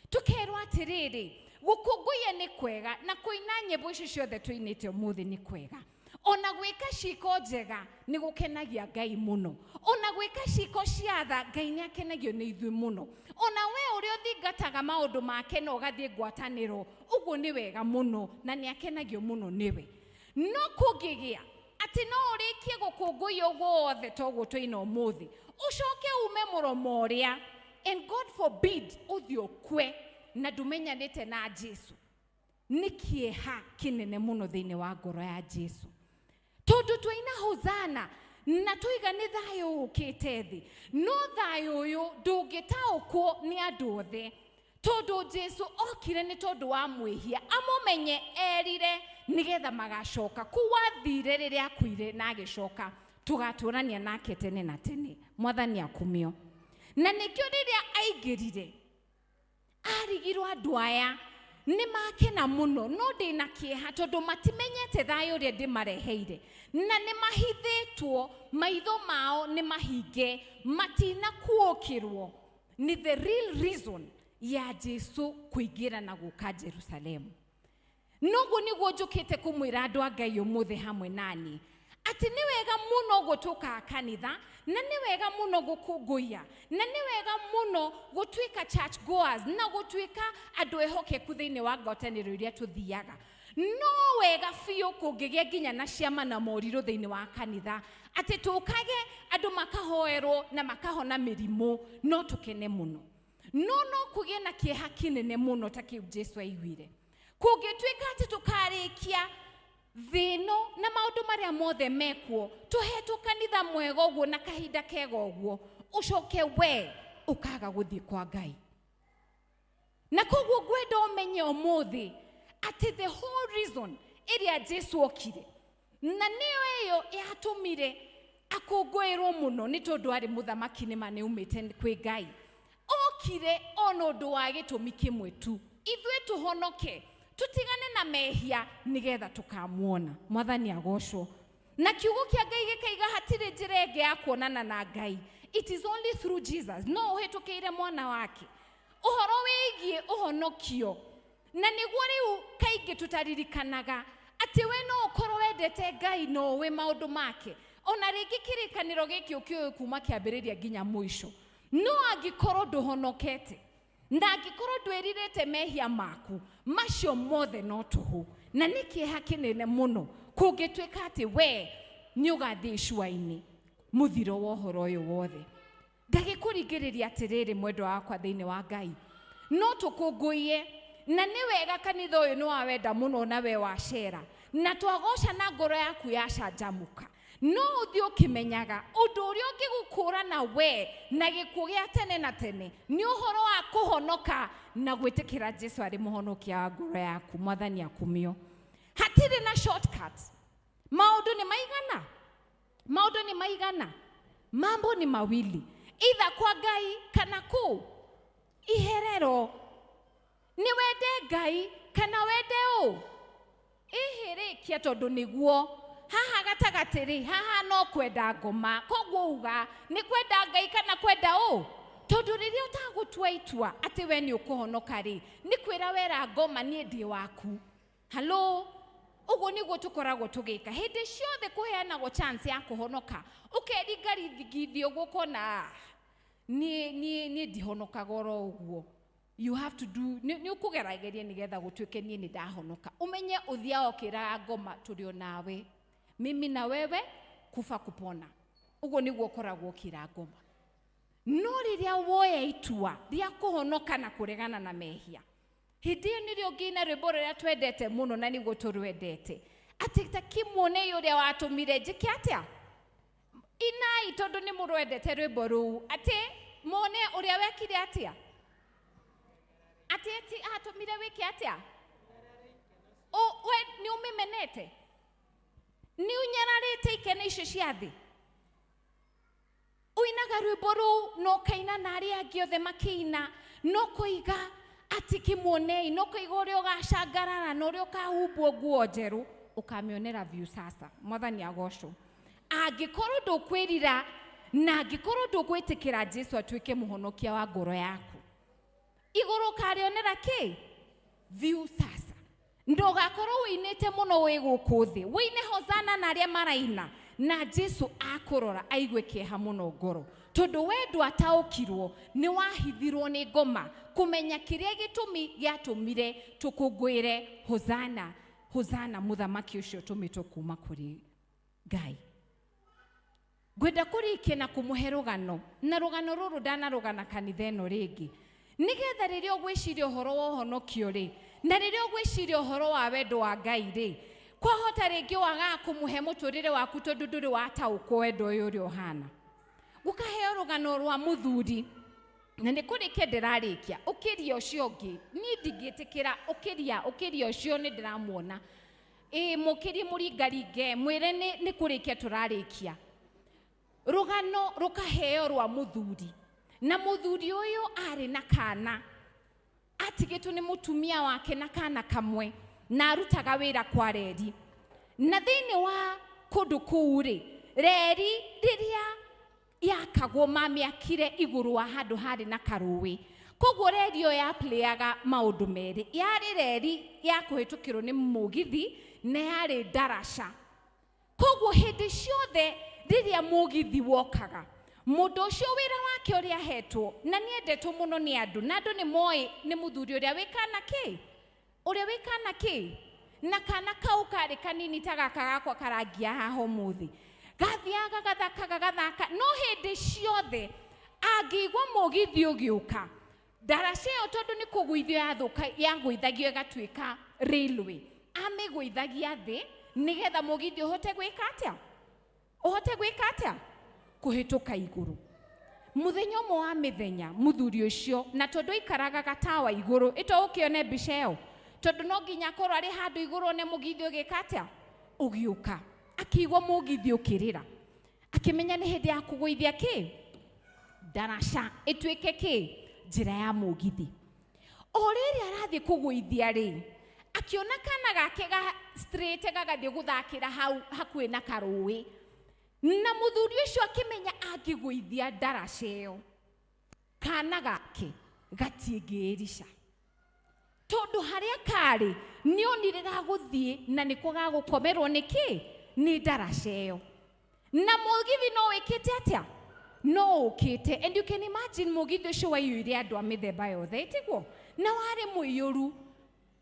tukerwa atiriri gukunguye ni kwega na kuina nyimbo ici ciothe tuinite umuthi ni kwega. Ona gwika ciiko njega ni gukenagia Ngai muno. Ona gwika ciiko ciatha Ngai ni akenagio ni ithui muno. Ona we uri uthingataga maundu make no gathie ngwataniro uguo ni wega muno na ni akenagio muno niwe. No kungigia ati no urikie gukunguya guothe toguo tuina umuthi ucoke ume muromo uria and God forbid uthio kwe na ndumenyanite na Jesu ni kieha kinene muno thiini wa ngoro ya Jesu. Tondu twaina hozana na tuiga ni thayo ukite thi no thayo uyu ndungitaukwo ni andu othe tondu Jesu okire ni tondu wa mwihia amumenye erire nigetha magacoka kuwathire riria akuire na agicoka tugaturania nake tene na tene. Mwathani akumio. Na nikio riria aingirire arigirwo andu aya ni makena muno no ndina kieha tondu matimenyete thayo ria ndimareheire na ni mahithitwo maitho mao ni mahinge matina kuokirwo. Ni the real reason ya Jesu kuingira na guka Jerusalemu. Noguo niguo njukite kumwira andu a Ngai umuthi hamwe nani ati ni wega muno gutuka kanitha na ni wega muno gukunguya na ni wega muno gutwika church goers na gutwika andu ehokeku thiini wa ngwataniro iria tuthiaga. No wega fiu kungigia nginya na ciama na moriru thiini wa kanitha ati tukage andu makahoerwo na makahona mirimu no tukene muno. No kugie na kieha kinene muno ta kiu Jesu aiguire kungitwika ati tukarikia thino na maundu maria mothe mekuo tuhetu kanitha mwega uguo na kahinda kega uguo ucoke we ukaga guthii kwa Ngai. Na koguo gwenda umenye umuthi ati the whole reason iria Jesu okire na niyo iyo yatumire akungwirwo muno ni tondu ari muthamaki ni mane umite kwi Ngai. Okire ono undu wa gitumi kimwe tu ithwe tuhonoke tutigane na mehia nigetha tukamuona. Mwathani agocwo. Na kiugo kia Ngai gikaiga hatire njira ingi ya kuonana na Ngai. It is only through Jesus. No uhetukire mwana wake uhoro wigie uhonokio na niguo riu kaingi tutaririkanaga ati we no ukorwo wendete Ngai no we maundu make ona ringi kirikaniro giki ukioyo kuma kiambiriria nginya mwisho no angikorwo nduhonokete na angikorwo ndwiririte mehia maku macio mothe no tuhu na nikieha kinene muno kungitwika ati we ni ugathii cua-ini muthiro wa uhoro uyu wothe. Ngagikuringiriria atiriri mwendo wakwa thiini wa Ngai no tukunguye na ni wega kanitha uyu ni wawenda muno na we wacera na twagoca na ngoro yaku yacanjamuka no uthi ukimenyaga undu uria ungigukura na we na gikuo gia tene na tene ni uhoro wa kuhonoka na gwitikira Jesu ari muhonokia wa ngoro yaku. Mwathani akumio. Hatire na shortcut. Maundu ni maigana mambo ni mawili either kwa Ngai kana ku iherero. Ni wende Ngai kana wende ihirikia tondu niguo haha gatagatiri haha no kwenda ngoma koguo uga ni kwenda Ngai kana kwenda tondu riria utagutua itua ati we ni ukuhonoka ri ni kwira wera ngoma ni ndi waku. Hello uguo niguo tukoragwo tugika hindi ciothe kuheanagwo chance ya kuhonoka ukeringarithigithio gukona ni ndihonokaga oro uguo you have to do ni ukugerageria nigetha gutwike nie ni ndahonoka umenye uthia okira ngoma turio nawe mimi na wewe kufa kupona ugo niguo koragwo kira ngoma no riria woya itua ria kuhonoka na kuregana na mehia hindi nirio ngina rwimbo ruria twendete muno na niguo turwendete ati ta kimone yuria watumire njike atia inai tondu ni murwendete rwimbo ruu ati mone uria wekire atia ati atumire wiki atia we ni umimenete ni unyararite ikene icio ciathi uinaga rwimbo ruu no kaina na aria angi othe makiina no kuiga ati kimwonei no kuiga uria ugacangarara na uria ukahumbwo nguo njeru ukamionera view sasa mwathani agocwo angikorwo ndukwirira na angikorwo ndugwitikira Jesu atwike muhonokia wa ngoro yaku iguru karionera ki view sasa ndogakorwo winite muno wi guku thi wine hozana na aria maraina na Jesu akurora aigwe kieha muno ngoro tondu wendu ataukirwo ni wahithirwo ni ngoma kumenya kiria gitumi giatumire tukungwire hozana hozana muthamaki ucio tumitwo kuma kuri Ngai gwenda kurikia na kumuhe rugano na rugano ruru ndanarugana kanitha ino ringi nigetha riria ugwiciria uhoro wa uhonokio ri na riria ugwiciria uhoro wa wendo wa Ngai ri kwahota ringi waga kumuhe muturire waku tondu nduri wataukwo wendo uyu uri uhana gukaheo rugano rwa muthuri na ni kurikia ndirarikia ukiria ucio ngi ni ndingitikira ukiria ucio ni ndiramuona mukiri muringaringe mwire ni kurikia turarikia rugano rukaheo rwa muthuri na muthuri uyu ari na kana atigitu ni mutumia wake na kana kamwe na arutaga wira kwa reri na thini wa kundu kuuri reri riria yakagwo mamiakire iguru wa handu hari na karuwi koguo reri yo ya playaga maundu meri yari reri ya kuhitukirwo ni mugithi na yari darasha koguo hindi ciothe riria mugithi wokaga mundu ucio wira wake uria hetwo na niendetwo muno ni andu na andu ni moi ni muthuri uria wikana ki na kana kau kari kanini tagaka gakwa karangia haho muthi gathiaga gathaka no hindi ciothe angigwa mugithi ugiuka darasha yo tondu ni kugwithio yathuka yagwithagio gatwika railway amigwithagia thi nigetha mugithi uhote gwika atia kuhituka iguru muthenya umwe wa mithenya muthuri ucio na tondu ikaraga gatawa iguru ito ukione mbica iyo tondu no nginya korwo ari handu iguru ne mugithi ugika atia ugiuka akigwa mugithi ukirira akimenya ni hindi ya kugwithia ki darasha itwike ki njira ya mugithi oriri arathi kugwithia ri akiona kana gake ga straight gagathie guthakira hau hakuhi na karuwi na muthuri ucio akimenya angigwithia darasha iyo kana gake gatingirica tondu haria kari ni onire gaguthie na niko gagukomerwo niki ni darasha iyo na mugithi no wikite atia no ukite and you can imagine mugithi ucio waiyuire andu a mithemba yothe itigwo na wari muiyuru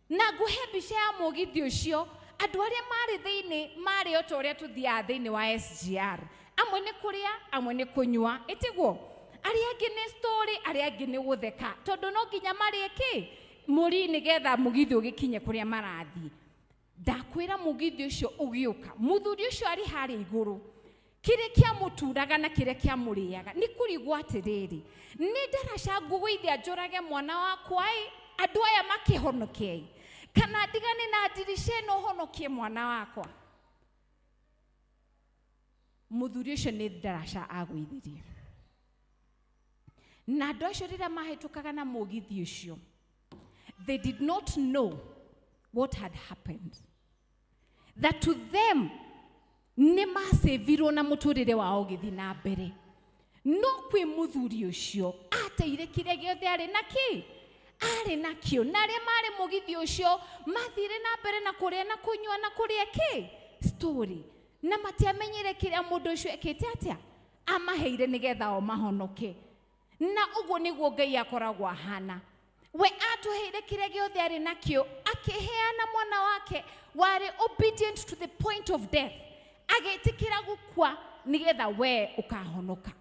na nguhe mbica ya mugithi ucio andu aria mari thiini mari o toria tuthia thiini wa SGR amwe ni kuria amwe ni kunywa itigwo aria angi ni story aria angi ni gutheka tondu no nginya mari ki muri nigetha mugithi ugikinye kuria marathi ndakwira mugithi ucio ugiuka muthuri ucio ari hari iguru kire kia muturaga na kire kia muriaga ni kurigwa atiriri ni darasha ngugwithia njurage mwana wakwa andu aya makihonokie kana ndigane na dirisha no honokie mwana wakwa muthuri ucio ni darasha agwithirie na andu acio rĩrĩa mahĩtũkaga na mũgithi ucio they did not know what had happened, that to them nĩ masevirwo na mũtũrĩre wao gĩthi na mbere no kwĩ mũthuri ũcio ateire kĩrĩa gĩothe arĩ nakĩo na arĩa marĩ mũgithi ũcio mathire na mbere na kũrĩa na kũnyua na kũrĩa story na matiamenyire kĩrĩa mũndũ ũcio ekĩte atĩa amaheire nĩgetha o mahonoke na ũguo nĩguo Ngai akoragwo ahana we atuheire kire giothe ari nakio, akiheana mwana wake wari obedient to the point of death, agetikira gukua nigetha we ukahonoka.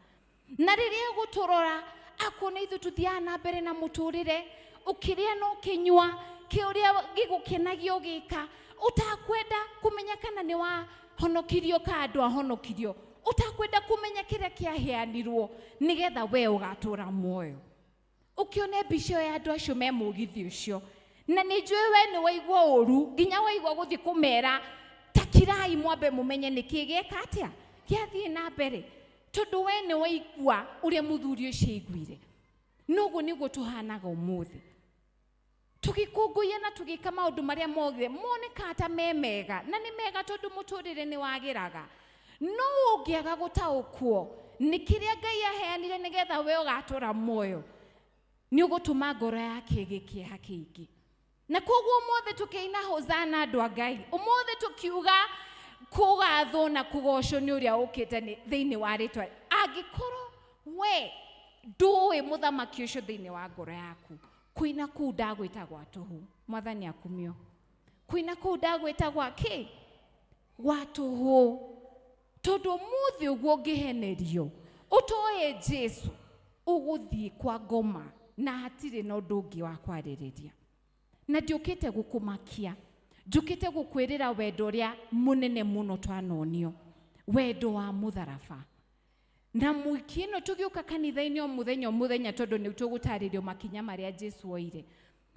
Na riria guturora akona ithu tuthiana na mbere na muturire, ukiria no kinywa kiuria gigukenagia ugika, utakwenda kumenya kana ni wa honokirio ka andu ahonokirio, utakwenda kumenya kiria kiaheanirwo nigetha we ugatura muoyo. Ukione bisho ya andu acio me mugithi ucio, na ni njue we ni waigua uru nginya waigua guthi kumera takirai mwambe mumenye niki geka atia giathie na mbere, tondu we ni waigua uria muthuri ucio aiguire. Noguo niguo tuhanaga umuthi, tugikunguia na tugika maundu maria mothe moneka ta me mega, na ni mega tondu muturire ni wagiraga. No ungiaga gutaukwo ni kiria Ngai aheanire nigetha we ugatura muoyo, ni ugutuma ngoro yake gikiha kingi. Na koguo mothe tukiina hozana andu a Ngai, umothe tukiuga kugathwo na kugoco ni uria ukite ni thiini wa ritwa, angikorwo we nduwi muthamaki ucio thiini wa ngoro yaku, kuina kuu ndagwita gwa tuhu. Mwathani akumio, kuina kuu ndagwita gwa ki gwa tuhu, tondu muthi uguo ngihenerio utoe Jesu uguthii kwa ngoma na hatire no ndungi wa kwaririria. Na ndiukite gukumakia, njukite gukwirira wendo uria munene muno twanonio, wendo wa mutharaba. Na mwikino tugiuka kanitha-ini o muthenya tondu ni tugutaririo makinya maria Jesu oire,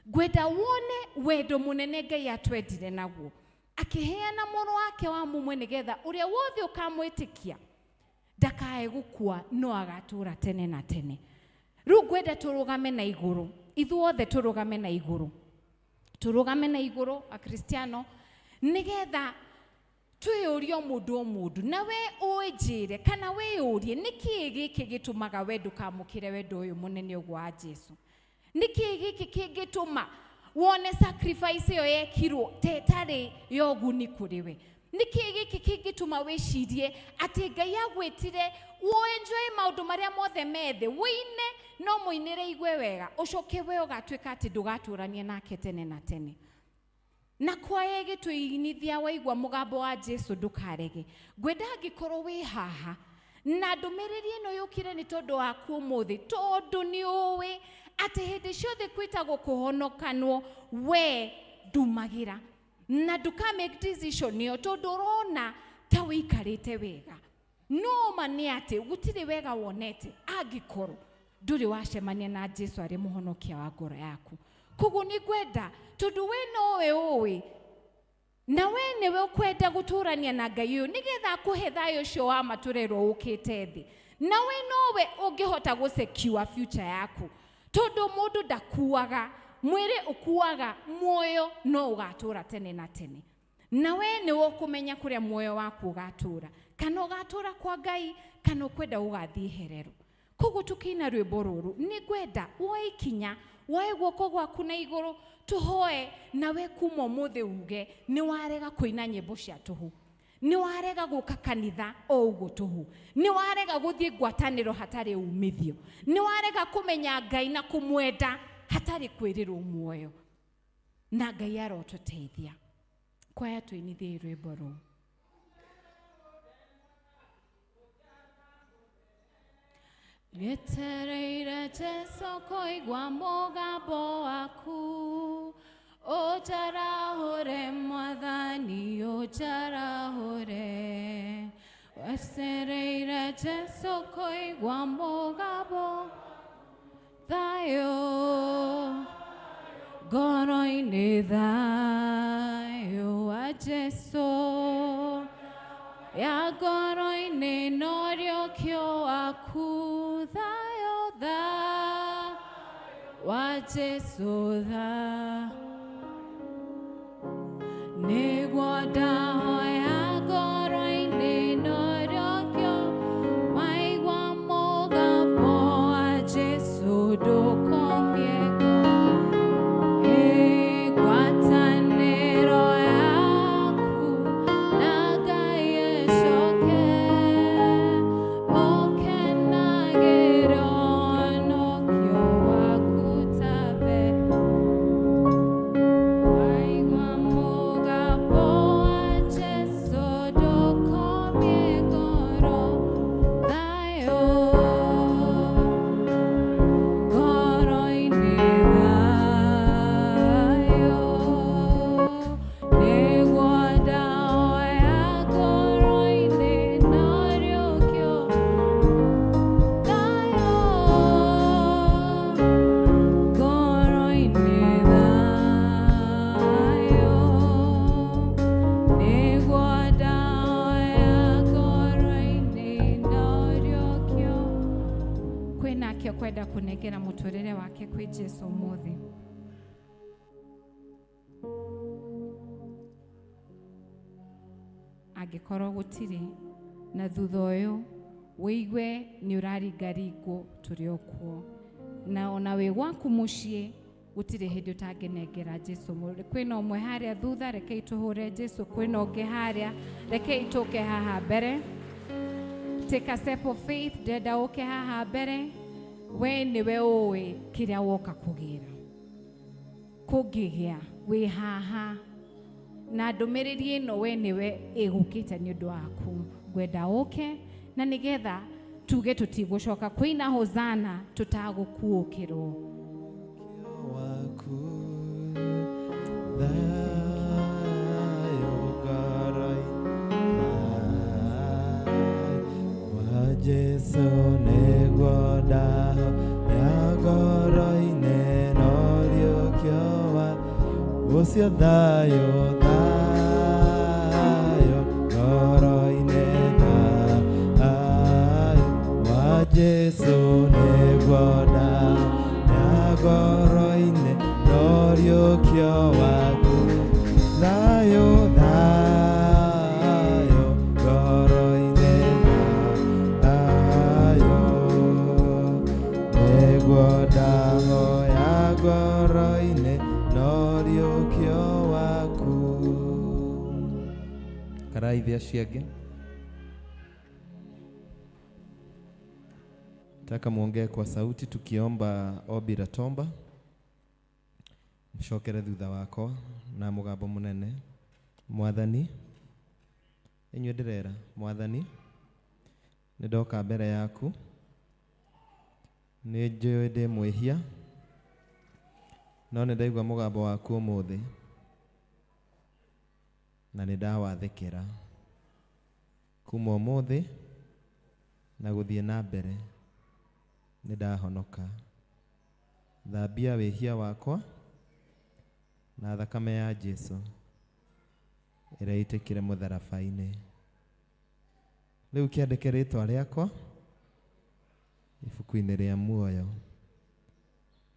gwenda wone wendo munene Ngai atwendire naguo, akiheana mwana wake wa mumwe nigetha uria wothe ukamwitikia ndakae gukua no agatura tene na tene. Riu gwenda turugame na iguru, ithuothe turugame na iguru, turugame na iguru akristiano nigetha twiyurio mundu o mundu. Na we unjire kana we urie niki giki gitumaga we ndukamukire wendo uyu munene uguo wa Jesu? Niki giki kingituma wone sacrifice yo yekirwo tetari yoguni kuri we? Niki giki kingituma wicirie ati Ngai agwitire enjoy maundu maria mothe methe wine no muinire igwe wega ucoke we ugatwika ati ndugaturania nake tene na tene? Na kwaye gitwinithia waigwa mugambo wa Jesu ndukarege. Gwenda ngikorwo wi haha na ndumiriri ino yukire ni tondu waku umuthi, tondu ni uwi ati hindi ciothe kwitagwo kuhonokanwo we ndumagira na nduka make decision yo tondu urona ta wikarite wega. No mani ati gutire wega wonete angikorwo nduri wacemania na Jesu ari muhonokia wa ngoro yaku. Koguo ni gwenda tondu we nowe uwi na we niwe ukwenda guturania na Ngai uyu nigetha akuhe thayo ucio wa maturero ukite thi, na we nowe ungihota gusecure future yaku, tondu mundu ndakuaga mwiri, ukuaga muoyo no ugatura tene na tene. Na we niwe ukumenya kuria muoyo waku ugatura, kana ugatura kwa Ngai kana ukwenda ugathie herero. Koguo tukina rwimbo ruru ni gwenda woe ikinya, woe guoko gwaku na iguru, tuhoe na we kuma umuthi uge ni warega kuina nyimbo cia tuhu, ni warega guka kanitha o uguo tuhu, ni warega guthie ngwataniro hatari umithio, ni warega kumenya Ngai na kumwenda hatari kwirirwo muoyo. Na Ngai arotuteithia. Kwaya tuinithie rwimbo ruru. Ngetereire Jesu kuigua mugambo waku, ujarahore Mwathani ujarahore. Wetereire Jesu kuigua mugambo thayo ngoro-ini, thayo wa Jesu ya ngoro-ini noriokio waku, thayo wa Jesu niguo ndahoya ngoro-ini noriokio, waigua mugambo wa Jesu ndukomie ngwataniro yaku na Ngai ecoke, ukenagĩra ũhonokio waku ta mbere. kwenda kunengera muturire wake kwi Jesu muthi. Angikorwo gutiri na thutha uyu wiigwe ni uraringaringwo turi okuo, na ona wi gwaku mucii gutire hindi utangenengera Jesu muthi. Kwina umwe haria thutha, reke ituhure Jesu. Kwina ungi haria, reke ituke haha mbere. Take a step of faith. Ndenda uke haha mbere. We niwe uwi kiria woka kugira kugigia wi haha, na ndumiriri ino we niwe igukite ni undu waku. Ngwenda uke na nigetha tuge tutigushoka kwina hozana tutagukuukirwo waku Jesu negwo ndaho ya ngoro-inĩ no rĩũkio wa ũcio thayũ thayũ ngoro-inĩ thayũ wa Jesu negwo ndaho ya ngoro-inĩ no rĩũkio waku thayũ thayũ ngoro-inĩ ndaho ya ngoro-inĩ no rĩũkio waku. Karaithia ciange, taka muongee kwa sauti tukiomba ombi la tomba. Mshokere thutha wakwa na mugambo munene. Mwathani, inyuĩ ndĩrera Mwathani, nĩndoka mbere yaku, nĩ njũĩ ndĩ mwĩhia, no nĩ ndaigua mũgambo waku ũmũthĩ na nĩ ndawathĩkĩra. Kuma ũmũthĩ na gũthiĩ na mbere nĩ ndahonoka. Thambia wĩhia wakwa na thakame ya Jesu ĩrĩa ĩitĩkire mũtharaba-inĩ. Rĩu kĩandĩke rĩtwa rĩakwa ibuku-inĩ rĩa muoyo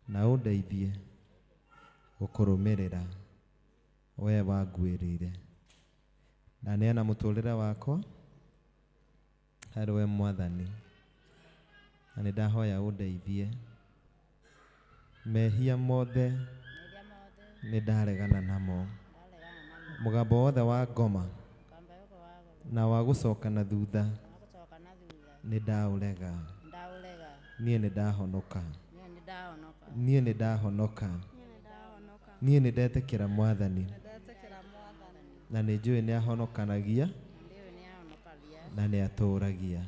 na ũndeithie gũkũrũmĩrĩra we wanguĩrĩire. Ndaneana mũtũrĩre wakwa harĩ we Mwathani, na nĩ ndahoya ũndeithie. Mehia mothe nĩ ndaregana namo. Mũgambo wothe wa ngoma na wa gũcoka na thutha nĩ ndaũrega. Niĩ nĩ ndahonoka, niĩ nĩ ndahonoka, niĩ nĩ ndetĩkĩra Mwathani, na nĩ njũĩ nĩ ahonokanagia na nĩ atũũragia,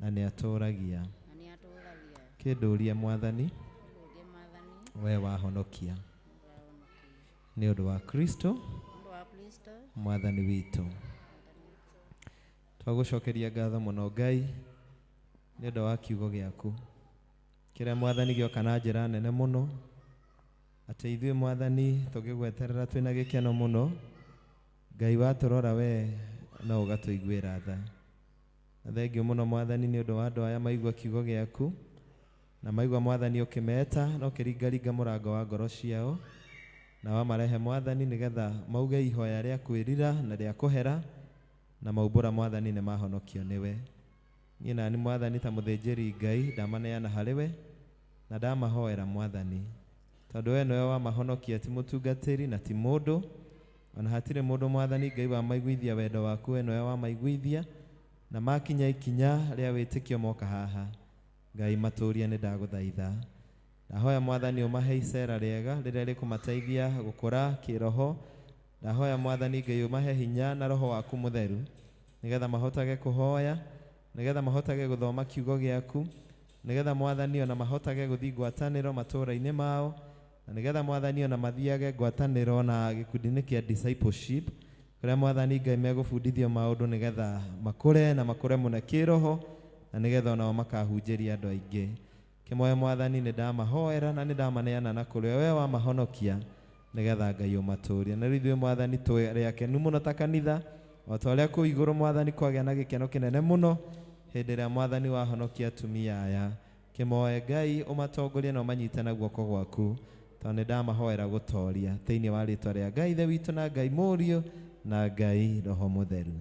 na nĩ atũũragia. Kĩndũũrie Mwathani, we wahonokia, nĩ ũndũ wa Kristo Mwathani witũ. Twagũcokeria ngatho mũno Ngai nĩ ũndũ wa kiugo gĩaku kĩrĩa Mwathani gĩoka na njĩra nene mũno, atĩ ithuĩ Mwathani tũgĩgweterera twĩna gĩkeno mũno. Ngai watũrora we no ũgatũiguĩra tha. Thengiũ mũno Mwathani nĩ ũndũ wa andũ aya maigua kiugo gĩaku na maigua Mwathani ũkĩmeta na ũkĩringaringa mũrango wa ngoro ciao, na wamarehe Mwathani nĩgetha mauge ihoya rĩa kwĩrira na rĩa kũhera, na maumbũra Mwathani nĩ mahonokio nĩwe. Niĩ nani Mwathani ta mũthĩnjĩri Ngai ndamaneana harĩ we na ndamahoera Mwathani, tondũ we nĩwe wamahonokia, ti mũtungatĩri na ti mũndũ, ona hatirĩ mũndũ Mwathani Ngai wamaiguithia wendo waku, we nĩwe wamaiguithia, na makinya ikinya rĩa wĩtĩkio moka haha. Ngai matũũrie nĩ ndagũthaitha. Ndahoya Mwathani ũmahe icera rĩega rĩrĩa rĩkũmateithia gũkũra kĩroho. Ndahoya Mwathani Ngai ũmahe hinya na roho waku mũtheru nĩgetha mahotage kũhoya, nĩgetha mahotage gũthoma kiugo gĩaku, nĩgetha Mwathani ona mahotage gũthiĩ ngwatanĩro matũũra-inĩ mao, na nĩgetha Mwathani ona mathiage ngwatanĩro na gĩkundi-inĩ kĩa discipleship, kũrĩa Mwathani Ngai megũbundithio maũndũ nĩgetha makũre na makũre mũno kĩroho, na nĩgetha onao makahunjĩria andũ aingĩ. Kĩmoe Mwathani nĩ ndamahoera na nĩ ndamaneana na kũrĩa we wamahonokia, nĩgetha Ngai ũmatũũrie. Na rĩu ithuĩ Mwathani tũrĩ akenu mũno ta kanitha, o ta ũrĩa kũu igũrũ Mwathani kwagĩa na gĩkeno kĩnene mũno hĩndĩ ĩrĩa Mwathani wahonokia atumia aya. kimoe Ngai umatongorie na umanyite na guoko gwaku tondũ ndamahoera gũtoria thĩinĩ wa rĩtwa rĩa Ngai ithe witũ na Ngai Mũriũ na Ngai Roho Mũtheru.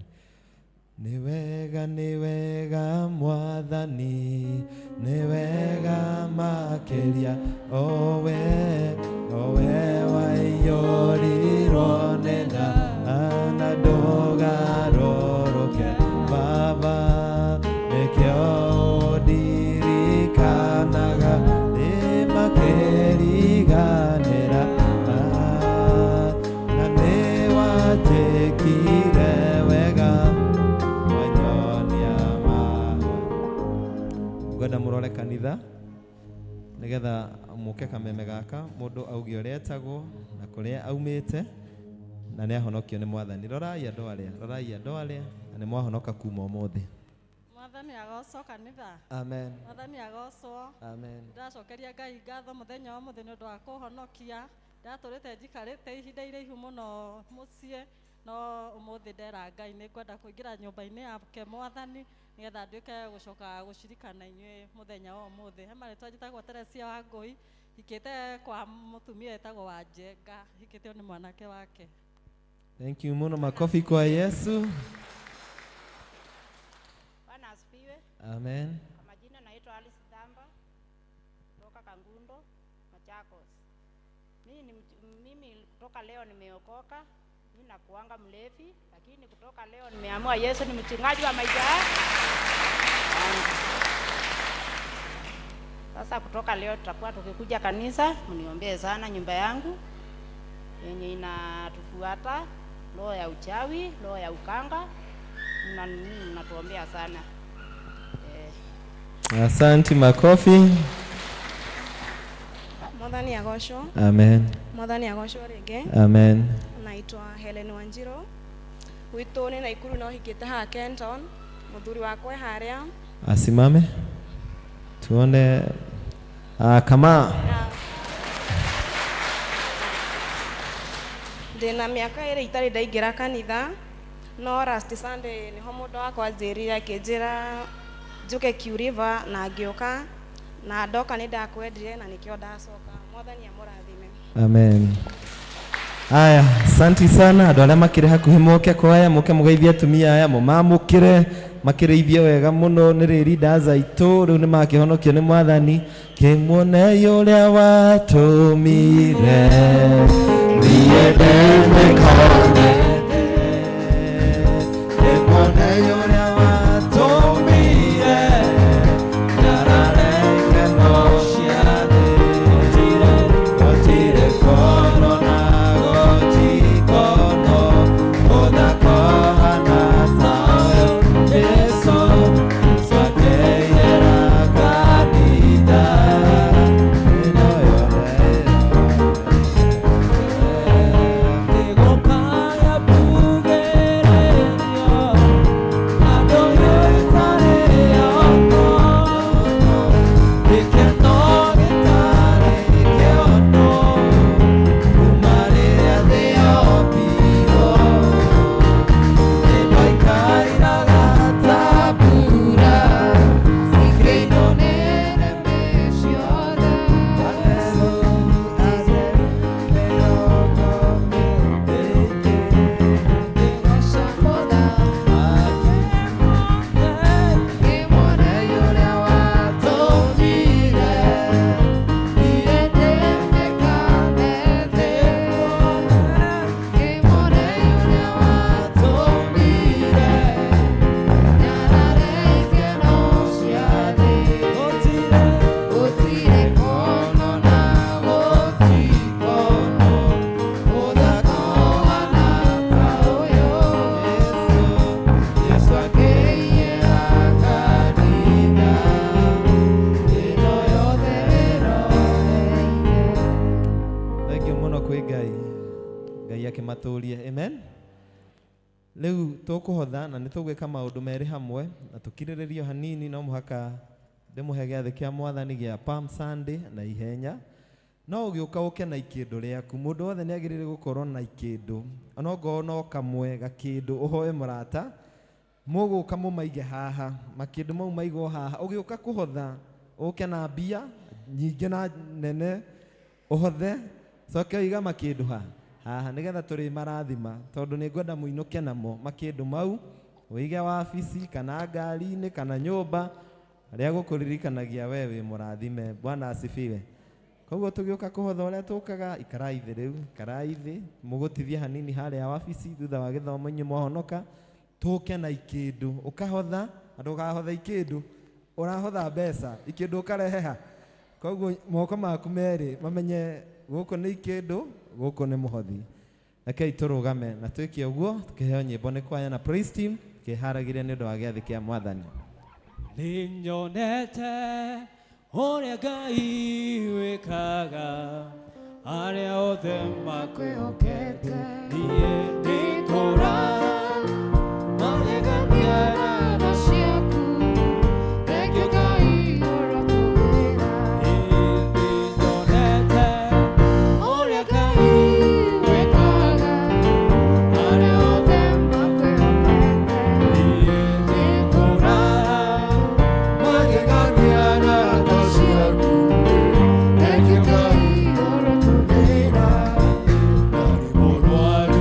Nĩ wega Mwathani, nĩ wega makĩria, owe waiyũrirwo nĩ tha na ndũgarũrũke Baba, nĩkĩo ndirikanaga nĩ makĩriganĩra na nĩ wanjĩkire wega wanyonia mahoya. Ngwenda mũrore kanitha nigetha mũke kameme gaka mũndũ auge ũrĩa etagwo na kũrĩa aumĩte na nĩ ahonokio nĩ Mwathani. Rorai andũ arĩa na nĩ mwahonoka kuma ũmũthĩ. Mwathani agocwo kanitha. Amen. Mwathani agocwo. Amen. Ndacokeria Ngai ngatho mũthenya wa mũthenya ũndũ wa kũhonokia. Ndatũrĩte njikarĩte ihinda iraihu mũno mũciĩ, no ũmũthĩ ndera Ngai nĩ ngwenda kũingĩra nyũmba-inĩ yake Mwathani nĩgetha nduĩke gũcoka gũcirikana inyuĩ mũthenya wa ũmũthĩ. He marĩtwa njĩtagwo Teresia Wangũi, hikĩte kwa mũtumia etagwo Wanjenga, hikĩtio nĩ mwanake wake. Thank you muno, makofi kwa Yesu. Bwana asifiwe. Amen. Kwa majina naitwa Alice Damba kutoka Kangundo, Machakos. Mimi kutoka leo nimeokoka. Mimi nakuanga mlevi, lakini kutoka leo nimeamua Yesu ni mchungaji wa maisha yangu. Sasa kutoka leo tutakuwa tukikuja kanisa, mniombee sana nyumba yangu yenye inatufuata, roho ya uchawi, roho ya ukanga, mnatuombea sana. Asante, makofi. Mwathani agocwo. Amen. Mwathani agocwo rĩngĩ. Amen. Naitwa Helen Wanjiro. Gwitũ nĩ Naikuru no hikĩte haha Kenton. Mũthuri wakwa harĩa. Asimame. Tuone kama ndĩna mĩaka ĩrĩ itarĩ ndaingĩra kanitha, no last Sunday nĩho mũndũ wakwa anjĩrire akĩnjĩra njuke Kiuriva na ngĩũka na ndoka nĩ ndakwendire na nĩkĩo ndacoka. Mwathani amũrathime. Amen. Aya, asante sana andũ arĩa makĩrĩ hakuhĩ moke kwaya moke mũgeithie atumia aya mũmamũkĩre makĩrĩithie wega mũno nĩ rĩri ndaza itũ rĩu nĩ makĩhonokio nĩ Mwathani. Kĩmuone ũrĩa watũmire niĩ ndĩmĩkone, kĩmuone ũrĩa watũmire nyarareke no ciathĩ gũtirĩ kono na gũtikono gũthako hana tayo Yesu twakeĩra kanitha ĩno yothe ndĩgũkaya mbugĩrĩrio andũ gĩtarĩ oko gĩkeno gĩtarĩ kĩono kuma rĩrĩa thĩ yombirwo nĩndoikairaga ta mbura cikĩirwo nĩ nĩmĩ ciothe atheru mĩrongo mĩingĩ ndĩgoca mũthamaki kĩmuone ũrĩa watũmire niĩ ndĩmĩkane thĩ kĩmuone ũrĩa watũmire nyarare ikeno cia thĩ gũtirĩ kono na gũtikono gũthako hana ta ũyũ Yesu akĩiyĩra kanitha ĩno yothe ĩroreire. Thengiũ mũno kwĩ Ngai, Ngai akĩmatũrie. Amen. Rĩu tũkũhotha na nĩ tũgwĩka maũndũ merĩ hamwe na tũkirĩrĩrio hanini, no mũhaka ndĩmũhe gĩathĩ kĩa Mwathani gĩa Palm Sunday na ihenya. No ũgĩũka ũke na ikĩndũ rĩaku, mũndũ wothe nĩ agĩrĩire gũkorwo na ikĩndũ, onokorwo no kamwe gakĩndũ ũhoe mũrata, mũgũka mũmaige haha, makĩndũ mau maigwo haha. Ũgĩũka kũhotha uke na mbia nyingĩ na nene ũhothe coke ũiga makĩndũ haha nĩgetha tũrĩ marathima tondũ nĩ ngwenda mũinũke namo makĩndũ mau ũige wabici kana ngari-inĩ kana nyũmba arĩa gũkũririkanagia we wĩ mũrathime. Bwana asifiwe. Koguo tũgĩũka kũhotha ũrĩa tũkaga ikarai thĩ rĩu, ikarai thĩ mũgũtithie hanini harĩa wabici thutha wa gĩthomo inyuĩ mwahonoka tũke na ikĩndũ ũkahotha andũ ũkahotha ikĩndũ ũrahotha mbeca ikĩndũ ũkareheha. Koguo moko maku merĩ mamenye gũkũ nĩ ikĩndũ gũkũ nĩ mũhothi. Rekei tũrũgame na twĩke ũguo tũkĩheo nyĩmbo nĩ kwaya na praise team kĩharagĩria nĩ ũndũ wa gĩathĩ kĩa Mwathani. Nĩnyonete ũrĩa Ngai wĩkaga arĩa othe makwĩhokete, niĩ ndĩkũra magegania na tha ciaku, thengiũ Ngai ũrotũgĩra. Nĩnyonete ũrĩa Ngai wĩkaga arĩa othe makwĩhokete, niĩ ndĩkũra magegania na tha ciaku, thengiũ Ngai ũrotũgĩra. Ndarĩ mũrwaru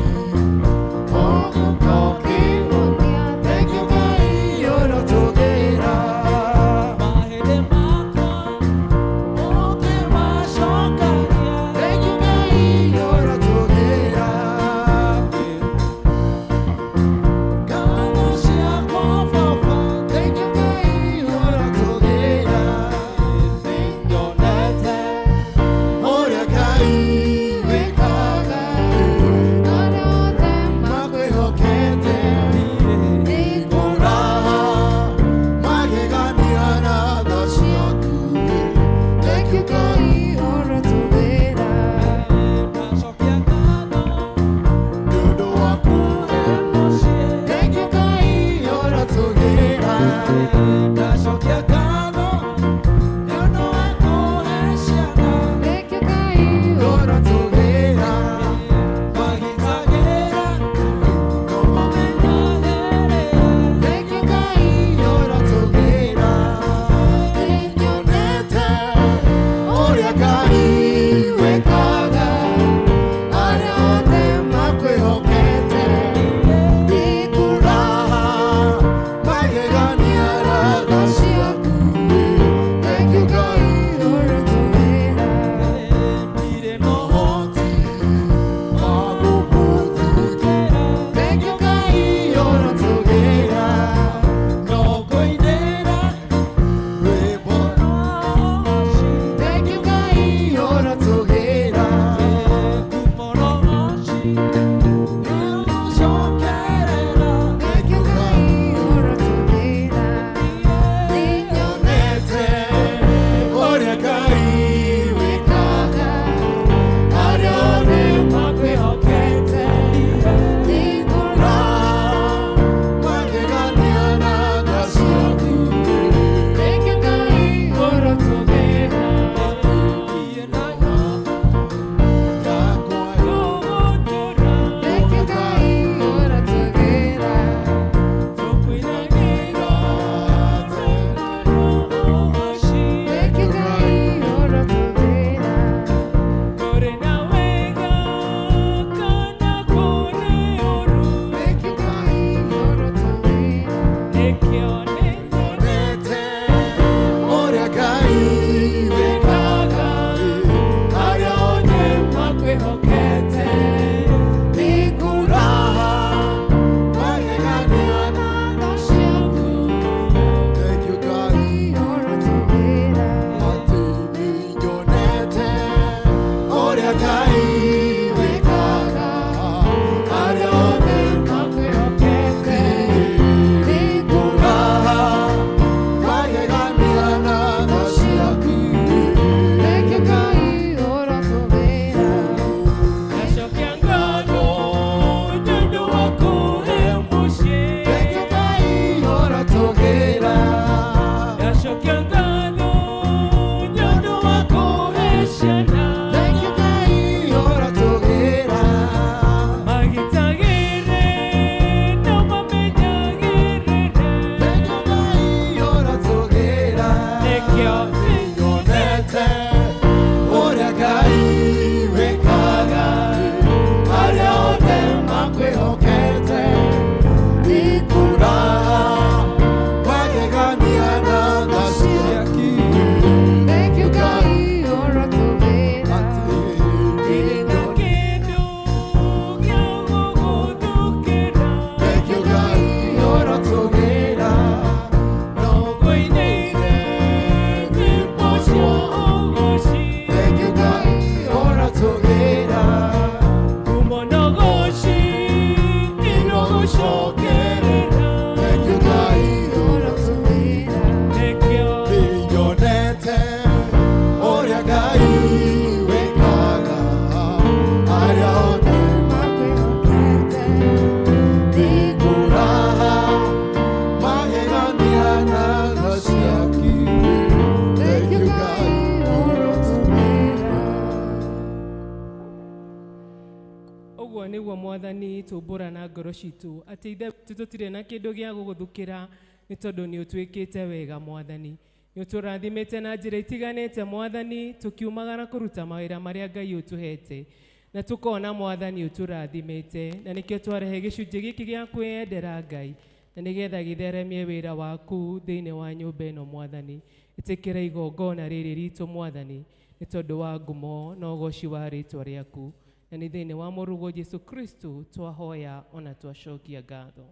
nĩguo Mwathani tũmbũra na ngoro citũ atĩ ithe witũ tũtirĩ na kĩndũ gĩa gũgũthukĩra nĩ tondũ nĩ ũtwĩkĩte wega Mwathani. Nĩ ũtũrathimĩte na njĩra itiganĩte Mwathani, tũkiumagara kũruta mawĩra marĩa Ngai ũtũhete na tũkona Mwathani ũtũrathimĩte, na nĩkĩo twarehe gĩcunjĩ gĩkĩ gĩa kwĩyendera Ngai na nĩgetha gĩtheremie wĩra waku thĩinĩ wa nyũmba ĩno Mwathani. Ĩtĩkĩra igongona rĩrĩ ritũ Mwathani nĩ tondũ wa ngumo na ũgoci wa rĩtwa rĩaku, na nĩ thĩinĩ wa mũrũgwo Jesũ Kristo twahoya ona twacokia ngatho.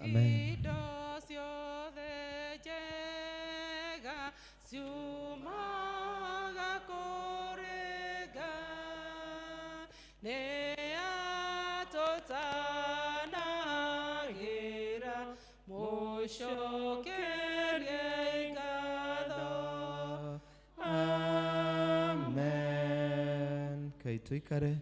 Amen. Indo ciothe njega ciumaga kũrĩ Ngai, nĩ atũtanagĩra mũcokerie ngatho. Amen. Kai tuikare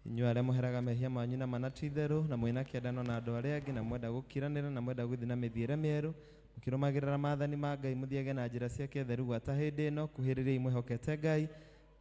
inyuĩ arĩa mũheraga mehia manyu na manati itherũ na mwĩna kĩendano na andũ arĩa angĩ na mwenda gũkiranĩra na mwenda gũthiĩ na mĩthiĩre mĩerũ mũkĩrũmagĩrĩra maathani ma Ngai mũthiage na njĩra ciake theru gwata hĩndĩ ĩno kuhĩrĩriai mwĩhokete Ngai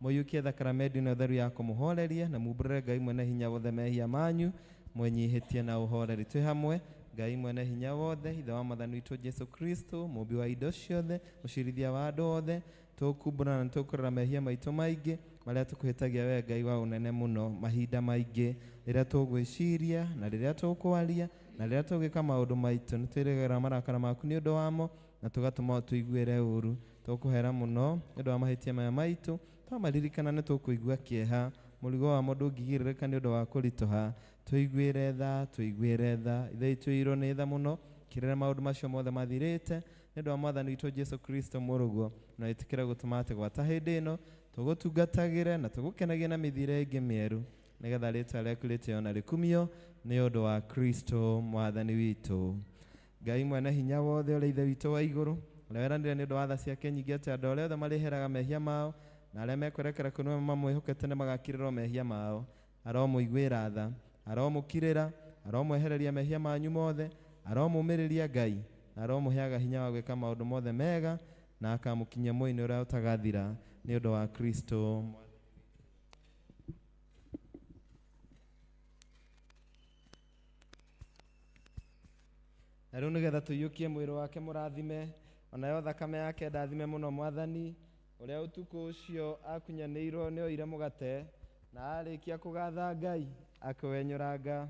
mũiyũkie thakramenti ĩno theru ya kũmũhoreria na mumbũrĩre Ngai mwene hinya wothe mehia manyu mwĩnyihĩtie na ũhoreri. Twĩ hamwe. Ngai mwene hinya wothe ithe wa Mwathani witũ Jesũ Kristo mũmbi wa indo ciothe mũcirithia wa andũ othe tũkumbũrana na tũkũrĩra mehia maitũ maingĩ marĩa tũkwĩtagia we Ngai wa ũnene mũno mahinda maingĩ rĩrĩa tũgwĩciria na rĩrĩa tũkwaria na rĩrĩa tũgĩka maũndũ maitũ nĩ twĩrĩgĩrĩra marakara maku nĩ ũndũ wamo na tũgatũma tũiguĩre ũru. Tũkũhera mũno nĩ ũndũ wa mahĩtia maya maitũ, twamaririkana nĩ tũkũigua kĩeha, mũrigo wa mũndũ ũngĩgirĩrĩka nĩ ũndũ wa kũritũha. Tũiguĩre tha, tũiguĩre tha, ithe itũ irwo nĩ tha mũno kĩrĩra maũndũ macio mothe mathirĩte nĩ ũndũ wa Mwathani witũ Jesũ Kristo mũrũguo, na ĩtĩkĩre gũtũma atĩ gwata hĩndĩ ĩno tũgũtungatagĩre na tũgũkenagie na mĩthiĩre ĩngĩ mĩerũ nĩgetha rĩtwa rĩaku rĩtĩo na rĩkumio nĩ ũndũ wa Kristo Mwathani witũ. Ngai mwene hinya wothe ũrĩa ithe witũ wa igũrũ ũrĩa weranire nĩ ũndũ wa tha ciake nyingĩ atĩ andũ arĩa othe marĩheraga mehia mao na arĩa mekwerekera kũnũma mamwĩhokete nĩ magakirĩrwo mehia mao, aromũiguĩra tha, aromũkirĩra, aromwehereria mehia manyu mothe, aromũmĩrĩria Ngai na aromũheaga hinya wa gwĩka maũndũ mothe mega na akamũkinyia muoyo-inĩ ũrĩa ũtagathira nĩ ũndũ wa Kristo. Na rĩu nĩgetha tũiyũkie mwĩrĩ wake mũrathime onayo thakame yake ndathime mũno Mwathani ũrĩa ũtukũ ũcio akunyanĩirwo nĩ oire mũgate na arĩkia kũgatha Ngai akĩwenyũranga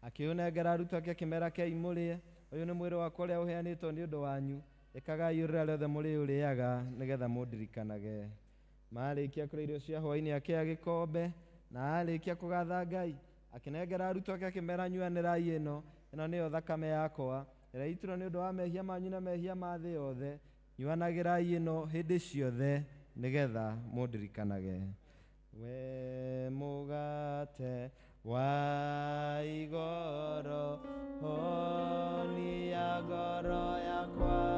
akĩũnengera arutwo ake akĩmera kĩai mũrĩe, ũyũ nĩ mwĩrĩ wakwa ũrĩa ũheanĩtwo nĩ ũndũ wanyu, ĩkagai ũrĩra rĩothe mũrĩũrĩaga nĩgetha mũndirikanage. Marĩkia kũrĩa irio cia hwaĩ-inĩ akĩoya gĩkombe na arĩkia kũgatha Ngai akĩnengera arutwo ake akĩmera nyuanĩrai ĩno nĩyo thakame yakwa ĩrĩa iturwo nĩ ũndũ wa mehia manyu na mehia ma thĩ yothe, nyuanagĩrai ĩno hĩndĩ ciothe nĩgetha mũndirikanage. We mũgate wa igoro honia ngoro yakwa.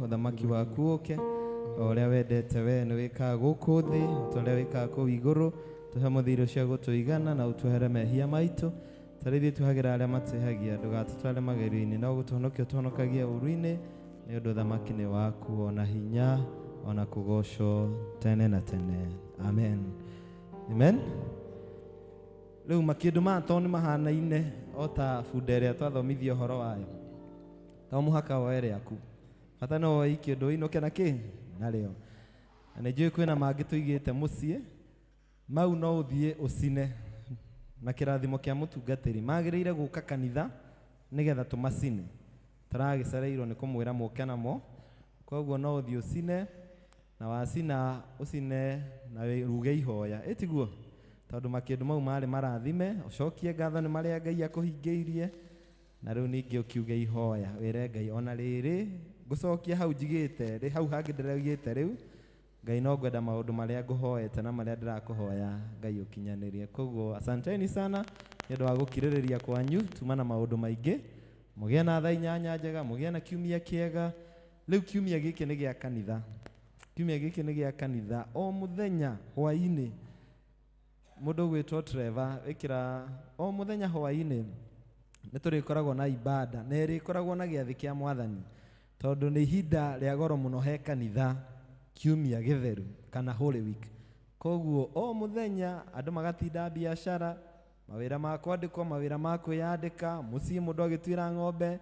Uthamaki waku uke uria wendete we ni wikaga guku thi uria wikaga kuu iguru tuhe muthiro cia gutuigana na utuhere mehia maitu tarithi tuhagira aria matihagia ndugatutware magerio-ini no gutuhonokia tuhonokagia uru-ini ni undu uthamaki ni waku ona hinya ona kugoco tene na tene amen amen. Riu makindu ma to ni mahanaine ota bunda iria twathomithio horo wayo to muhaka woe riaku bata no woe kindu inoke na ki nario na njui kwina mangi tuigite mucii mau no uthie ucine na kirathimo kia mutungatiri magiriire guka kanitha nigetha tumacine taragicereirwo ni kumwira muke namo koguo no uthie ucine na wacina ucine na ruge ihoya itiguo tondu makindu mau mari marathime ucokie ngatho ni maria Ngai akuhingeirie na riu ningi ukiuge ihoya wire Ngai ona riri gucokia hau njigite ri hau hangi ndiregite riu Ngai no ngwenda maundu maria nguhoete na maria ndirakuhoya Ngai ukinyanirie koguo asanteni sana ndu wa gukiririria kwanyu tuma na maundu maingi mugie na thaa inyanya njega mugie na kiumia kiega riu kiumia giki ni gia kanitha kiumia giki ni gia kanitha o muthenya hwaini mundu gwitwo Trevor ikira o muthenya hwaini niturikoragwo na ibada na irikoragwo na giathi kia mwathani tondu ni ihinda ria goro muno he kanitha kiumia githeru kana holy week koguo o muthenya andu magatinda biashara mawira ma kwandikwo mawira ma kwiyandika mucii mundu agitwira ng'ombe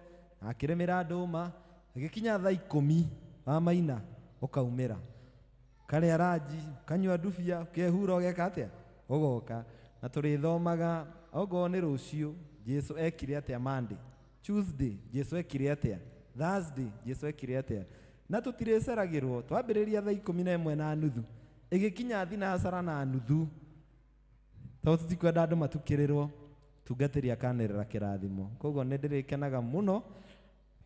akirimira nduma agikinya thaa 10 wa maina ukaumira kare araji kanywa ndubia kehura ugeka atia ugoka na turithomaga ogo ni rucio Jesu ekire atia Monday Tuesday Jesu ekire atia Thursday Jesu ekire atia na tutireceragirwo twambiriria thaa 11:30 igikinya thinacara na nuthu to tutikwenda andu matukirirwo tungatiri akanirira kirathimo koguo ni ndirikenaga muno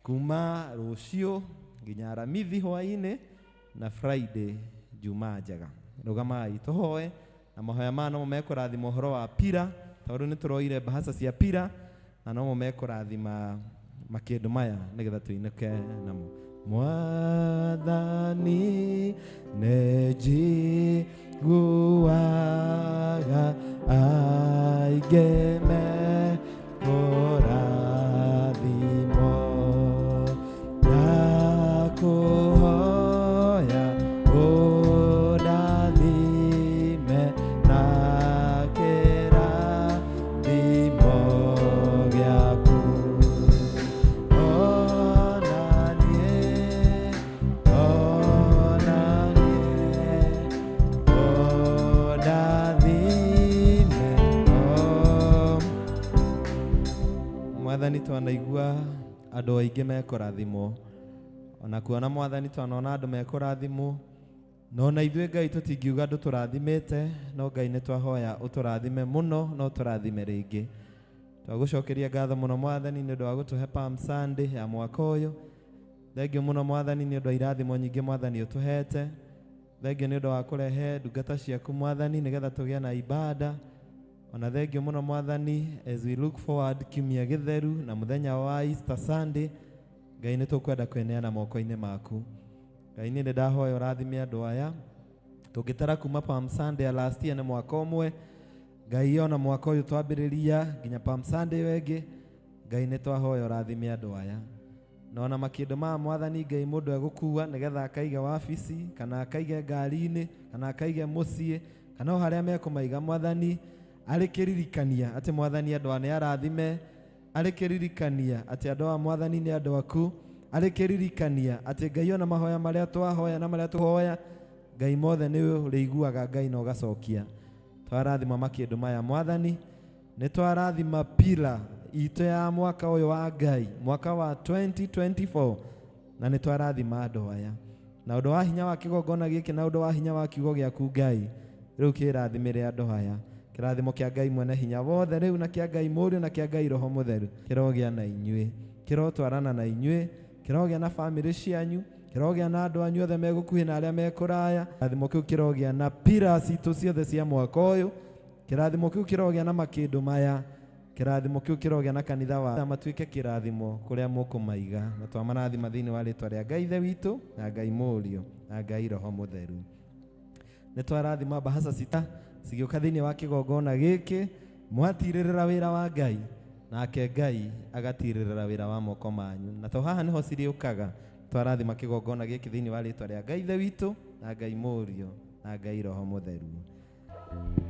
kuma rucio nginya aramithi hwaini na Friday Jumaa njega rugamai tuhoe na mahoya mano mekurathima uhoro wa pira tondu ni turoire bahasa cia pira na no mekurathima makindu maya nigetha tuineke namo Mwathani nejiguaga aigeme kurathima twanaigua andũ aingĩ mekũrathimwo, ona kuona Mwathani twanona andũ mekũrathimwo, no na ithuĩ Ngai tũtingiuga andũ tũrathimĩte, no Ngai nĩ twahoya ũtũrathime mũno, no tũrathime rĩngĩ. Twagũcokeria ngatho mũno Mwathani nĩ ũndũ wa gũtũhe Palm Sunday ya mwaka ũyũ. Thengiũ mũno Mwathani nĩ ũndũ wa irathimo nyingĩ Mwathani ũtũhete. Thengiũ nĩ ũndũ wa kũrehe ndungata ciaku Mwathani nĩgetha tũgĩe na ibada. Ona thengiũ mũno Mwathani, as we look forward kiumia gĩtheru na mũthenya wa Easter Sunday, Ngai nĩ tũkwenda kweneana moko-inĩ maku. Ngai nĩ ndahoya ũrathime andũ aya. Tũngĩtara kuma Palm Sunday ya last year nĩ mwaka ũmwe, Ngai ona mwaka ũyũ twambĩrĩria nginya Palm Sunday wengĩ, Ngai nĩ twahoya ũrathime andũ aya. Na ona makĩndũ ma Mwathani Ngai mũndũ egũkua nĩgetha akaige wabici, kana akaige ngari-inĩ, kana akaige mũciĩ, kana o harĩa mekũmaiga Mwathani, arĩ kĩririkania atĩ Mwathani andũ aya nĩ arathime, arĩ kĩririkania atĩ andũ aya Mwathani nĩ andũ aku, arĩ kĩririkania atĩ Ngai ona mahoya marĩa twahoya na marĩa tũhoya, Ngai mothe nĩ ũrĩiguaga Ngai na ũgacokia. Twarathima makĩndũ maya Mwathani, nĩ twarathima pila itũ ya mwaka ũyũ wa Ngai, mwaka wa 2024, na nĩ twarathima andũ aya. Na ũndũ wa hinya wa kĩgongona gĩkĩ na ũndũ wa hinya wa kiugo gĩaku Ngai, rĩu kĩrathimĩre andũ aya. Kĩrathimo kĩa Ngai mwene hinya wothe rĩu na kĩa Ngai Mũriũ na kĩa Ngai Roho Mũtheru kĩrogĩa na inyuĩ, kĩrotwarana na inyuĩ, kĩrogĩa na bamĩrĩ cianyu, kĩrogĩa na andũ anyu othe megũkuhĩ na arĩa mekũraya. Kĩrathimo kĩu kĩrogĩa na pillars itũ ciothe cia mwaka ũyũ. Kĩrathimo kĩu kĩrogĩa na makĩndũ maya. Kĩrathimo kĩu kĩrogĩa na kanitha wa matuĩke kĩrathimo kũrĩa mũkũmaiga, na twamarathima thĩinĩ wa rĩĩtwa rĩa Ngai Ithe witũ na Ngai Mũriũ na Ngai Roho Mũtheru. Nĩ twarathima mbahaca cita cigĩũka thĩinĩ wa kĩgongona gĩkĩ, mwatirĩrĩra wĩra wa Ngai, nake Ngai agatirĩrĩra wĩra wa moko manyu. Na to haha nĩho cirĩũkaga. Twarathima kĩgongona gĩkĩ thĩinĩ wa rĩĩtwa rĩa Ngai Ithe witũ na Ngai Mũriũ na Ngai Roho Mũtheru.